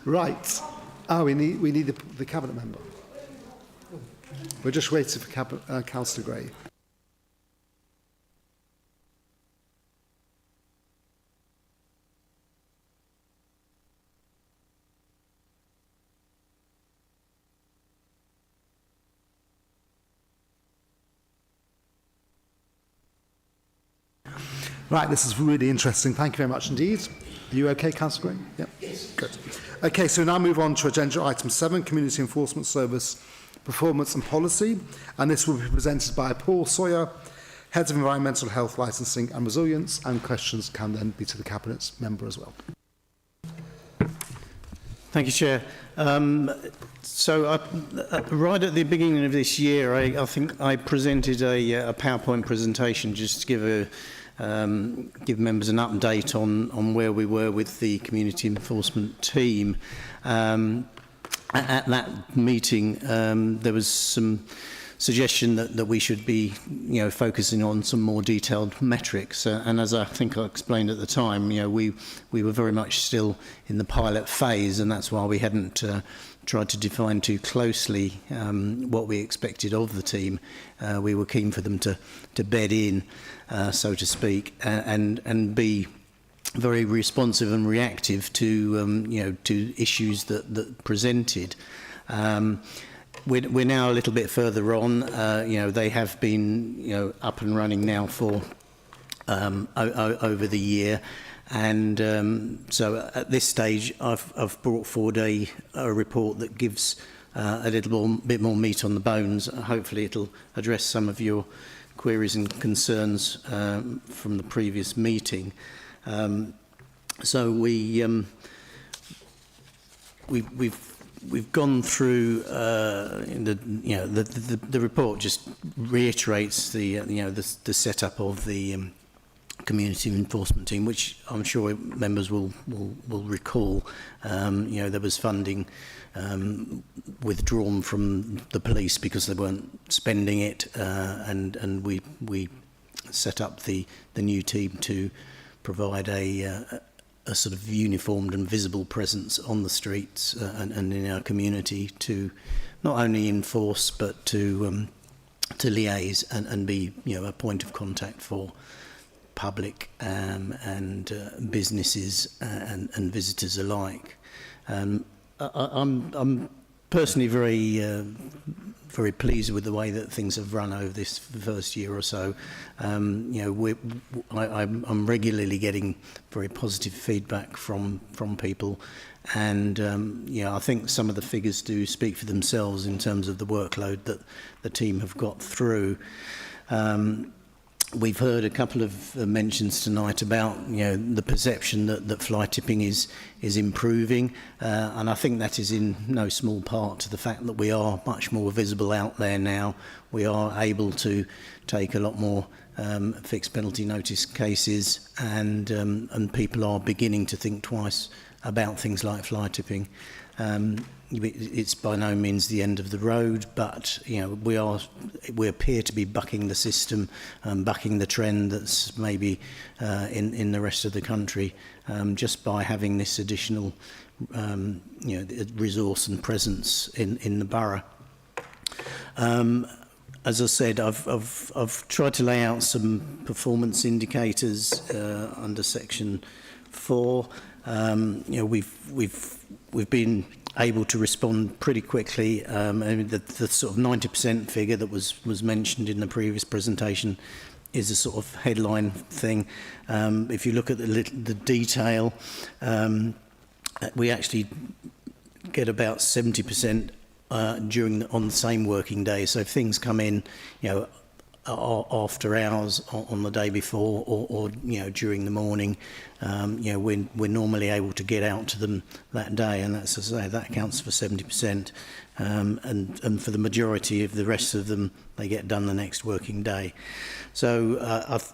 Right. Oh, we need the cabinet member. We're just waiting for Councillor Gray. Right, this is really interesting. Thank you very much indeed. Are you okay, Councillor Gray? Yep. Yes. Good. Okay, so now move on to agenda item 7, Community Enforcement Service Performance and Policy. And this will be presented by Paul Sawyer, Head of Environmental Health, Licensing and Resilience, and questions can then be to the Cabinet member as well. Thank you, Chair. Right at the beginning of this year, I think I presented a PowerPoint presentation just to give members an update on where we were with the community enforcement team. At that meeting, there was some suggestion that we should be, focusing on some more detailed metrics. And as I think I explained at the time, we were very much still in the pilot phase, and that's why we hadn't tried to define too closely what we expected of the team. We were keen for them to bed in, so to speak, and be very responsive and reactive to to issues that presented. We're now a little bit further on. They have been up and running now for over the year, and so at this stage I've brought forward a report that gives a bit more meat on the bones. Hopefully it'll address some of your queries and concerns from the previous meeting. So we've gone through the report just reiterates the setup of the community enforcement team, which I'm sure members will recall. There was funding withdrawn from the police because they weren't spending it, and we set up the new team to provide a sort of uniformed and visible presence on the streets and in our community to not only enforce but to liaise and be a point of contact for public and businesses and visitors alike. I'm personally very pleased with the way that things have run over this first year or so. I'm regularly getting very positive feedback from people, and I think some of the figures do speak for themselves in terms of the workload that the team have got through. We've heard a couple of mentions tonight about the perception that fly tipping is improving, and I think that is in no small part to the fact that we are much more visible out there now. We are able to take a lot more fixed penalty notice cases, and people are beginning to think twice about things like fly tipping. It's by no means the end of the road, but we appear to be bucking the system, bucking the trend that's maybe in the rest of the country, just by having this additional resource and presence in the borough. As I said, I've tried to lay out some performance indicators under section 4. We've been able to respond pretty quickly. The sort of 90% figure that was mentioned in the previous presentation is a sort of headline thing. If you look at the detail, we actually get about 70% on the same working day. So if things come in, after hours on the day before or during the morning, we're normally able to get out to them that day, and that's, as I say, that accounts for 70%, and for the majority of the rest of them, they get done the next working day. So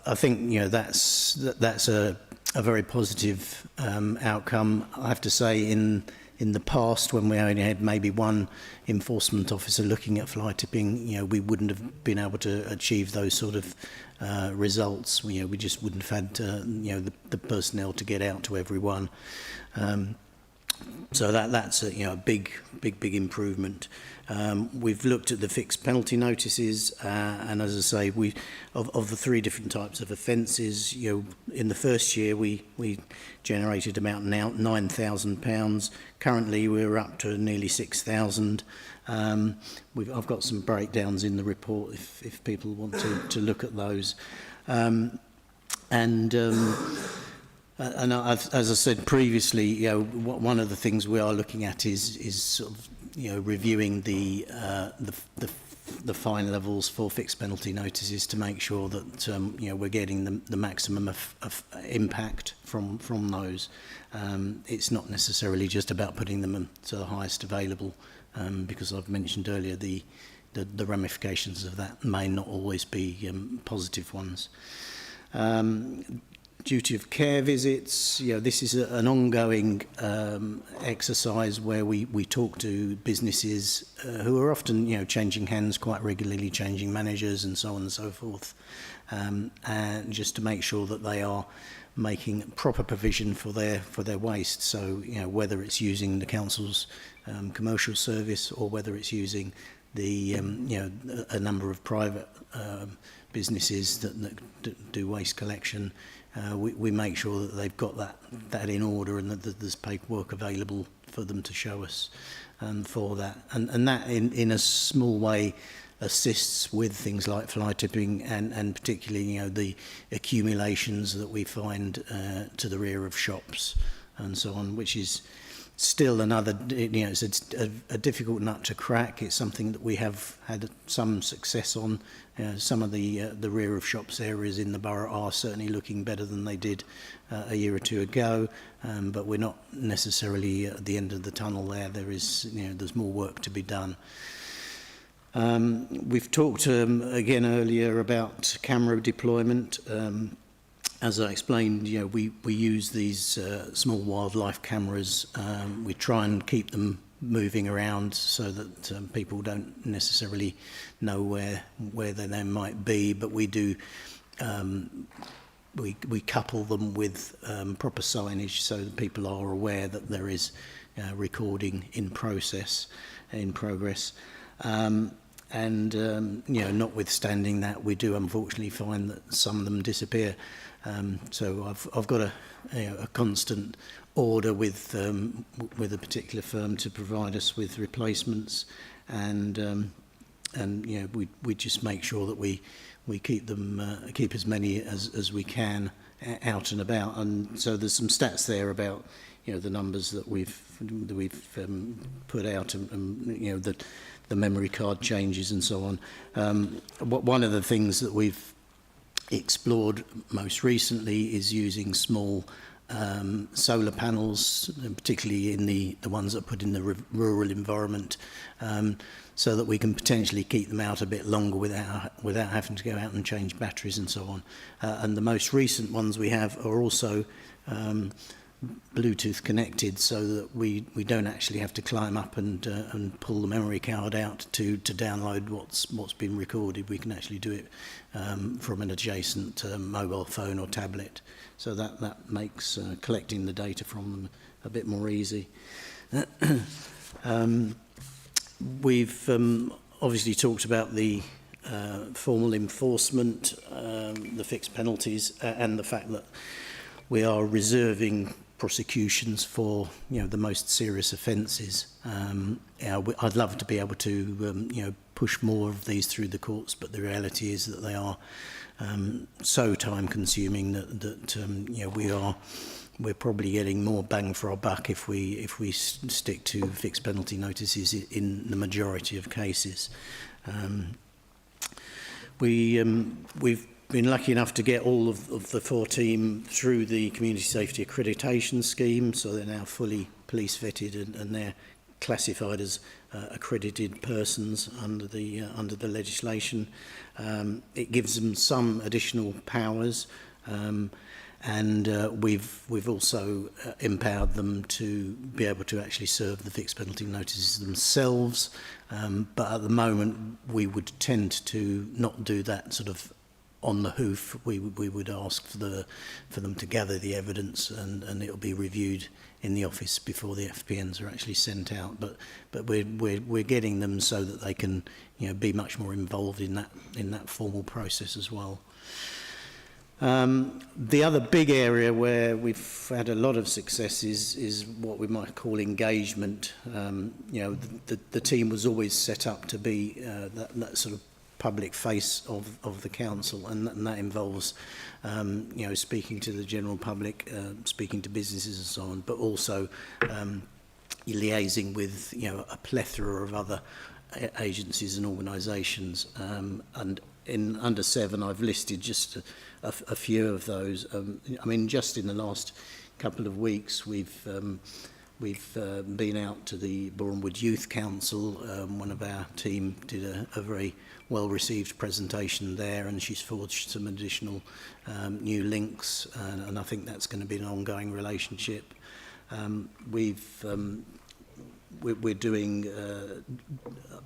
I think that's a very positive outcome. I have to say, in the past, when we only had maybe one enforcement officer looking at fly tipping, we wouldn't have been able to achieve those sort of results. We just wouldn't have had the personnel to get out to everyone. So that's a big improvement. We've looked at the fixed penalty notices, and as I say, of the 3 different types of offences, in the first year we generated about £9,000. Currently, we're up to nearly 6,000. I've got some breakdowns in the report if people want to look at those, and as I said previously, one of the things we are looking at is sort of, reviewing the fine levels for fixed penalty notices to make sure that we're getting the maximum of impact from those. It's not necessarily just about putting them to the highest available, because I've mentioned earlier the ramifications of that may not always be positive ones. Duty of care visits, this is an ongoing exercise where we talk to businesses who are often, changing hands quite regularly, changing managers and so on and so forth, and just to make sure that they are making proper provision for their waste. So, whether it's using the council's commercial service or whether it's using the a number of private businesses that do waste collection. We make sure that they've got that in order and that there's paperwork available for them to show us for that. And that in a small way assists with things like fly tipping and particularly, the accumulations that we find to the rear of shops and so on, which is still another, it's a difficult nut to crack. It's something that we have had some success on. Some of the rear of shops areas in the borough are certainly looking better than they did a year or two ago, but we're not necessarily at the end of the tunnel there. There is, there's more work to be done. We've talked again earlier about camera deployment. As I explained, we use these small wildlife cameras. We try and keep them moving around so that people don't necessarily know where they might be, but we do we couple them with proper signage so that people are aware that there is recording in progress. Notwithstanding that, we do unfortunately find that some of them disappear. So I've got a constant order with a particular firm to provide us with replacements, and we just make sure that we keep as many as we can out and about. And so there's some stats there about the numbers that we've put out, and the memory card changes and so on. One of the things that we've explored most recently is using small solar panels, particularly in the ones that are put in the rural environment, so that we can potentially keep them out a bit longer without having to go out and change batteries and so on. And the most recent ones we have are also Bluetooth connected, so that we don't actually have to climb up and pull the memory card out to download what's been recorded. We can actually do it from an adjacent mobile phone or tablet, so that makes collecting the data from them a bit more easy. We've obviously talked about the formal enforcement, the fixed penalties, and the fact that we are reserving prosecutions for the most serious offences. I'd love to be able to push more of these through the courts, but the reality is that they are so time consuming that we're probably getting more bang for our buck if we stick to fixed penalty notices in the majority of cases. We've been lucky enough to get all of the 4 team through the Community Safety Accreditation Scheme, so they're now fully police vetted and they're classified as accredited persons under the legislation. It gives them some additional powers, and we've also empowered them to be able to actually serve the fixed penalty notices themselves. But at the moment, we would tend to not do that sort of on the hoof, we would ask for them to gather the evidence, and it'll be reviewed in the office before the FPNs are actually sent out. But we're getting them so that they can, you know, be much more involved in that formal process as well. The other big area where we've had a lot of success is what we might call engagement. You know, the team was always set up to be that sort of public face of the council, and that involves you know, speaking to the general public, speaking to businesses and so on, but also liaising with, you know, a plethora of other agencies and organisations. And in under 7, I've listed just a few of those. I mean, just in the last couple of weeks, we've been out to the Bournemouth Youth Council. One of our team did a very well-received presentation there, and she's forged some additional new links, and I think that's going to be an ongoing relationship. We're doing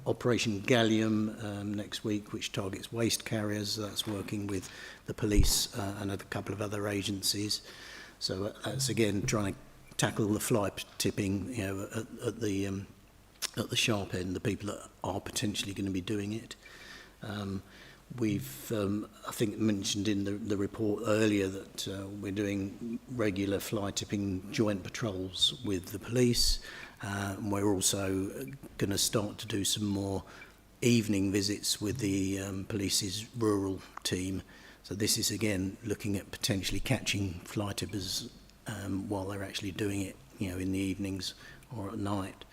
Operation Gallium next week, which targets waste carriers. That's working with the police and a couple of other agencies. So that's again trying to tackle the fly tipping, you know, at the sharp end, the people that are potentially going to be doing it. We've, I think, mentioned in the report earlier that we're doing regular fly tipping joint patrols with the police. We're also going to start to do some more evening visits with the police's rural team. So this is again looking at potentially catching fly tippers while they're actually doing it, you know, in the evenings or at night,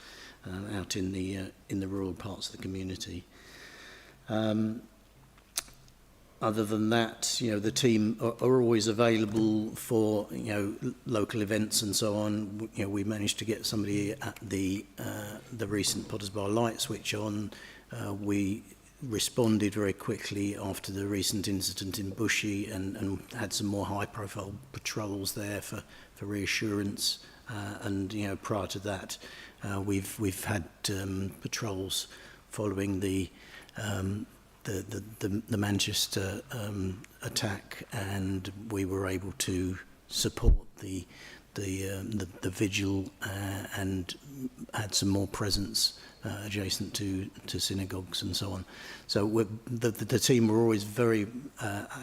out in the rural parts of the community. Other than that, you know, the team are always available for, you know, local events and so on. You know, we managed to get somebody at the recent Potters Bar light switch on. We responded very quickly after the recent incident in Bushy and had some more high-profile patrols there for reassurance. And you know, prior to that, we've had patrols following the Manchester attack, and we were able to support the vigil and had some more presence adjacent to synagogues and so on. So the team were always very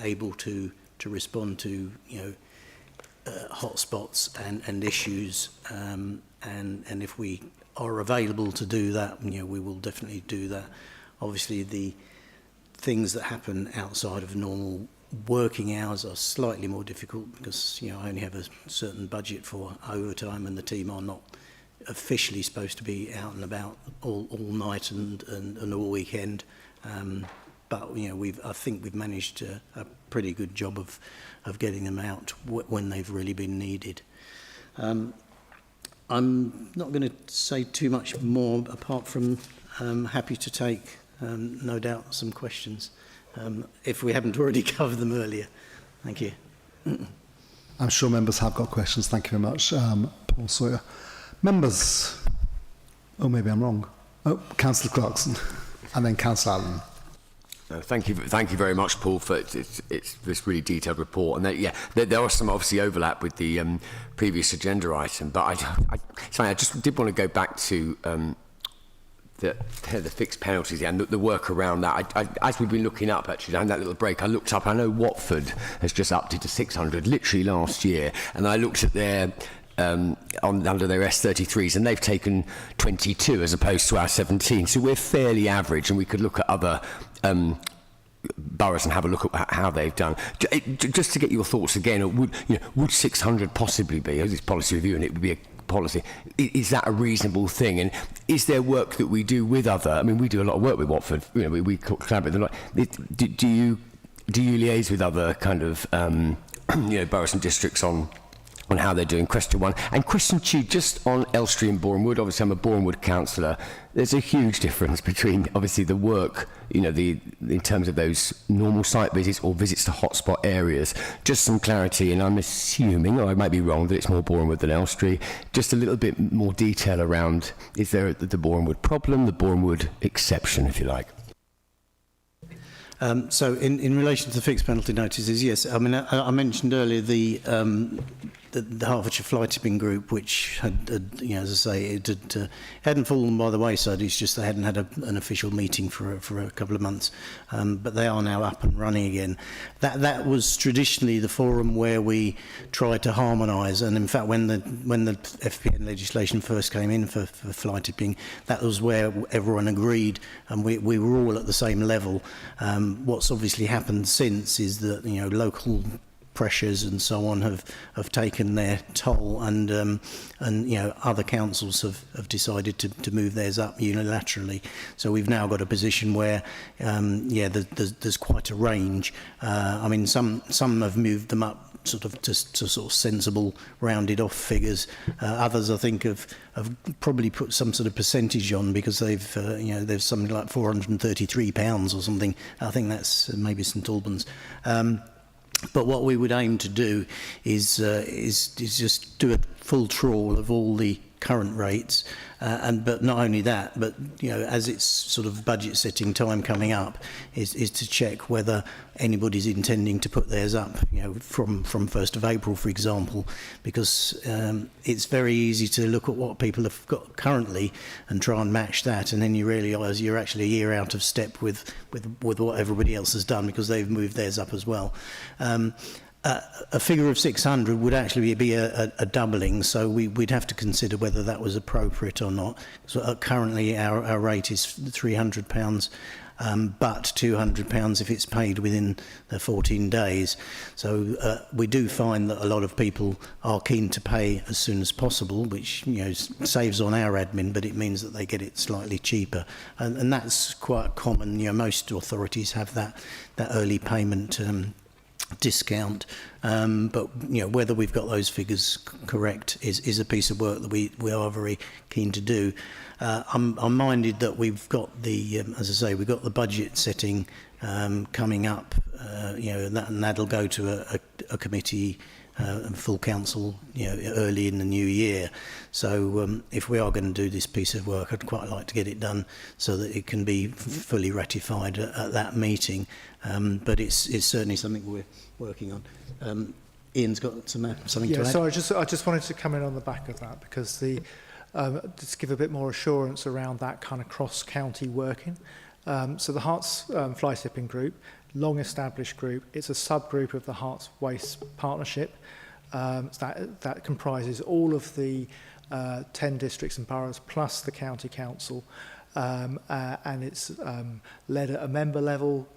able to respond to, you know, hotspots and issues, and if we are available to do that, you know, we will definitely do that. Obviously, the things that happen outside of normal working hours are slightly more difficult because, you know, I only have a certain budget for overtime, and the team are not officially supposed to be out and about all night and all weekend. But you know, I think we've managed a pretty good job of getting them out when they've really been needed. I'm not going to say too much more apart from happy to take no doubt some questions if we haven't already covered them earlier. Thank you. I'm sure members have got questions. Thank you very much, Paul Sawyer. Members, oh, maybe I'm wrong. Oh, Councillor Clarkson, and then Councillor Allen. Thank you very much, Paul, for it's this really detailed report. And there was some obviously overlap with the previous agenda item, but I just did want to go back to the fixed penalties and the work around that. As we've been looking up, actually, down that little break, I looked up. I know Watford has just upped it to 600, literally last year, and I looked at their under their S33s, and they've taken 22 as opposed to our 17. So we're fairly average, and we could look at other boroughs and have a look at how they've done. Just to get your thoughts again, would 600 possibly be, as this policy review, and it would be a policy, is that a reasonable thing? And is there work that we do with other, I mean, we do a lot of work with Watford, you know, we collaborate a lot. Do you liaise with other kind of you know, boroughs and districts on how they're doing? Question one. And question two, just on Elstree and Bournemouth. Obviously, I'm a Bournemouth councillor. There's a huge difference between, obviously, the work, you know, in terms of those normal site visits or visits to hotspot areas. Just some clarity, and I'm assuming, or I might be wrong, that it's more Bournemouth than Elstree. Just a little bit more detail around, is there the Bournemouth problem, the Bournemouth exception, if you like? So in relation to the fixed penalty notices, yes, I mean, I mentioned earlier the Hertfordshire fly tipping group, which had you know, as I say, it hadn't fallen by the wayside. It's just they hadn't had an official meeting for a couple of months, but they are now up and running again. That was traditionally the forum where we tried to harmonise, and in fact, when the FPN legislation first came in for fly tipping, that was where everyone agreed, and we were all at the same level. What's obviously happened since is that, you know, local pressures and so on have taken their toll, and you know, other councils have decided to move theirs up unilaterally. So we've now got a position where yeah, there's quite a range. I mean, some have moved them up sort of to sort of sensible rounded off figures. Others I think have probably put some sort of percentage on, because they've you know, there's something like £433 or something. I think that's maybe St Albans. But what we would aim to do is just do a full trawl of all the current rates, but not only that, but you know, as it's sort of budget setting time coming up, is to check whether anybody's intending to put theirs up, you know, from 1st of April, for example, because it's very easy to look at what people have got currently and try and match that, and then you realise you're actually a year out of step with what everybody else has done, because they've moved theirs up as well. A figure of 600 would actually be a doubling, so we'd have to consider whether that was appropriate or not. So currently our rate is £300, but £200 if it's paid within the 14 days. So we do find that a lot of people are keen to pay as soon as possible, which, you know, saves on our admin, but it means that they get it slightly cheaper, and that's quite common. You know, most authorities have that early payment discount, but you know, whether we've got those figures correct is a piece of work that we are very keen to do. I'm minded that we've got the as I say, we've got the budget setting coming up, you know, and that'll go to a committee and full council, you know, early in the new year. So if we are going to do this piece of work, I'd quite like to get it done so that it can be fully ratified at that meeting. But it's certainly something we're working on. Ian's got something to add. So I just wanted to come in on the back of that, because just give a bit more assurance around that kind of cross-county working. So the Herts Fly Tipping Group, long-established group, it's a subgroup of the Herts Waste Partnership. That comprises all of the 10 districts and boroughs plus the county council, and it's led at a member level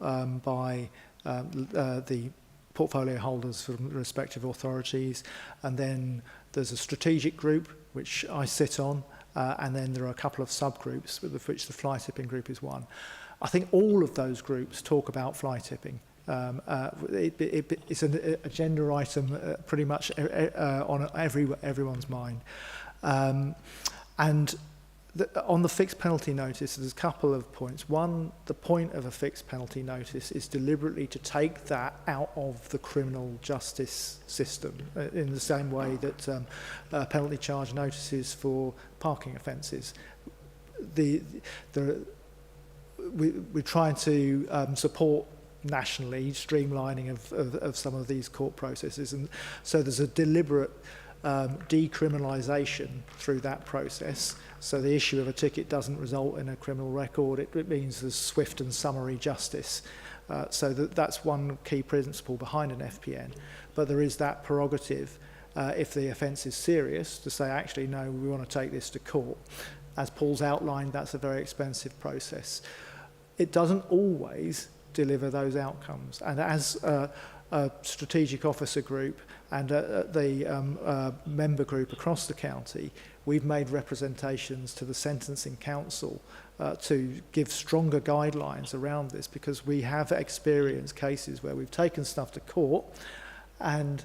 by the portfolio holders from respective authorities, and then there's a strategic group which I sit on, and then there are a couple of subgroups, of which the fly tipping group is one. I think all of those groups talk about fly tipping. It's an agenda item pretty much on everyone's mind. And on the fixed penalty notice, there's a couple of points. One, the point of a fixed penalty notice is deliberately to take that out of the criminal justice system, in the same way that penalty charge notices for parking offences. We're trying to support nationally streamlining of some of these court processes, and so there's a deliberate decriminalisation through that process. So the issue of a ticket doesn't result in a criminal record. It means there's swift and summary justice. So that's one key principle behind an FPN. But there is that prerogative, if the offence is serious, to say, actually, no, we want to take this to court. As Paul's outlined, that's a very expensive process. It doesn't always deliver those outcomes. And as a strategic officer group and the member group across the county, we've made representations to the Sentencing Council to give stronger guidelines around this, because we have experienced cases where we've taken stuff to court and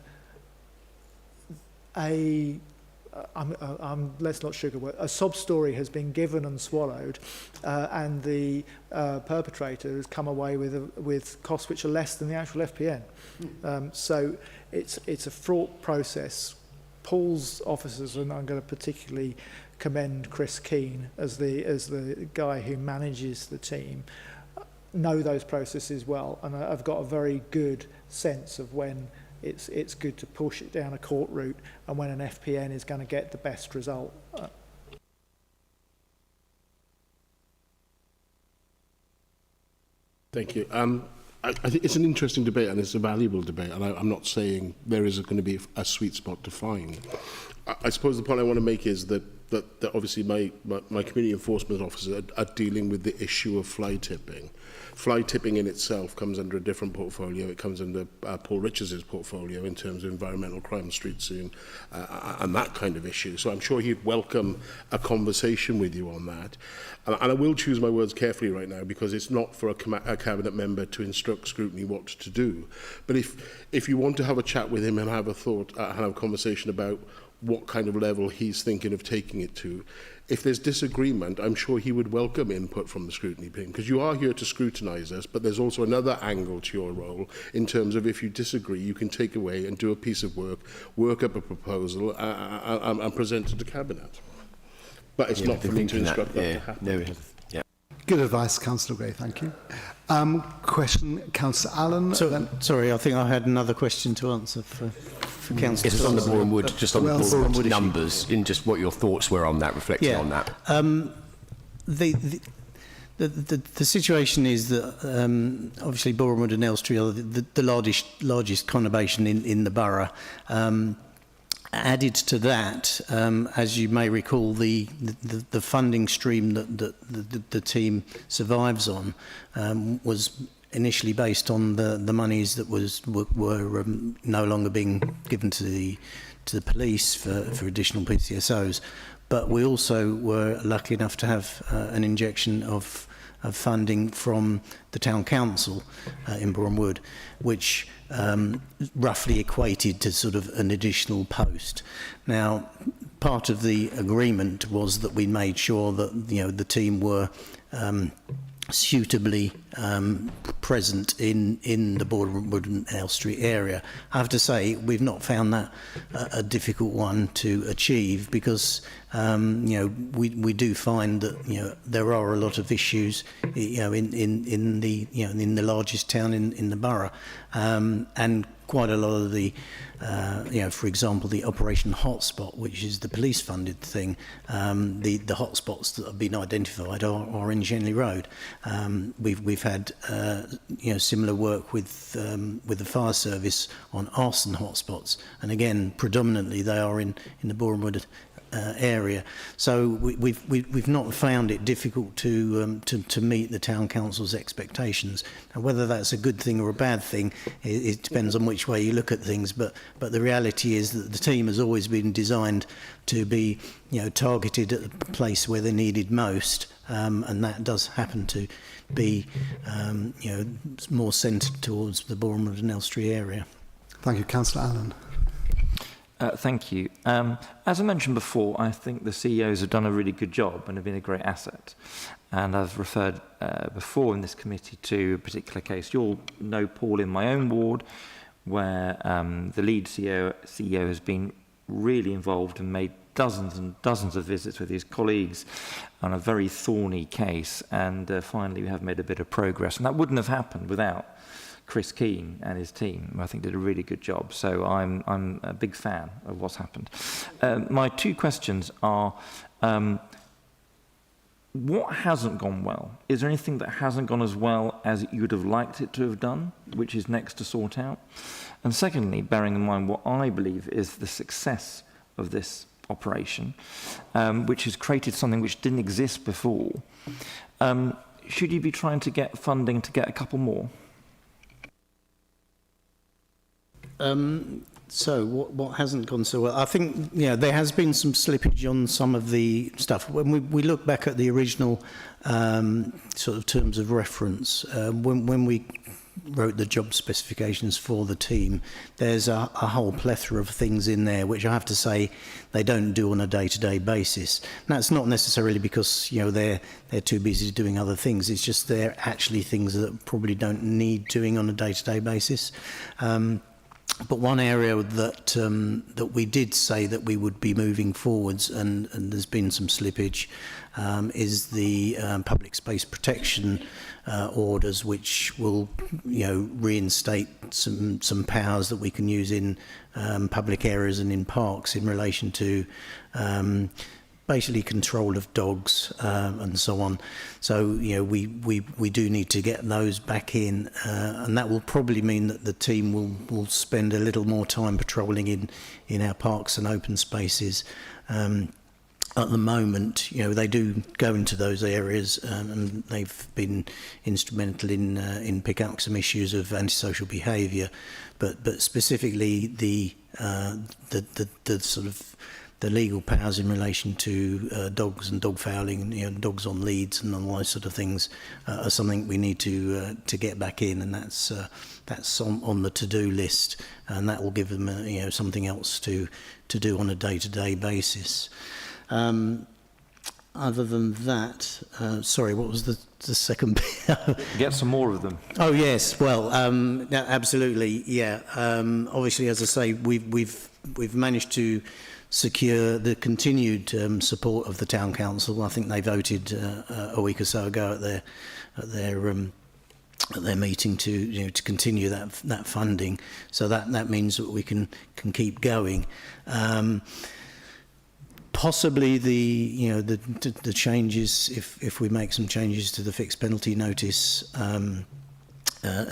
let's not sugarcoat, a sob story has been given and swallowed, and the perpetrator has come away with costs which are less than the actual FPN. So it's a fraught process. Paul's officers, and I'm going to particularly commend Chris Keane as the guy who manages the team, know those processes well, and I've got a very good sense of when it's good to push it down a court route and when an FPN is going to get the best result. Thank you. I think it's an interesting debate and it's a valuable debate, and I'm not saying there is going to be a sweet spot to find. I suppose the point I want to make is that obviously my community enforcement officers are dealing with the issue of fly tipping. Fly tipping in itself comes under a different portfolio. It comes under Paul Richards' portfolio in terms of environmental crime, street scene, and that kind of issue. So I'm sure he'd welcome a conversation with you on that. And I will choose my words carefully right now, because it's not for a cabinet member to instruct scrutiny what to do. But if you want to have a chat with him and have a thought, have a conversation about what kind of level he's thinking of taking it to, if there's disagreement, I'm sure he would welcome input from the scrutiny team, because you are here to scrutinise us, but there's also another angle to your role in terms of if you disagree, you can take away and do a piece of work up a proposal and present it to Cabinet. But it's not for me to instruct that to happen. No, Good advice, Councillor Gray, thank you. Question, Councillor Allen. Sorry, I think I had another question to answer for Councillor. It's on the Borough Wood, just on the Borough Wood issue. Numbers, in just what your thoughts were on that, reflecting on that. The situation is that obviously Borough Wood and Elstree are the largest conurbation in the borough. Added to that, as you may recall, the funding stream that the team survives on was initially based on the monies that were no longer being given to the police for additional PCSOs, but we also were lucky enough to have an injection of funding from the town council in Borough Wood, which roughly equated to sort of an additional post. Now, part of the agreement was that we made sure that the team were suitably present in the Borough Wood and Elstree area. I have to say, we've not found that a difficult one to achieve, because we do find that there are a lot of issues in the largest town in the borough, and quite a lot of the for example, the Operation Hotspot, which is the police funded thing, the hotspots that have been identified are in Shenley Road. We've had similar work with the fire service on arson hotspots, and again predominantly they are in the Borough Wood area. So we've not found it difficult to meet the town council's expectations. Now, whether that's a good thing or a bad thing, it depends on which way you look at things. But the reality is that the team has always been designed to be targeted at the place where they're needed most, and that does happen to be more centred towards the Borough Wood and Elstree area. Thank you, Councillor Allen. Thank you. As I mentioned before, I think the CEOs have done a really good job and have been a great asset. And I've referred before in this committee to a particular case. You'll know Paul in my own ward, where the lead CEO has been really involved and made dozens and dozens of visits with his colleagues on a very thorny case. And finally, we have made a bit of progress. And that wouldn't have happened without Chris Keane and his team, who I think did a really good job. So I'm a big fan of what's happened. My two questions are, what hasn't gone well? Is there anything that hasn't gone as well as you would have liked it to have done, which is next to sort out? And secondly, bearing in mind what I believe is the success of this operation, which has created something which didn't exist before, should you be trying to get funding to get a couple more? So what hasn't gone so well? I think there has been some slippage on some of the stuff. When we look back at the original sort of terms of reference, when we wrote the job specifications for the team, there's a whole plethora of things in there which I have to say they don't do on a day-to-day basis. And that's not necessarily because they're too busy doing other things. It's just they're actually things that probably don't need doing on a day-to-day basis. But one area that that we did say that we would be moving forwards, and there's been some slippage, is the public space protection orders, which will, reinstate some powers that we can use in public areas and in parks in relation to basically control of dogs and so on. So we do need to get those back in, and that will probably mean that the team will spend a little more time patrolling in our parks and open spaces. At the moment, they do go into those areas, and they've been instrumental in picking up some issues of antisocial behaviour, but specifically the sort of the legal powers in relation to dogs and dog fouling, dogs on leads and all those sort of things are something we need to get back in, and that's on the to-do list, and that will give them something else to do on a day-to-day basis. Other than that, sorry, what was the second bit? Get some more of them. Oh yes, well, absolutely, yeah. Obviously, as I say, we've managed to secure the continued support of the town council. I think they voted a week or so ago at their meeting to continue that funding. So that means that we can keep going. Possibly the changes, if we make some changes to the fixed penalty notice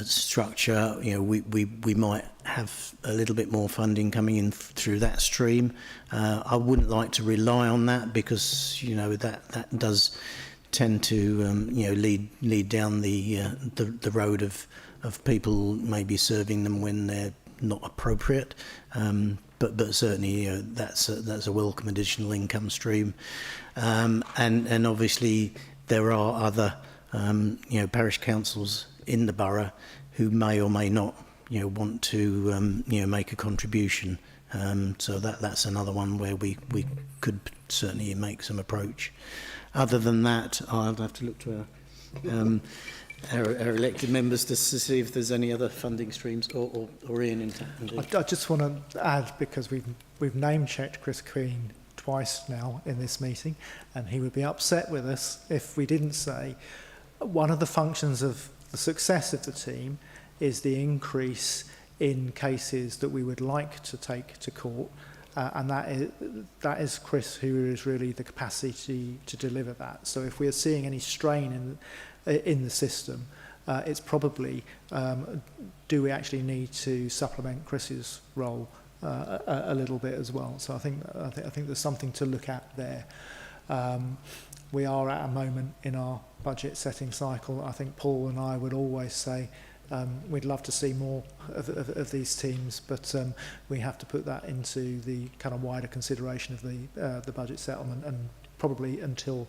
structure, we might have a little bit more funding coming in through that stream. I wouldn't like to rely on that, because that does tend to lead down the road of people maybe serving them when they're not appropriate. But certainly that's a welcome additional income stream, and obviously there are other parish councils in the borough who may or may not want to make a contribution, so that's another one where we could certainly make some approach. Other than that, I'll have to look to our elected members to see if there's any other funding streams, or Ian. I just want to add, because we've name-checked Chris Queen twice now in this meeting, and he would be upset with us if we didn't say one of the functions of the success of the team is the increase in cases that we would like to take to court, and that is Chris, who is really the capacity to deliver that. So if we are seeing any strain in the system, it's probably do we actually need to supplement Chris's role a little bit as well. So I think there's something to look at there. We are at a moment in our budget setting cycle. I think Paul and I would always say we'd love to see more of these teams, but we have to put that into the kind of wider consideration of the budget settlement, and probably until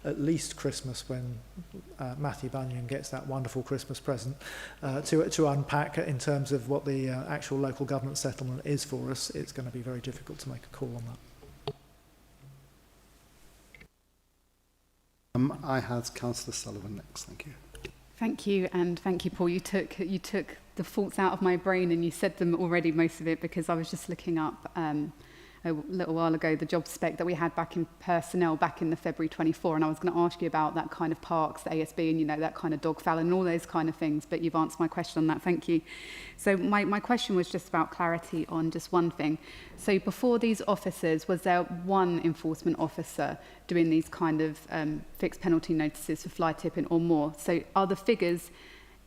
at least Christmas, when Matthew Bunyan gets that wonderful Christmas present to unpack in terms of what the actual local government settlement is for us. It's going to be very difficult to make a call on that. I had Councillor Sullivan next. Thank you. Thank you, and thank you, Paul. You took the thoughts out of my brain, and you said them already, most of it, because I was just looking up a little while ago the job spec that we had back in personnel back in the February 24, and I was going to ask you about that kind of parks, the ASB, and that kind of dog fouling and all those kind of things, but you've answered my question on that. Thank you. So my question was just about clarity on just one thing. So before these officers, was there one enforcement officer doing these kind of fixed penalty notices for fly tipping or more? So are the figures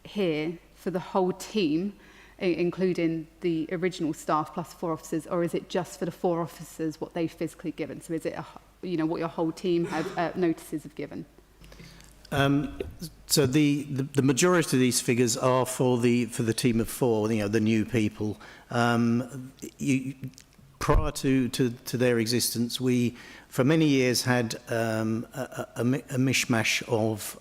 here for the whole team, including the original staff plus 4 officers, or is it just for the 4 officers what they've physically given? So is it what your whole team have notices have given? So the majority of these figures are for the team of 4, the new people. Prior to their existence, we for many years had a mishmash of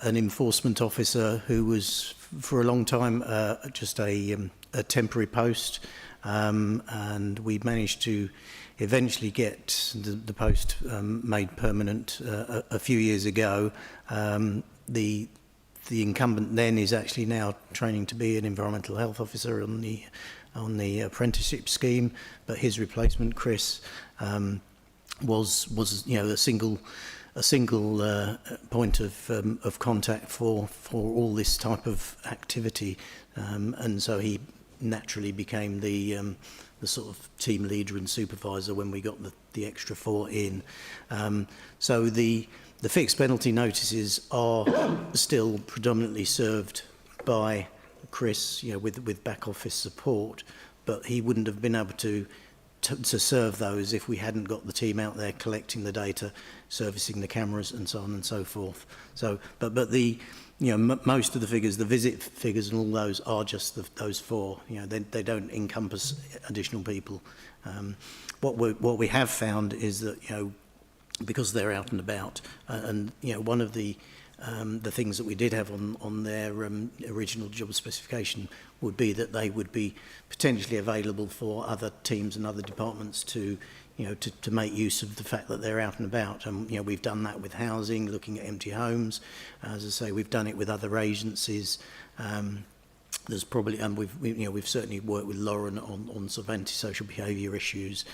an enforcement officer who was for a long time just a temporary post, and we managed to eventually get the post made permanent a few years ago. The the incumbent then is actually now training to be an environmental health officer on the apprenticeship scheme, but his replacement, Chris, was a single point of contact for all this type of activity, and so he naturally became the sort of team leader and supervisor when we got the extra 4 in. So the fixed penalty notices are still predominantly served by Chris, with back office support, but he wouldn't have been able to serve those if we hadn't got the team out there collecting the data, servicing the cameras, and so on and so forth. So, but the most of the figures, the visit figures, and all those are just those 4. They don't encompass additional people. What we have found is that because they're out and about, and one of the things that we did have on their original job specification would be that they would be potentially available for other teams and other departments to make use of the fact that they're out and about. And we've done that with housing, looking at empty homes. As I say, we've done it with other agencies. There's probably, and we've certainly worked with Lauren on sort of antisocial behaviour issues,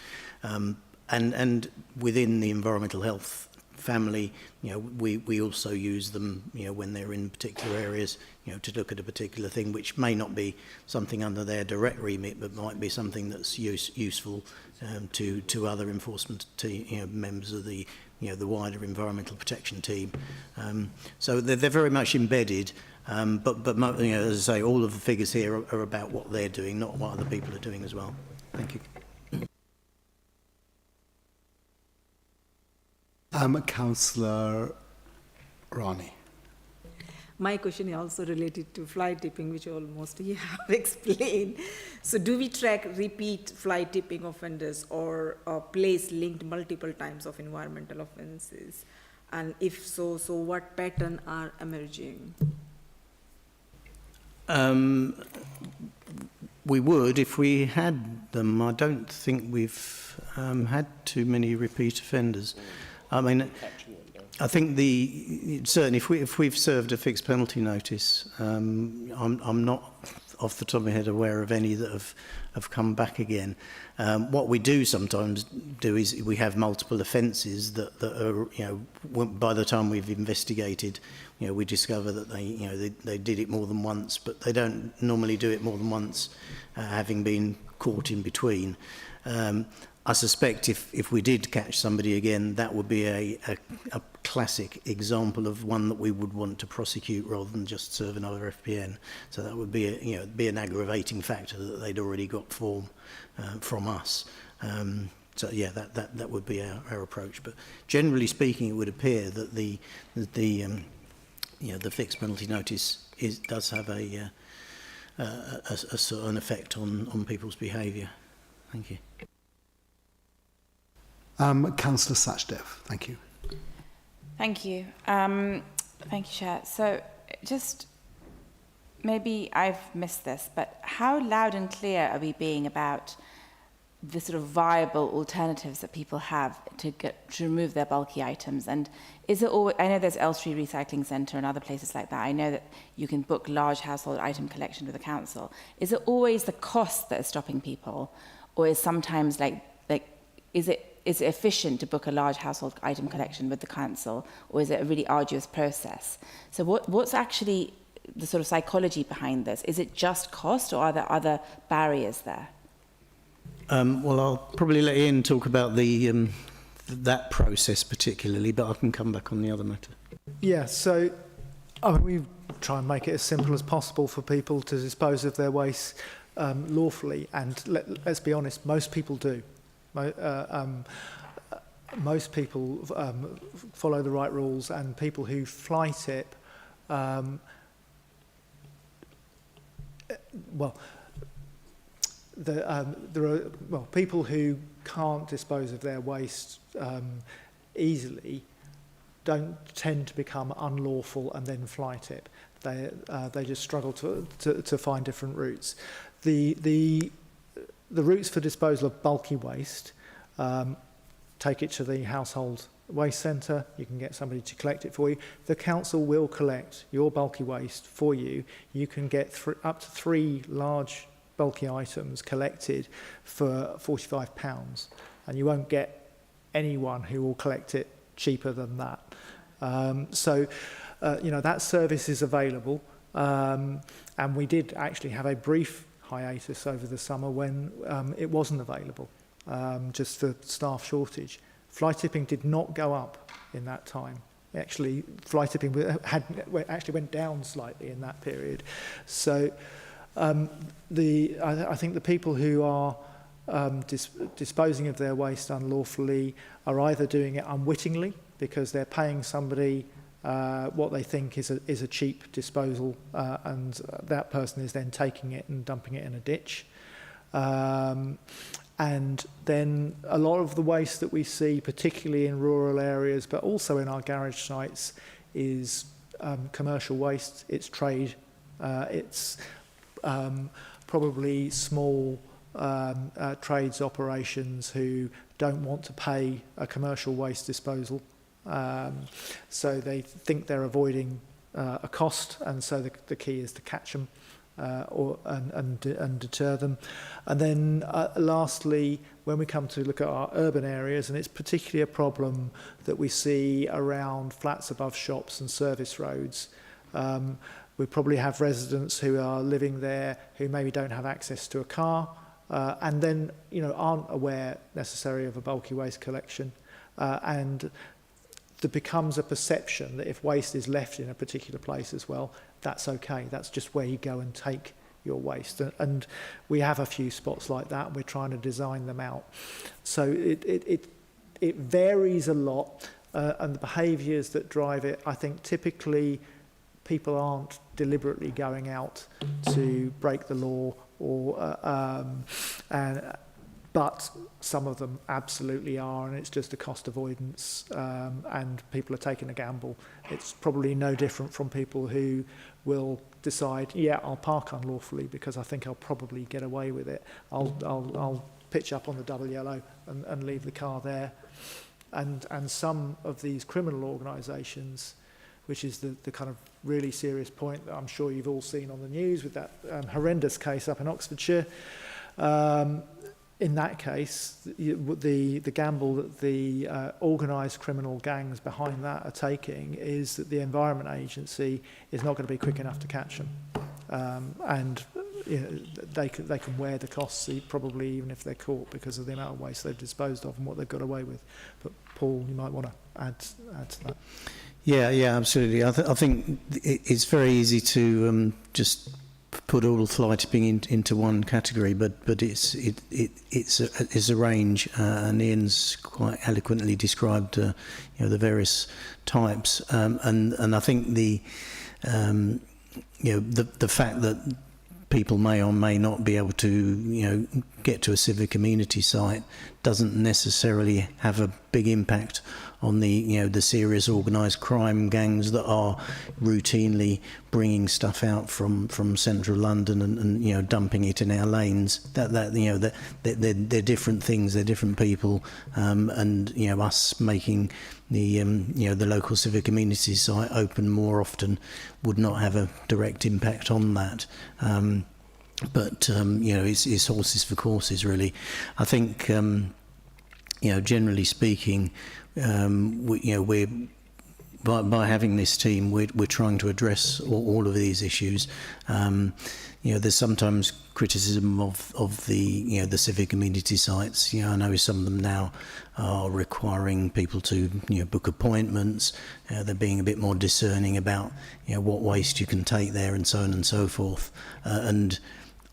and within the environmental health family, we also use them, when they're in particular areas, to look at a particular thing which may not be something under their direct remit, but might be something that's useful to other enforcement team, members of the wider environmental protection team. So they're very much embedded, but as I say, all of the figures here are about what they're doing, not what other people are doing as well. Thank you. Councillor Rani. My question is also related to fly tipping, which almost you have explained. So do we track repeat fly tipping offenders or place linked multiple times of environmental offences? And if so, what pattern are emerging? We would if we had them. I don't think we've had too many repeat offenders. I mean, I think certainly if we've served a fixed penalty notice, I'm not off the top of my head aware of any that have come back again. What we do sometimes do is we have multiple offences that are, by the time we've investigated, we discover that they did it more than once, but they don't normally do it more than once, having been caught in between. I suspect if we did catch somebody again, that would be a classic example of one that we would want to prosecute rather than just serve another FPN. So that would be be an aggravating factor that they'd already got form from us. So yeah, that would be our approach. But generally speaking, it would appear that the fixed penalty notice does have a certain effect on people's behaviour. Thank you. Councillor Sachdev, thank you. Thank you. Thank you, Chair. So just maybe I've missed this, but how loud and clear are we being about the sort of viable alternatives that people have to remove their bulky items? And is it always, I know there's Elstree Recycling Centre and other places like that. I know that you can book large household item collection with the council. Is it always the cost that is stopping people, or is sometimes is it efficient to book a large household item collection with the council, or is it a really arduous process? So what's actually the sort of psychology behind this? Is it just cost, or are there other barriers there? Well, I'll probably let Ian talk about that process particularly, but I can come back on the other matter. Yeah, so we try and make it as simple as possible for people to dispose of their waste lawfully, and let's be honest, most people do. Most people follow the right rules, and people who fly tip, there are people who can't dispose of their waste easily don't tend to become unlawful and then fly tip. They just struggle to find different routes. The routes for disposal of bulky waste take it to the household waste centre, you can get somebody to collect it for you. The council will collect your bulky waste for you. You can get up to 3 large bulky items collected for £45, and you won't get anyone who will collect it cheaper than that. That service is available, and we did actually have a brief hiatus over the summer when it wasn't available, just for staff shortage. Fly tipping did not go up in that time. Actually, fly tipping actually went down slightly in that period. So I think the people who are disposing of their waste unlawfully are either doing it unwittingly because they're paying somebody what they think is a cheap disposal, and that person is then taking it and dumping it in a ditch. And then a lot of the waste that we see, particularly in rural areas, but also in our garage sites, is commercial waste. It's trade. It's probably small trades operations who don't want to pay a commercial waste disposal. So they think they're avoiding a cost, and so the key is to catch them and deter them. And then lastly, when we come to look at our urban areas, and it's particularly a problem that we see around flats above shops and service roads, we probably have residents who are living there who maybe don't have access to a car, and then aren't aware necessarily of a bulky waste collection, and there becomes a perception that if waste is left in a particular place as well, that's okay. That's just where you go and take your waste. And we have a few spots like that, and we're trying to design them out. So it varies a lot, and the behaviours that drive it, I think typically people aren't deliberately going out to break the law, but some of them absolutely are, and it's just a cost avoidance, and people are taking a gamble. It's probably no different from people who will decide, yeah, I'll park unlawfully because I think I'll probably get away with it. I'll pitch up on the double yellow and leave the car there. And some of these criminal organisations, which is the kind of really serious point that I'm sure you've all seen on the news with that horrendous case up in Oxfordshire, in that case, the gamble that the organised criminal gangs behind that are taking is that the Environment Agency is not going to be quick enough to catch them. And they can wear the costs probably even if they're caught because of the amount of waste they've disposed of and what they've got away with. But Paul, you might want to add to that. Yeah, absolutely. I think it's very easy to just put all fly tipping into one category, but it's a range, and Ian's quite eloquently described the various types, and I think the fact that people may or may not be able to get to a civic amenity site doesn't necessarily have a big impact on the serious organised crime gangs that are routinely bringing stuff out from central London and dumping it in our lanes. They're different things. They're different people, and us making the local civic amenity site open more often would not have a direct impact on that. But it's horses for courses, really. I think generally speaking, we're by having this team, we're trying to address all of these issues. There's sometimes criticism of the civic amenity sites. I know some of them now are requiring people to book appointments. They're being a bit more discerning about what waste you can take there and so on and so forth. And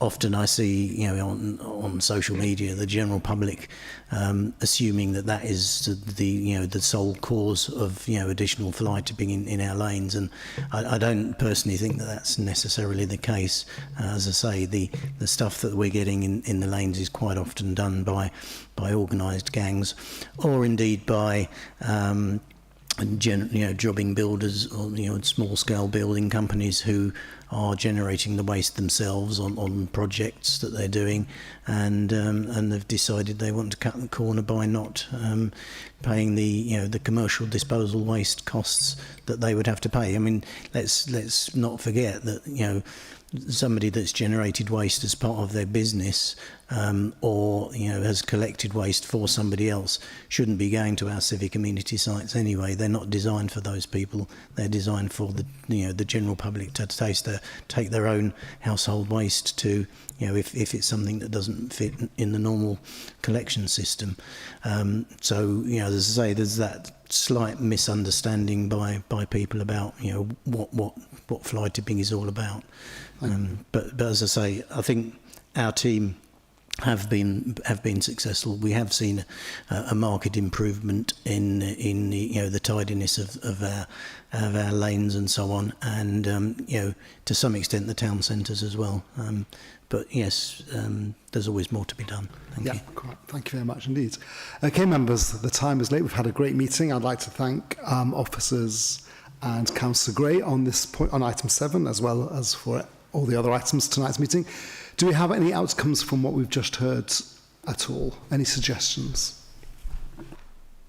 often I see, on social media, the general public assuming that is the sole cause of additional fly tipping in our lanes, and I don't personally think that that's necessarily the case. As I say, the stuff that we're getting in the lanes is quite often done by organised gangs, or indeed by jobbing builders or small scale building companies who are generating the waste themselves on projects that they're doing, and they've decided they want to cut the corner by not paying the commercial disposal waste costs that they would have to pay. I mean, let's not forget that somebody that's generated waste as part of their business or has collected waste for somebody else shouldn't be going to our civic amenity sites anyway. They're not designed for those people. They're designed for the general public to take their own household waste to, if it's something that doesn't fit in the normal collection system. So as I say, there's that slight misunderstanding by people about what fly tipping is all about. But as I say, I think our team have been successful. We have seen a marked improvement in the tidiness of our lanes and so on, and to some extent the town centres as well. But yes, there's always more to be done. Thank you. Quite. Thank you very much indeed. Okay, members, the time is late. We've had a great meeting. I'd like to thank officers and Councillor Gray on this point, on item 7, as well as for all the other items of tonight's meeting. Do we have any outcomes from what we've just heard at all? Any suggestions?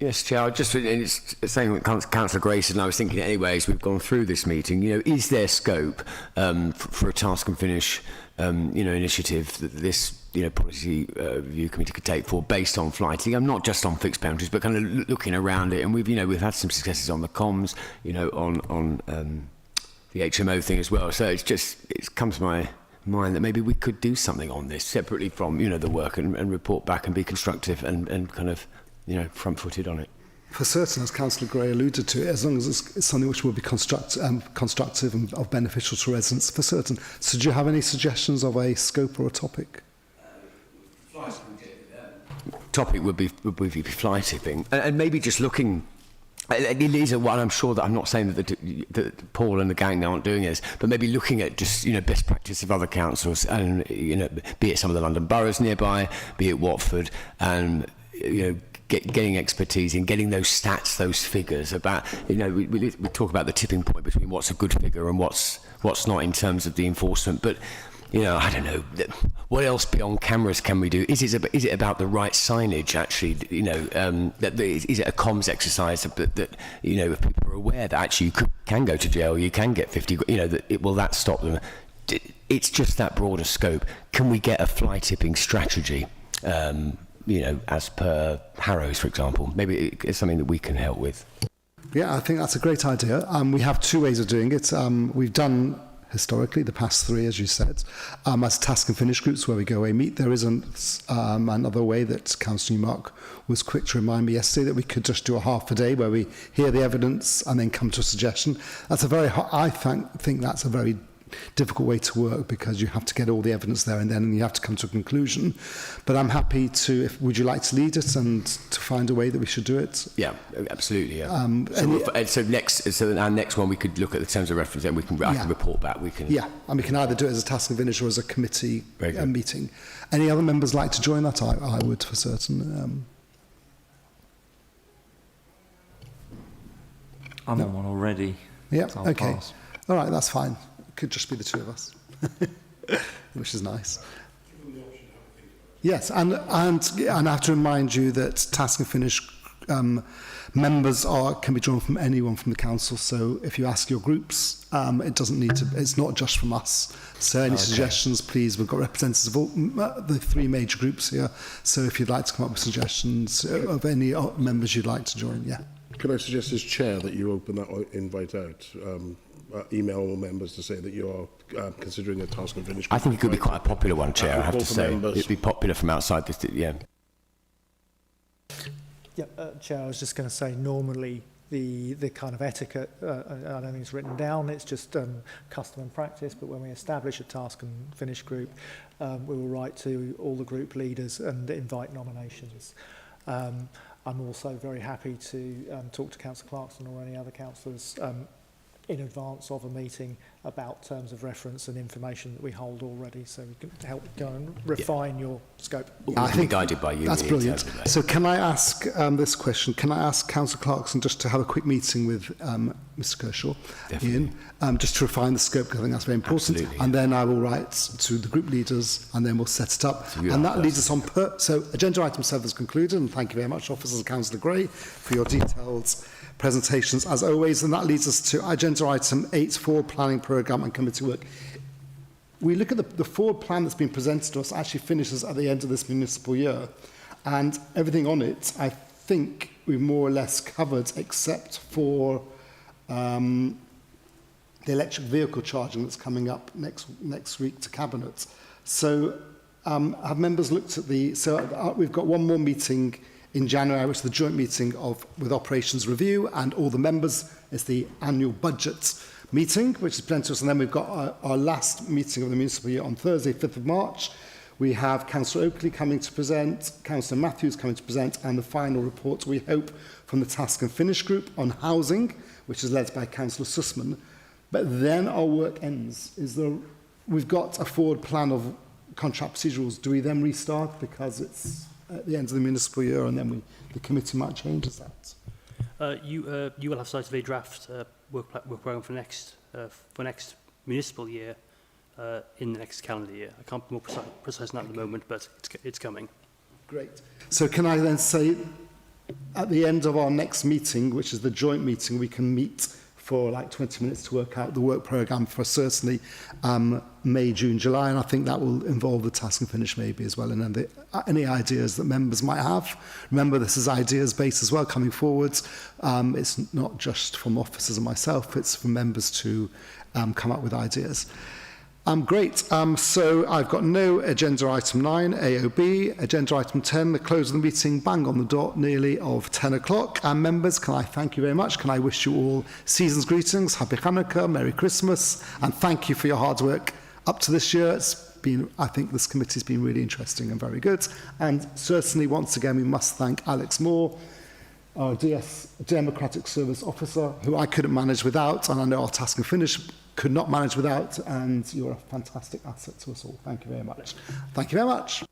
Yes, Chair, it's saying what Councillor Gray said, and I was thinking anyway, as we've gone through this meeting, is there scope for a task and finish initiative that this policy review committee could take forward based on flight? I'm not just on fixed boundaries, but kind of looking around it, and we've had some successes on the comms, on the HMO thing as well. So it's come to my mind that maybe we could do something on this separately from the work and report back and be constructive and kind of front-footed on it. For certain, as Councillor Gray alluded to, as long as it's something which will be constructive and of beneficial to residents, for certain. So do you have any suggestions of a scope or a topic? Topic would be fly tipping, and maybe just looking. It is one. I'm sure that I'm not saying that Paul and the gang aren't doing this, but maybe looking at just best practice of other councils, and be it some of the London boroughs nearby, be it Watford, and getting expertise in getting those stats, those figures about we talk about the tipping point between what's a good figure and what's not in terms of the enforcement, but I don't know, what else beyond cameras can we do? Is it about the right signage actually? Is it a comms exercise that if people are aware that actually you can go to jail, you can get 50, will that stop them? It's just that broader scope. Can we get a fly tipping strategy? As per Harrows, for example. Maybe it's something that we can help with. Yeah, I think that's a great idea. We have two ways of doing it. We've done historically the past 3, as you said, as task and finish groups where we go away meet. There isn't another way that Councillor Newmark was quick to remind me yesterday that we could just do a half a day where we hear the evidence and then come to a suggestion. That's I think that's a very difficult way to work, because you have to get all the evidence there and then you have to come to a conclusion. But I'm happy to, would you like to lead it and to find a way that we should do it? Yeah, absolutely. Yeah. So our next one, we could look at the terms of reference, and I can report back. We can. Yeah, and we can either do it as a task and finish or as a committee meeting. Any other members like to join that? I would, for certain. I'm on one already. Yeah. So okay. Pass. All right. That's fine. Could just be the two of us, which is nice. Yes, and I have to remind you that task and finish members can be drawn from anyone from the council. So if you ask your groups, it doesn't need to. It's not just from us. So any suggestions, please. We've got representatives of all the 3 major groups here. So if you'd like to come up with suggestions of any members you'd like to join, yeah. Can I suggest as chair that you open that invite out? Email all members to say that you are considering a task and finish. I think it could be quite a popular one, Chair, I have to say. It'd be popular from outside this, yeah. Yeah, Chair, I was just going to say, normally the kind of etiquette, I don't think it's written down, it's just custom and practice, but when we establish a task and finish group, we will write to all the group leaders and invite nominations. I'm also very happy to talk to Councillor Clarkson or any other councillors in advance of a meeting about terms of reference and information that we hold already, so we can help go and refine your scope. I think guided by you. That's really, brilliant. So can I ask this question? Can I ask Councillor Clarkson just to have a quick meeting with Mr Kershaw, Ian, just to refine the scope, because I think that's very important. Absolutely. And then I will write to the group leaders, and then we'll set it up. And that leads us on. So agenda item 7 is concluded, and thank you very much, officers and Councillor Gray, for your detailed presentations as always. And that leads us to agenda item 8, forward planning programme and committee work. We look at the forward plan that's been presented to us actually finishes at the end of this municipal year, and everything on it I think we've more or less covered, except for the electric vehicle charging that's coming up next week to Cabinet. So have members looked at we've got one more meeting in January, which is the joint meeting with Operations Review and all the members. It's the annual budget meeting, which is plenty of us. And then we've got our last meeting of the municipal year on Thursday, 5th of March. We have Councillor Oakley coming to present, Councillor Matthews coming to present, and the final report, we hope, from the Task and Finish group on housing, which is led by Councillor Sussman. But then our work ends. We've got a forward plan of contract procedurals. Do we then restart because it's at the end of the municipal year, and then the committee might change that? You will have sight of a draft work programme for next municipal year in the next calendar year. I can't be more precise than that at the moment, but it's coming. Great. So can I then say, at the end of our next meeting, which is the joint meeting, we can meet for like 20 minutes to work out the work programme for certainly May, June, July, and I think that will involve the Task and Finish maybe as well, and then any ideas that members might have. Remember, this is ideas-based as well coming forwards. It's not just from officers and myself, it's from members to come up with ideas. Great. So I've got no agenda item 9, AOB. Agenda item 10, the close of the meeting, bang on the dot, nearly of 10 o'clock. And members, can I thank you very much? Can I wish you all season's greetings, Happy Hanukkah, Merry Christmas, and thank you for your hard work up to this year. I think this committee's been really interesting and very good. And certainly, once again, we must thank Alex Moore, our Democratic Service Officer, who I couldn't manage without, and I know our Task and Finish could not manage without, and you're a fantastic asset to us all. Thank you very much. Thank you very much.